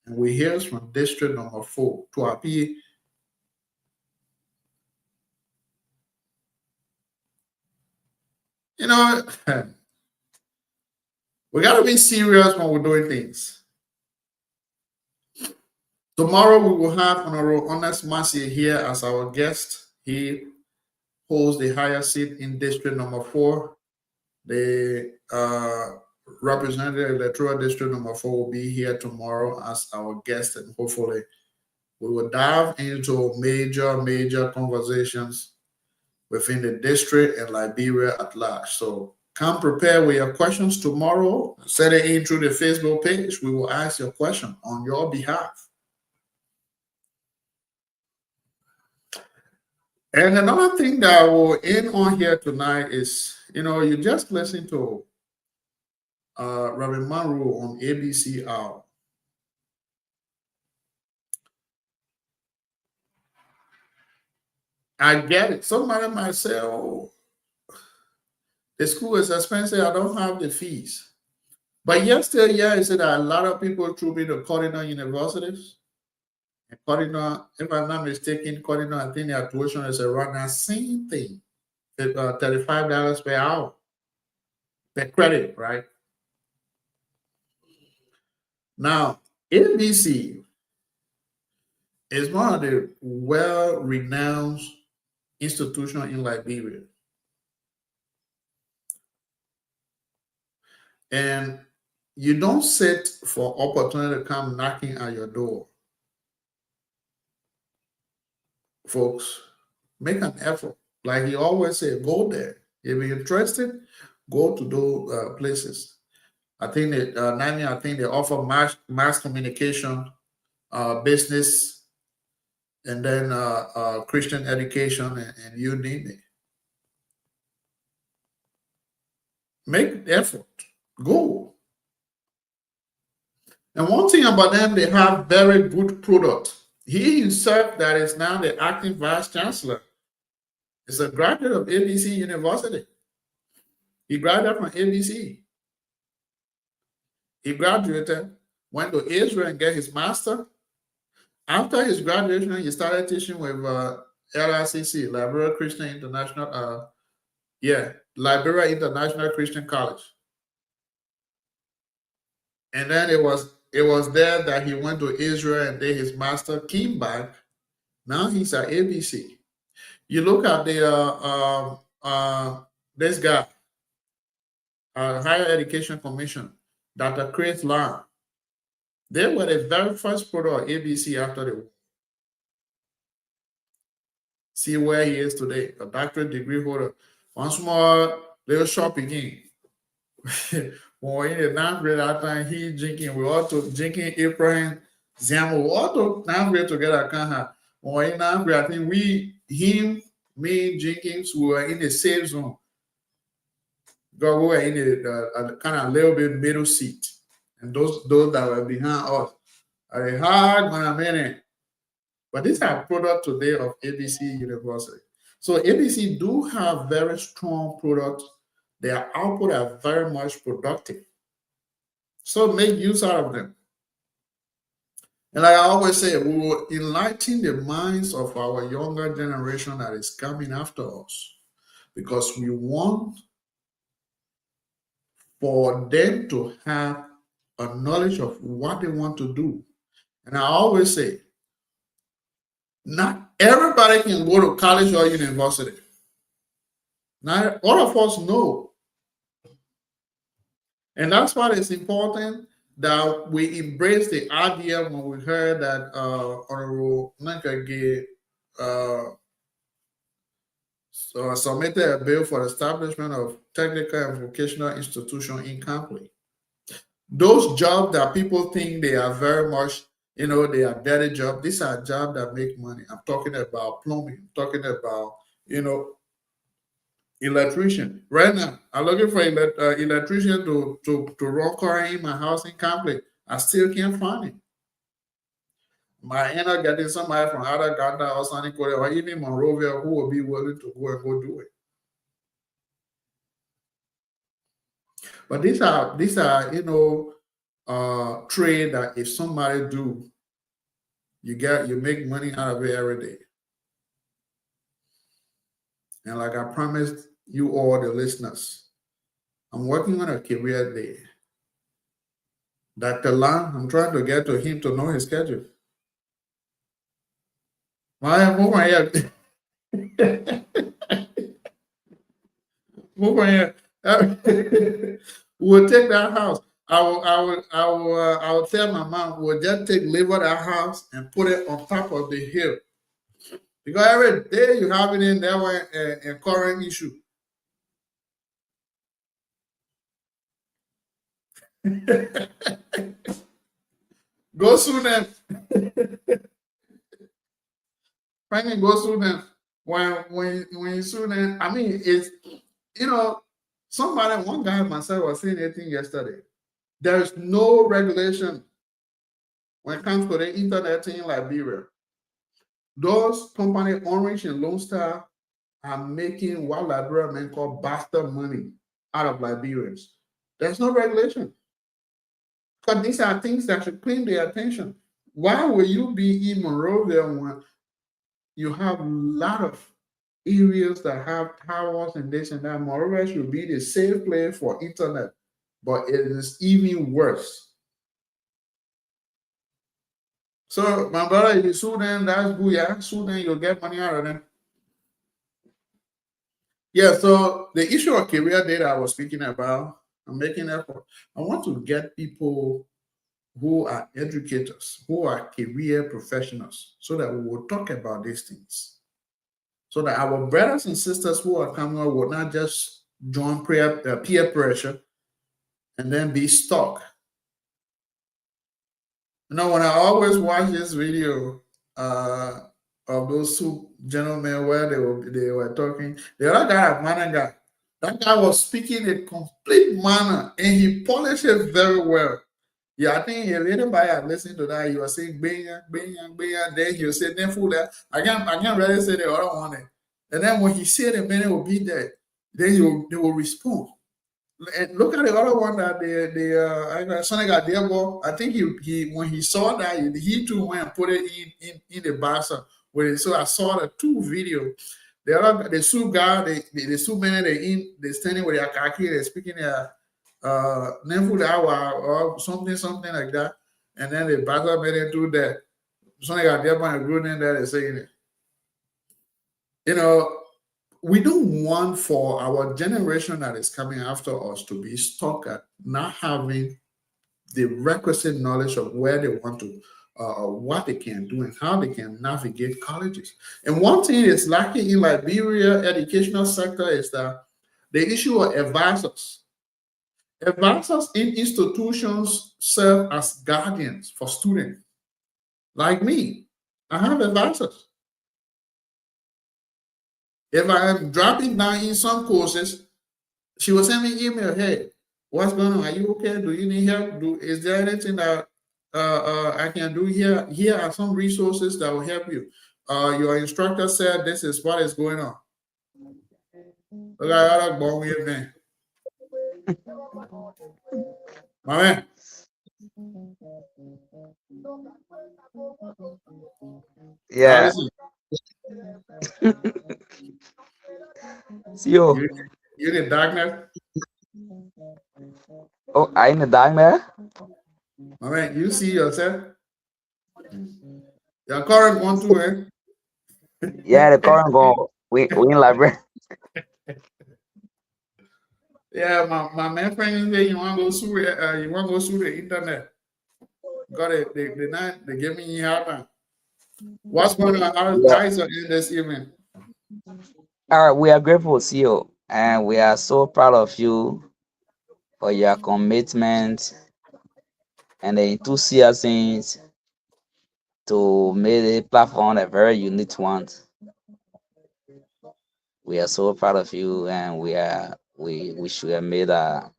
[SPEAKER 2] And we're here from District Number 4, Twah. We got to be serious when we're doing things. Tomorrow we will have Honorable Honest Mercy here as our guest. He holds the higher seat in District Number 4. The representative electoral District Number 4 will be here tomorrow as our guest, and hopefully we will dive into major conversations within the district and Liberia at large. So come prepared with your questions tomorrow. Send it in through the Facebook page. We will ask your question on your behalf. And another thing that I will end on here tonight is, you just listen to Reverend Monroe on ABC Hour. I get it. Somebody might say, oh, the school is expensive. I don't have the fees. But yesterday, I said that a lot of people troop into Cardinal universities. And Cardinal, if I'm not mistaken, Cardinal, I think their tuition is around that same thing, $35 per hour, per credit, right? Now, ABC is one of the well-renowned institutions in Liberia. And you don't sit for opportunity to come knocking at your door. Folks, make an effort. Like he always say, go there. If you're interested, go to those places. I think that they offer mass communication, business, and then Christian education, and you name it. Make the effort. Go. And one thing about them, they have very good product. He himself, that is now the acting vice chancellor, is a graduate of ABC University. He graduated from ABC. He graduated, went to Israel and get his master. After his graduation, he started teaching with LICC, Liberia Christian International, Liberia International Christian College. And then it was there that he went to Israel and did his master, came back. Now he's at ABC. You look at the this guy, Higher Education Commission, Dr. Chris Lam. They were the very first product of ABC after the war. See where he is today, a doctorate degree holder. Once more, little shop again. When in the 9th grade, that time he drinking, we all to drinking Abraham Zamo, we all to 9th grade together. When in 9th grade, I think me, Jenkins, we were in the same zone. God, we were in the kind of little bit middle seat. And those that were behind us are hard on a minute. But these are product today of ABC University. So ABC do have very strong products. Their output are very much productive. So make use out of them. And like I always say, we will enlighten the minds of our younger generation that is coming after us, because we want for them to have a knowledge of what they want to do. And I always say, not everybody can go to college or university. Not all of us know. And that's why it's important that we embrace the idea when we heard that Honorable Nankage submitted a bill for the establishment of technical and vocational institution in Campley. Those jobs that people think they are very much, they are dirty jobs. These are jobs that make money. I'm talking about plumbing. I'm talking about, electrician. Right now, I'm looking for electrician to run current in my house in Campley. I still can't find him. I end up getting somebody from either Ghana or Sunny Korea or even Monrovia who will be willing to go and go do it. But these are trade that if somebody do, you make money out of it every day. And like I promised you all the listeners, I'm working on a career day. Dr. Lam, I'm trying to get to him to know his schedule. Move on here. Move on here. We'll take that house. I will tell my mom we'll just labor that house and put it on top of the hill. Because every day you have it in there a current issue. Go through them. Franklin, go through them. When you sue them, I mean, it's, one guy myself was saying anything yesterday. There is no regulation when it comes to the internet in Liberia. Those companies, Orange and Lone Star, are making what Liberia men call bastard money out of Liberians. There's no regulation. Because these are things that should claim their attention. Why will you be in Monrovia when you have a lot of areas that have towers and this and that? Monrovia should be the safe place for internet, but it is even worse. So, my brother, if you sue them, that's good. Yeah, sue them, you'll get money out of them. Yeah, so the issue of career data I was speaking about, I'm making effort. I want to get people who are educators, who are career professionals, so that we will talk about these things. So that our brothers and sisters who are coming up will not just join peer pressure and then be stuck. When I always watch this video of those two gentlemen where they were talking, the other guy, that guy was speaking a complete manner and he polished it very well. Yeah, I think if anybody had listened to that, you were saying Benya, then you said then fool that. I can't really say the other one. And then when he said a minute will be there, then they will respond. And look at the other one that Senegal Diego. I think he when he saw that he too went and put it in the boxer. So I saw the two video. The two guy, the two men they standing with their khaki, they're speaking their Nemfu Dawa or something like that. And then the boxer made it do that. Senegal Diego and grew in there, they're saying it. We don't want for our generation that is coming after us to be stuck at not having the requisite knowledge of where they want to, what they can do and how they can navigate colleges. And one thing is lacking in Liberia educational sector is that the issue of advisors. Advisors in institutions serve as guardians for students. Like me, I have advisors. If I am dropping down in some courses, she will send me email, hey, what's going on? Are you okay? Do you need help? Is there anything that I can do here? Here are some resources that will help you. Your instructor said this is what is going on. Look at that boy with me. My man.
[SPEAKER 8] Yeah. See you.
[SPEAKER 2] You in the darkness?
[SPEAKER 8] Oh, I in the darkness?
[SPEAKER 2] My man, you see yourself? Your current one too, eh?
[SPEAKER 8] Yeah, the current go. We in library.
[SPEAKER 2] Yeah, my man friend say you want to go through the internet. Got it. They give me hard time. What's going on? How is your in this evening?
[SPEAKER 8] All right, we are grateful to see you, and we are so proud of you for your commitment and the enthusiasm to make the platform a very unique one. We are so proud of you, and we should admit that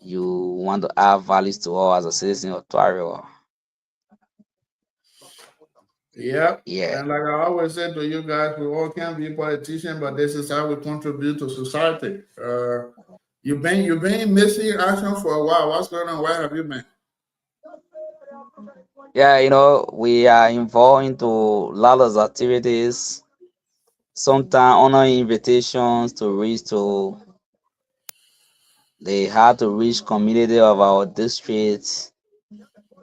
[SPEAKER 8] you want to add values to all as a citizen of Twah.
[SPEAKER 2] Yeah.
[SPEAKER 8] Yeah.
[SPEAKER 2] And like I always said to you guys, we all can't be politicians, but this is how we contribute to society. You've been missing action for a while. What's going on? Where have you been?
[SPEAKER 8] Yeah, we are involved into a lot of activities. Sometimes honoring invitations to reach to the hard to reach community of our district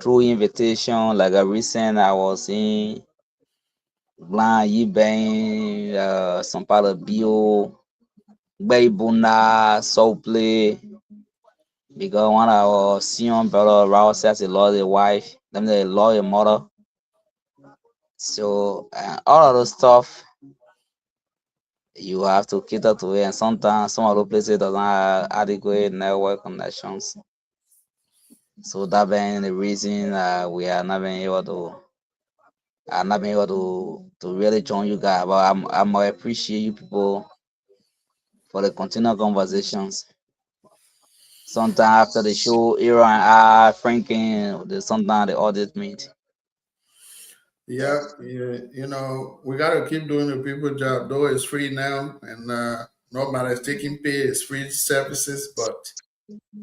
[SPEAKER 8] through invitation. Like a recent I was in Blanc, yi ben, some part of bio, bay buna, sople, because one of our senior brother, Raul says he lost his wife, then they lost his mother. So, all of those stuff, you have to cater to it. And sometimes some of the places doesn't have adequate network connections. So that being the reason we are not being able to really join you guys. But I'm appreciate you people for the continued conversations. Sometimes after the show, Aaron and I, Franklin, sometimes the audit meet.
[SPEAKER 2] Yep. Yeah, we gotta keep doing the people job. Though it's free now, and nobody's taking pay. It's free services,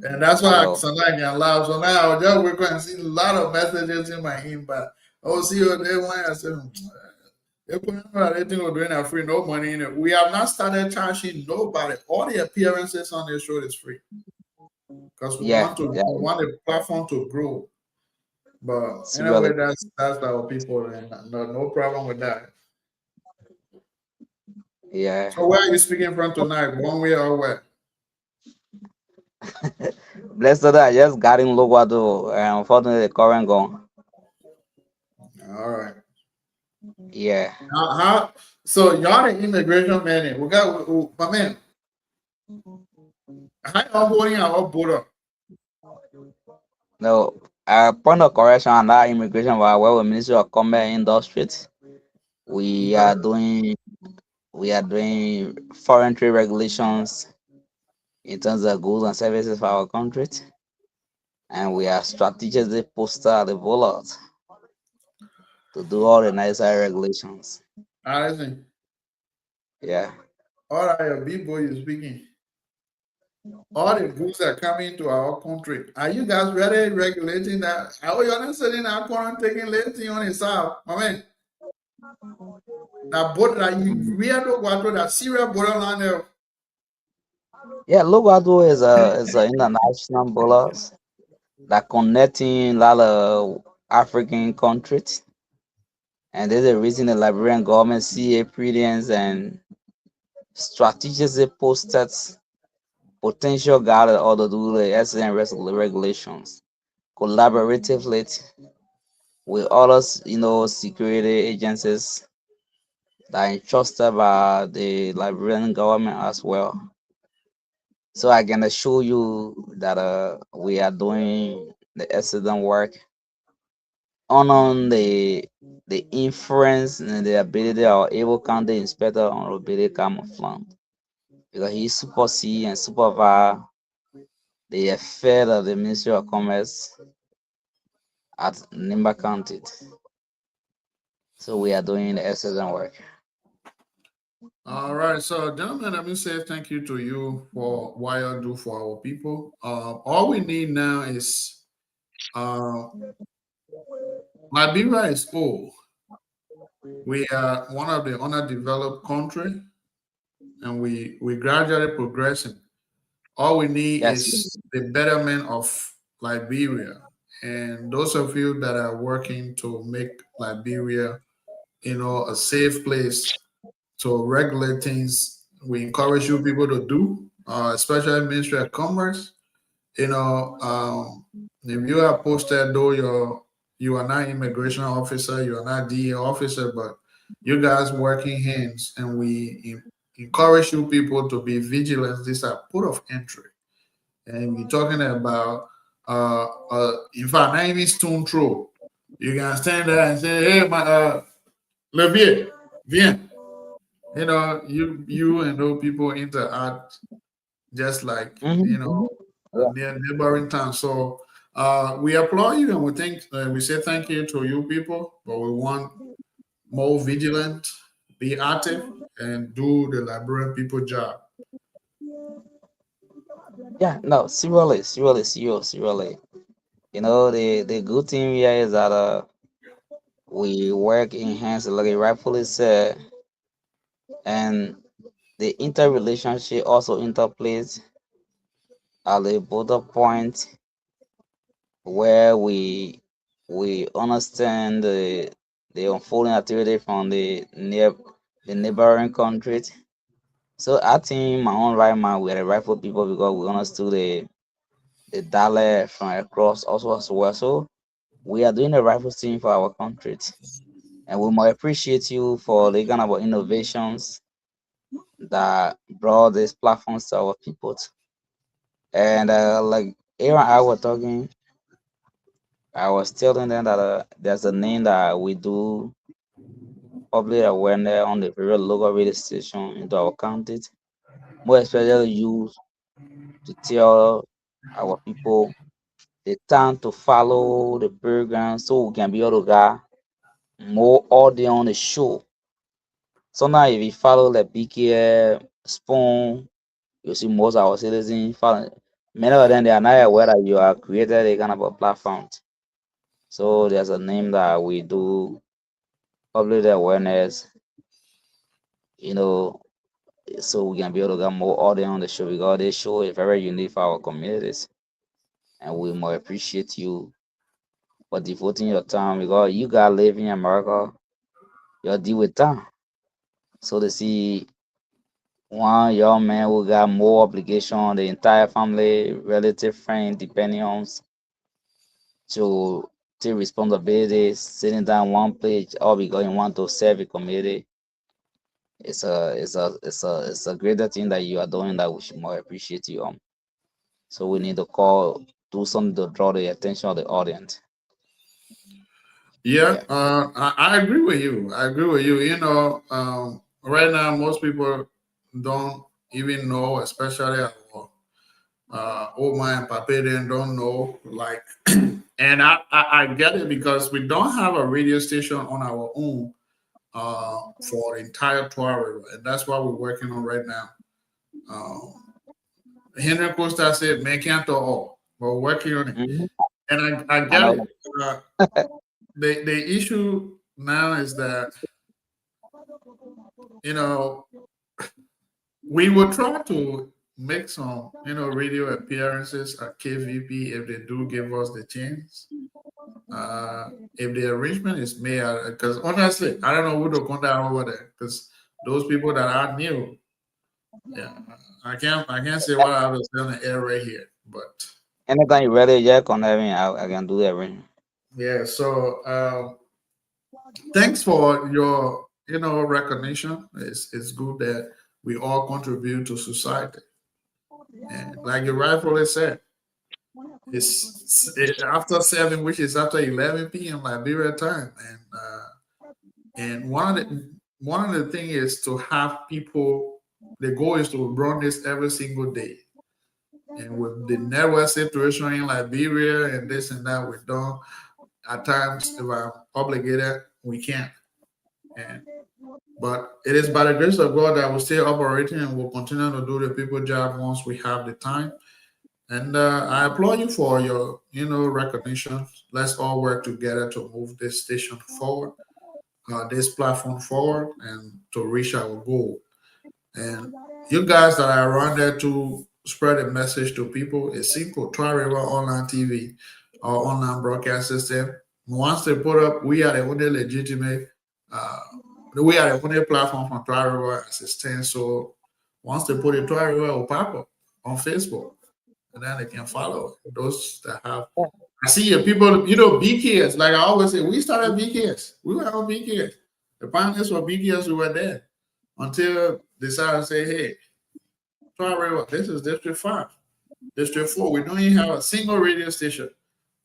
[SPEAKER 2] and that's why
[SPEAKER 8] Yo,
[SPEAKER 2] sometimes I get loud. So now I just work and see a lot of messages in my inbox. Oh, see what they want. I said, they put everything we're doing are free, no money in it. We have not started charging nobody. All the appearances on the show is free because we
[SPEAKER 8] yeah,
[SPEAKER 2] want to
[SPEAKER 8] yeah,
[SPEAKER 2] we want the platform to grow. But
[SPEAKER 8] seriously,
[SPEAKER 2] anyway, that's our people, and no problem with that.
[SPEAKER 8] yeah.
[SPEAKER 2] So where are you speaking from tonight? One way or where?
[SPEAKER 8] Blessed that I just got in Loguado, and unfortunately the current gone.
[SPEAKER 2] All right.
[SPEAKER 8] Yeah.
[SPEAKER 2] So y'all the immigration man. We got my man. How y'all voting our border?
[SPEAKER 8] No, point of correction on that immigration while with Ministry of Commerce and Industry. We
[SPEAKER 2] Okay.
[SPEAKER 8] are doing foreign trade regulations in terms of goods and services for our country, and we are strategically posted at the ballot to do all the necessary regulations.
[SPEAKER 2] I think.
[SPEAKER 8] Yeah.
[SPEAKER 2] All right, your big boy is speaking. All the goods are coming to our country. Are you guys ready regulating that? How you not sitting our current taking lazy on his south? My man. That border that you we are no water that Syria borderline there.
[SPEAKER 8] Yeah, Loguado is a international ballot that connecting a lot of African countries, and there's a reason the Liberian government see a prudence and strategically posted potential guard or to do the accident regulations collaboratively with others, security agencies that are entrusted by the Liberian government as well. So I can assure you that we are doing the excellent work on the influence and the ability of able county inspector on Billy Camouflage because he supersede and supervise the affair of the Ministry of Commerce at Nimba County. So we are doing excellent work.
[SPEAKER 2] All right, so gentlemen, let me say thank you to you for what you do for our people. All we need now is Liberia is old. We are one of the underdeveloped country, and we gradually progressing. All we need
[SPEAKER 8] Yes.
[SPEAKER 2] is the betterment of Liberia. And those of you that are working to make Liberia, a safe place to regulate things, we encourage you people to do, especially Ministry of Commerce. If you are posted, though you are not immigration officer, you are not DA officer, but you guys working hands, and we encourage you people to be vigilant. These are put of entry, and we're talking about in fact, not even stone throw. You can stand there and say, "Hey, my Levier, bien." You and those people interact just like
[SPEAKER 8] Mhm. Yeah.
[SPEAKER 2] near neighboring towns. So we applaud you, and we say thank you to you people, but we want more vigilant, be active, and do the Liberian people job.
[SPEAKER 8] Yeah, no, seriously. The good thing here is that we work in hands like you rightfully said, and the interrelationship also interplays at the border point where we understand the unfolding activity from the neighboring countries. So I think my own right mind we are the rightful people because we understood the dollar from across also as well. So we are doing the rightful thing for our country. And we might appreciate you for the kind of innovations that brought these platforms to our people. And like Aaron and I were talking, I was telling them that there's a name that we do public awareness on the very local radio station into our counties, more especially used to tell our people the time to follow the program so we can be able to get more audio on the show. Sometimes if you follow the BKF, Spoon, you see most of our citizens follow. Many of them they are not aware that you are created a kind of a platform. So there's a name that we do public awareness, you know, so we can be able to get more audience on the show because this show is very unique for our communities. And we more appreciate you for devoting your time because you got live in America, you deal with time. So to see one young man who got more obligation on the entire family, relative, friend, depending on to take responsibilities, sitting down one place, all because you want to serve a community. It's a greater thing that you are doing that we should more appreciate you on. So we need to do something to draw the attention of the audience.
[SPEAKER 2] Yeah,
[SPEAKER 8] Yeah.
[SPEAKER 2] I agree with you. I agree with you. Right now, most people don't even know, especially our old man Papa, they don't know. Like, and I get it because we don't have a radio station on our own for the entire Twah River, and that's what we're working on right now. Henry Costa said, "Man can't all." We're working on it,
[SPEAKER 8] Mhm.
[SPEAKER 2] and I
[SPEAKER 8] I
[SPEAKER 2] get
[SPEAKER 8] know.
[SPEAKER 2] it. Uh, the issue now is that you know we will try to make some radio appearances at KVP if they do give us the chance. If the arrangement is made, because honestly, I don't know who to contact over there because those people that are new, yeah, I can't say what I was going to air right here, but
[SPEAKER 8] Anytime you're ready, yeah, contact me. I can do everything.
[SPEAKER 2] yeah. So thanks for your recognition. It's good that we all contribute to society, and like you rightfully said, after 7, which is after 11 p.m. Liberia time, and one of the thing is to have people. The goal is to run this every single day. And with the network situation in Liberia and this and that, we don't. At times, if I'm obligated, we can't. And but it is by the grace of God that we're still operating and we'll continue to do the people job once we have the time. And I applaud you for your, recognition. Let's all work together to move this station forward, this platform forward, and to reach our goal. And you guys that are around there to spread a message to people, it's simple. Try River Online TV or online broadcast system. Once they put up, we are the only legitimate, we are the only platform from Try River as it stands. So once they put it, Try River will pop up on Facebook. And then they can follow those that have. I see your people, BKS. Like I always say, we started BKS. We were on BKS. The pioneers were BKS, we were there until they decided to say, hey, this is District 5. District 4, we don't even have a single radio station.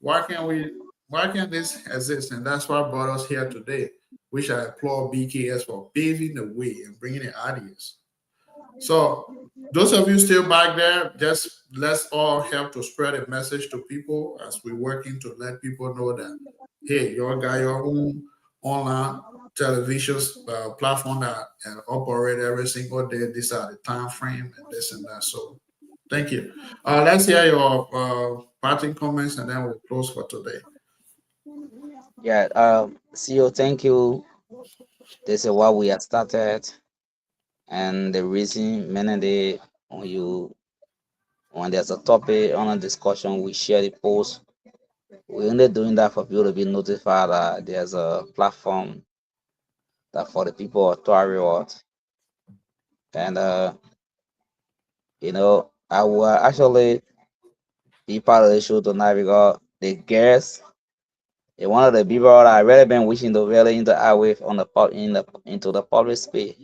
[SPEAKER 2] Why can't this exist? And that's what brought us here today, which I applaud BKS for paving the way and bringing the ideas. So those of you still back there, just let's all help to spread a message to people as we're working to let people know that, hey, you got your own online television platform that operate every single day. These are the time frame and this and that. So thank you. Let's hear your parting comments and then we'll close for today.
[SPEAKER 8] Yeah. CEO, thank you. This is what we have started, and the reason many day when there's a topic on a discussion, we share the post We're only doing that for people to be notified that there's a platform that for the people of Twah Reward. And I will actually be part of the show tonight because the guest is one of the people that I really been wishing to really interact with on into the public space.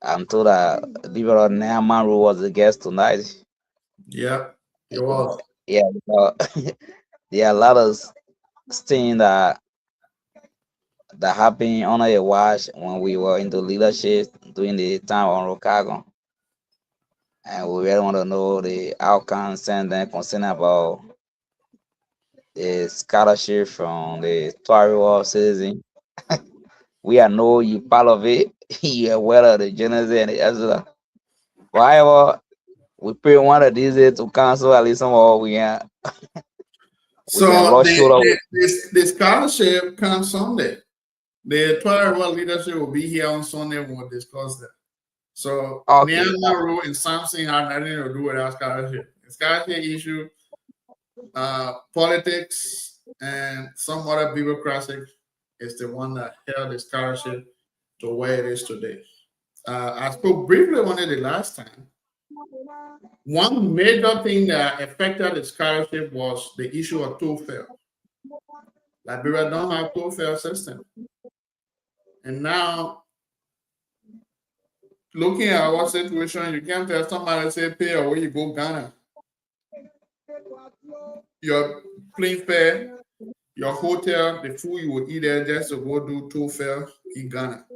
[SPEAKER 8] I'm told that the people of Nehemiah was the guest tonight.
[SPEAKER 2] Yeah, it was.
[SPEAKER 8] Yeah, there are a lot of things that happened on a watch when we were into leadership during the time on Rokagon. And we really want to know the outcomes and then concern about the scholarship from the Twah citizen. We are know you part of it. You are aware of the genesis and the Ezra. However, we pray one of these days to cancel at least some of we can
[SPEAKER 2] So
[SPEAKER 8] rush shoulder.
[SPEAKER 2] the scholarship comes Sunday. The Twah leadership will be here on Sunday and we'll discuss that. So
[SPEAKER 8] Okay.
[SPEAKER 2] Nehemiah and Samson have nothing to do with our scholarship. The scholarship issue, politics, and some other bureaucracy is the one that held the scholarship to where it is today. I spoke briefly on it the last time. One major thing that affected the scholarship was the issue of TOEFL. Liberia don't have TOEFL system. And now, looking at our situation, you can't tell somebody say pay or where you go Ghana. Your plane fare, your hotel, the food you will eat there just to go do TOEFL in Ghana.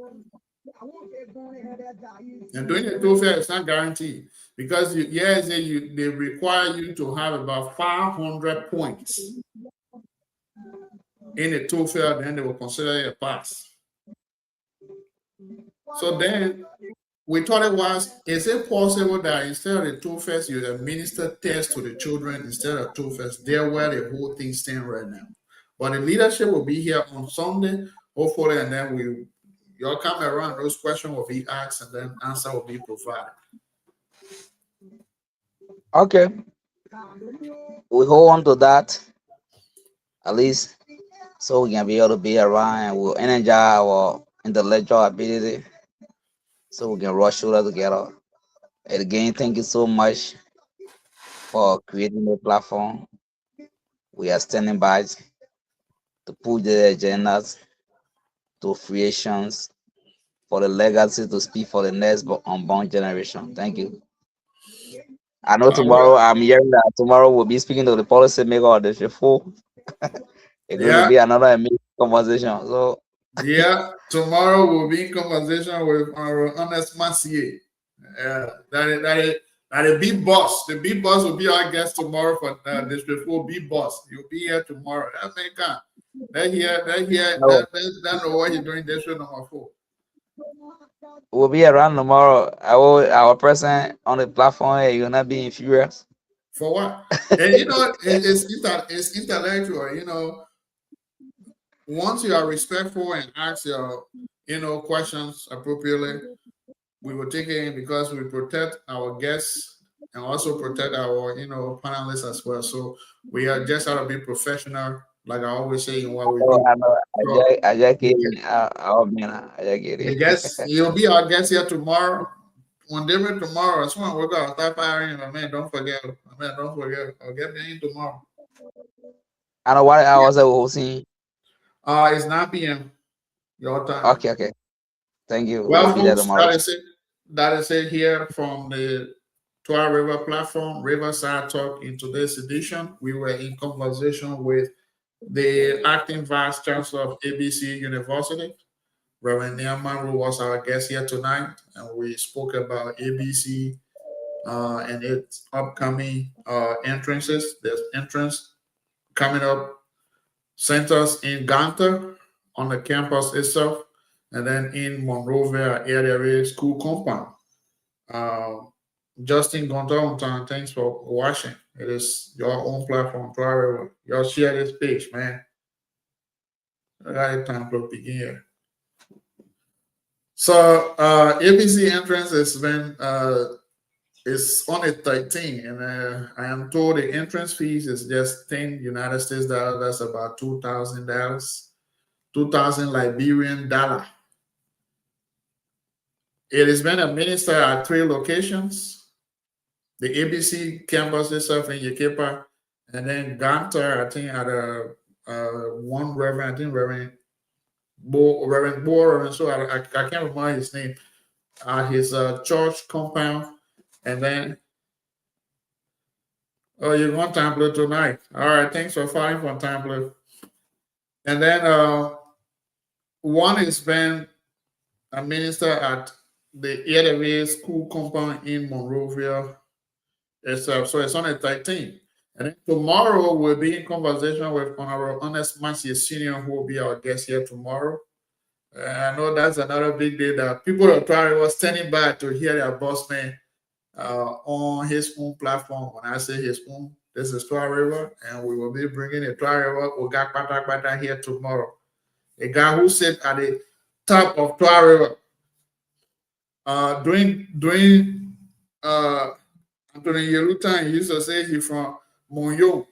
[SPEAKER 2] And doing the TOEFL is not guaranteed because they require you to have about 500 points in the TOEFL, then they will consider it a pass. So then we thought it was, is it possible that instead of the TOEFL, you administer tests to the children instead of TOEFL? There where the whole thing stands right now. But the leadership will be here on Sunday, hopefully, and then you'll come around, those questions will be asked, and then answer will be provided.
[SPEAKER 8] Okay. We hold on to that at least so we can be able to be around and we'll energize our intellectual ability so we can rush shoulder together. And again, thank you so much for creating the platform. We are standing by to push the agendas to creations for the legacy to speak for the next unborn generation. Thank you. I know tomorrow I'm hearing that tomorrow we'll be speaking to the policy maker of the Shefo. It's going to be another amazing conversation. So
[SPEAKER 2] yeah, tomorrow we'll be in conversation with our honest Massier. That the big boss. The big boss will be our guest tomorrow for this before big boss. You'll be here tomorrow. That man can. That know what he's doing this show number 4.
[SPEAKER 8] We'll be around tomorrow. Our presence on the platform here, you're not being furious.
[SPEAKER 2] For what? And it's intellectual, once you are respectful and ask your, questions appropriately, we will take it in because we protect our guests and also protect our, panelists as well. So we are just out to be professional, like I always say in what we do.
[SPEAKER 8] I know. I just get it. I just get it.
[SPEAKER 2] Yes, you'll be our guest here tomorrow. When they meet tomorrow, I swear we're gonna start firing. Man, don't forget. I'll get me in tomorrow.
[SPEAKER 8] I know what hours I will see.
[SPEAKER 2] It's 9 p.m. your time.
[SPEAKER 8] Okay. Thank you.
[SPEAKER 2] Well, folks, that is it here from the Twah River platform, RiverSide Talk. In today's edition, we were in conversation with the acting vice chancellor of ABC University, Reverend Nehemiah was our guest here tonight, and we spoke about ABC and its upcoming entrances. There's entrance coming up, centers in Ganta on the campus itself, and then in Monrovia area school compound. Justin Gontalton, thanks for watching. It is your own platform. Y'all share this page, man. I got time to begin here. So ABC entrance has been It's only 13, and I am told the entrance fees is just 10 United States dollars. That's about $2,000, 2,000 Liberian dollar. It has been a minister at 3 locations: the ABC campus itself in Yekepa, and then Gantar, I think, at one Reverend, I think Reverend Bo, so I can't remember his name, at his church compound, and then. Oh, you're going Temple tonight. All right, thanks for fighting for Temple. And then one is been a minister at the ELWA school compound in Monrovia. So it's on the 13th. And then tomorrow we'll be in conversation with Honorable Honest Mercy Senior, who will be our guest here tomorrow. I know that's another big day that people are trying was standing by to hear their boss man on his own platform. When I say his own, this is Twah River, and we will be bringing a Twah River Oga Pata here tomorrow. A guy who sits at the top of Twah River. During Anthony Yeluta, he used to say he's from Monyo,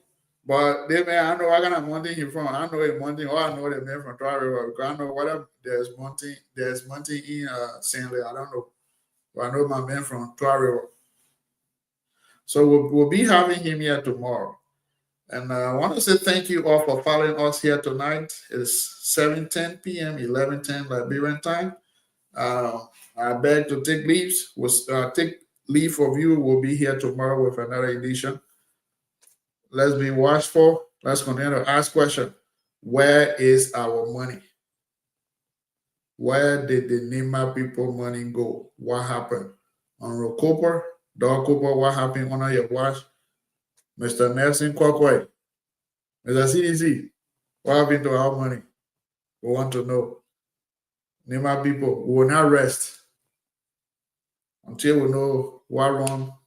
[SPEAKER 2] but they may I know what kind of mountain he's from. I know a mountain, or I know the man from Twah River because I know whatever there's mountain in St. Louis. I don't know, but I know my man from Twah River. So we'll be having him here tomorrow. And I want to say thank you all for following us here tonight. It's 7:10 p.m., 11:10 Liberian time. I beg to take leaves. Take leave of you. We'll be here tomorrow with another edition. Let's be watchful. Let's continue to ask questions. Where is our money? Where did the Nima people money go? What happened? On Cooper, Dog Cooper, what happened under your watch? Mr. Nelson Kwakwe, Mr. CDC, what happened to our money? We want to know. Nima people, we will not rest until we know what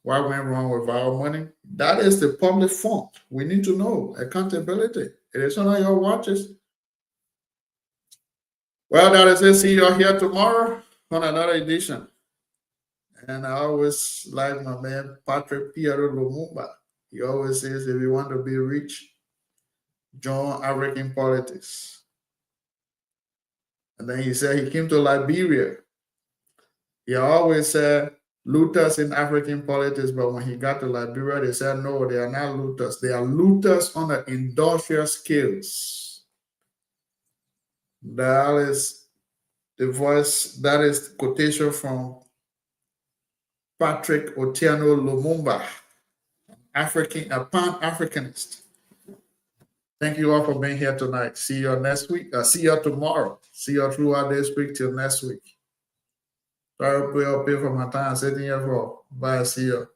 [SPEAKER 2] went wrong with our money. That is the public fund. We need to know accountability. It is on your watches. Well, that is it. See you all here tomorrow on another edition. And I always like my man Patrick Piero Lumumba. He always says, if you want to be rich, join African politics. And then he said he came to Liberia. He always said looters in African politics, but when he got to Liberia, they said, no, they are not looters. They are looters on the industrial scales. That is the voice, that is quotation from Patrick Otieno Lumumba, a Pan-Africanist. Thank you all for being here tonight. See you next week. See you tomorrow. See you throughout this week till next week. Sorry, I'll pay for my time sitting here for. Bye. See you.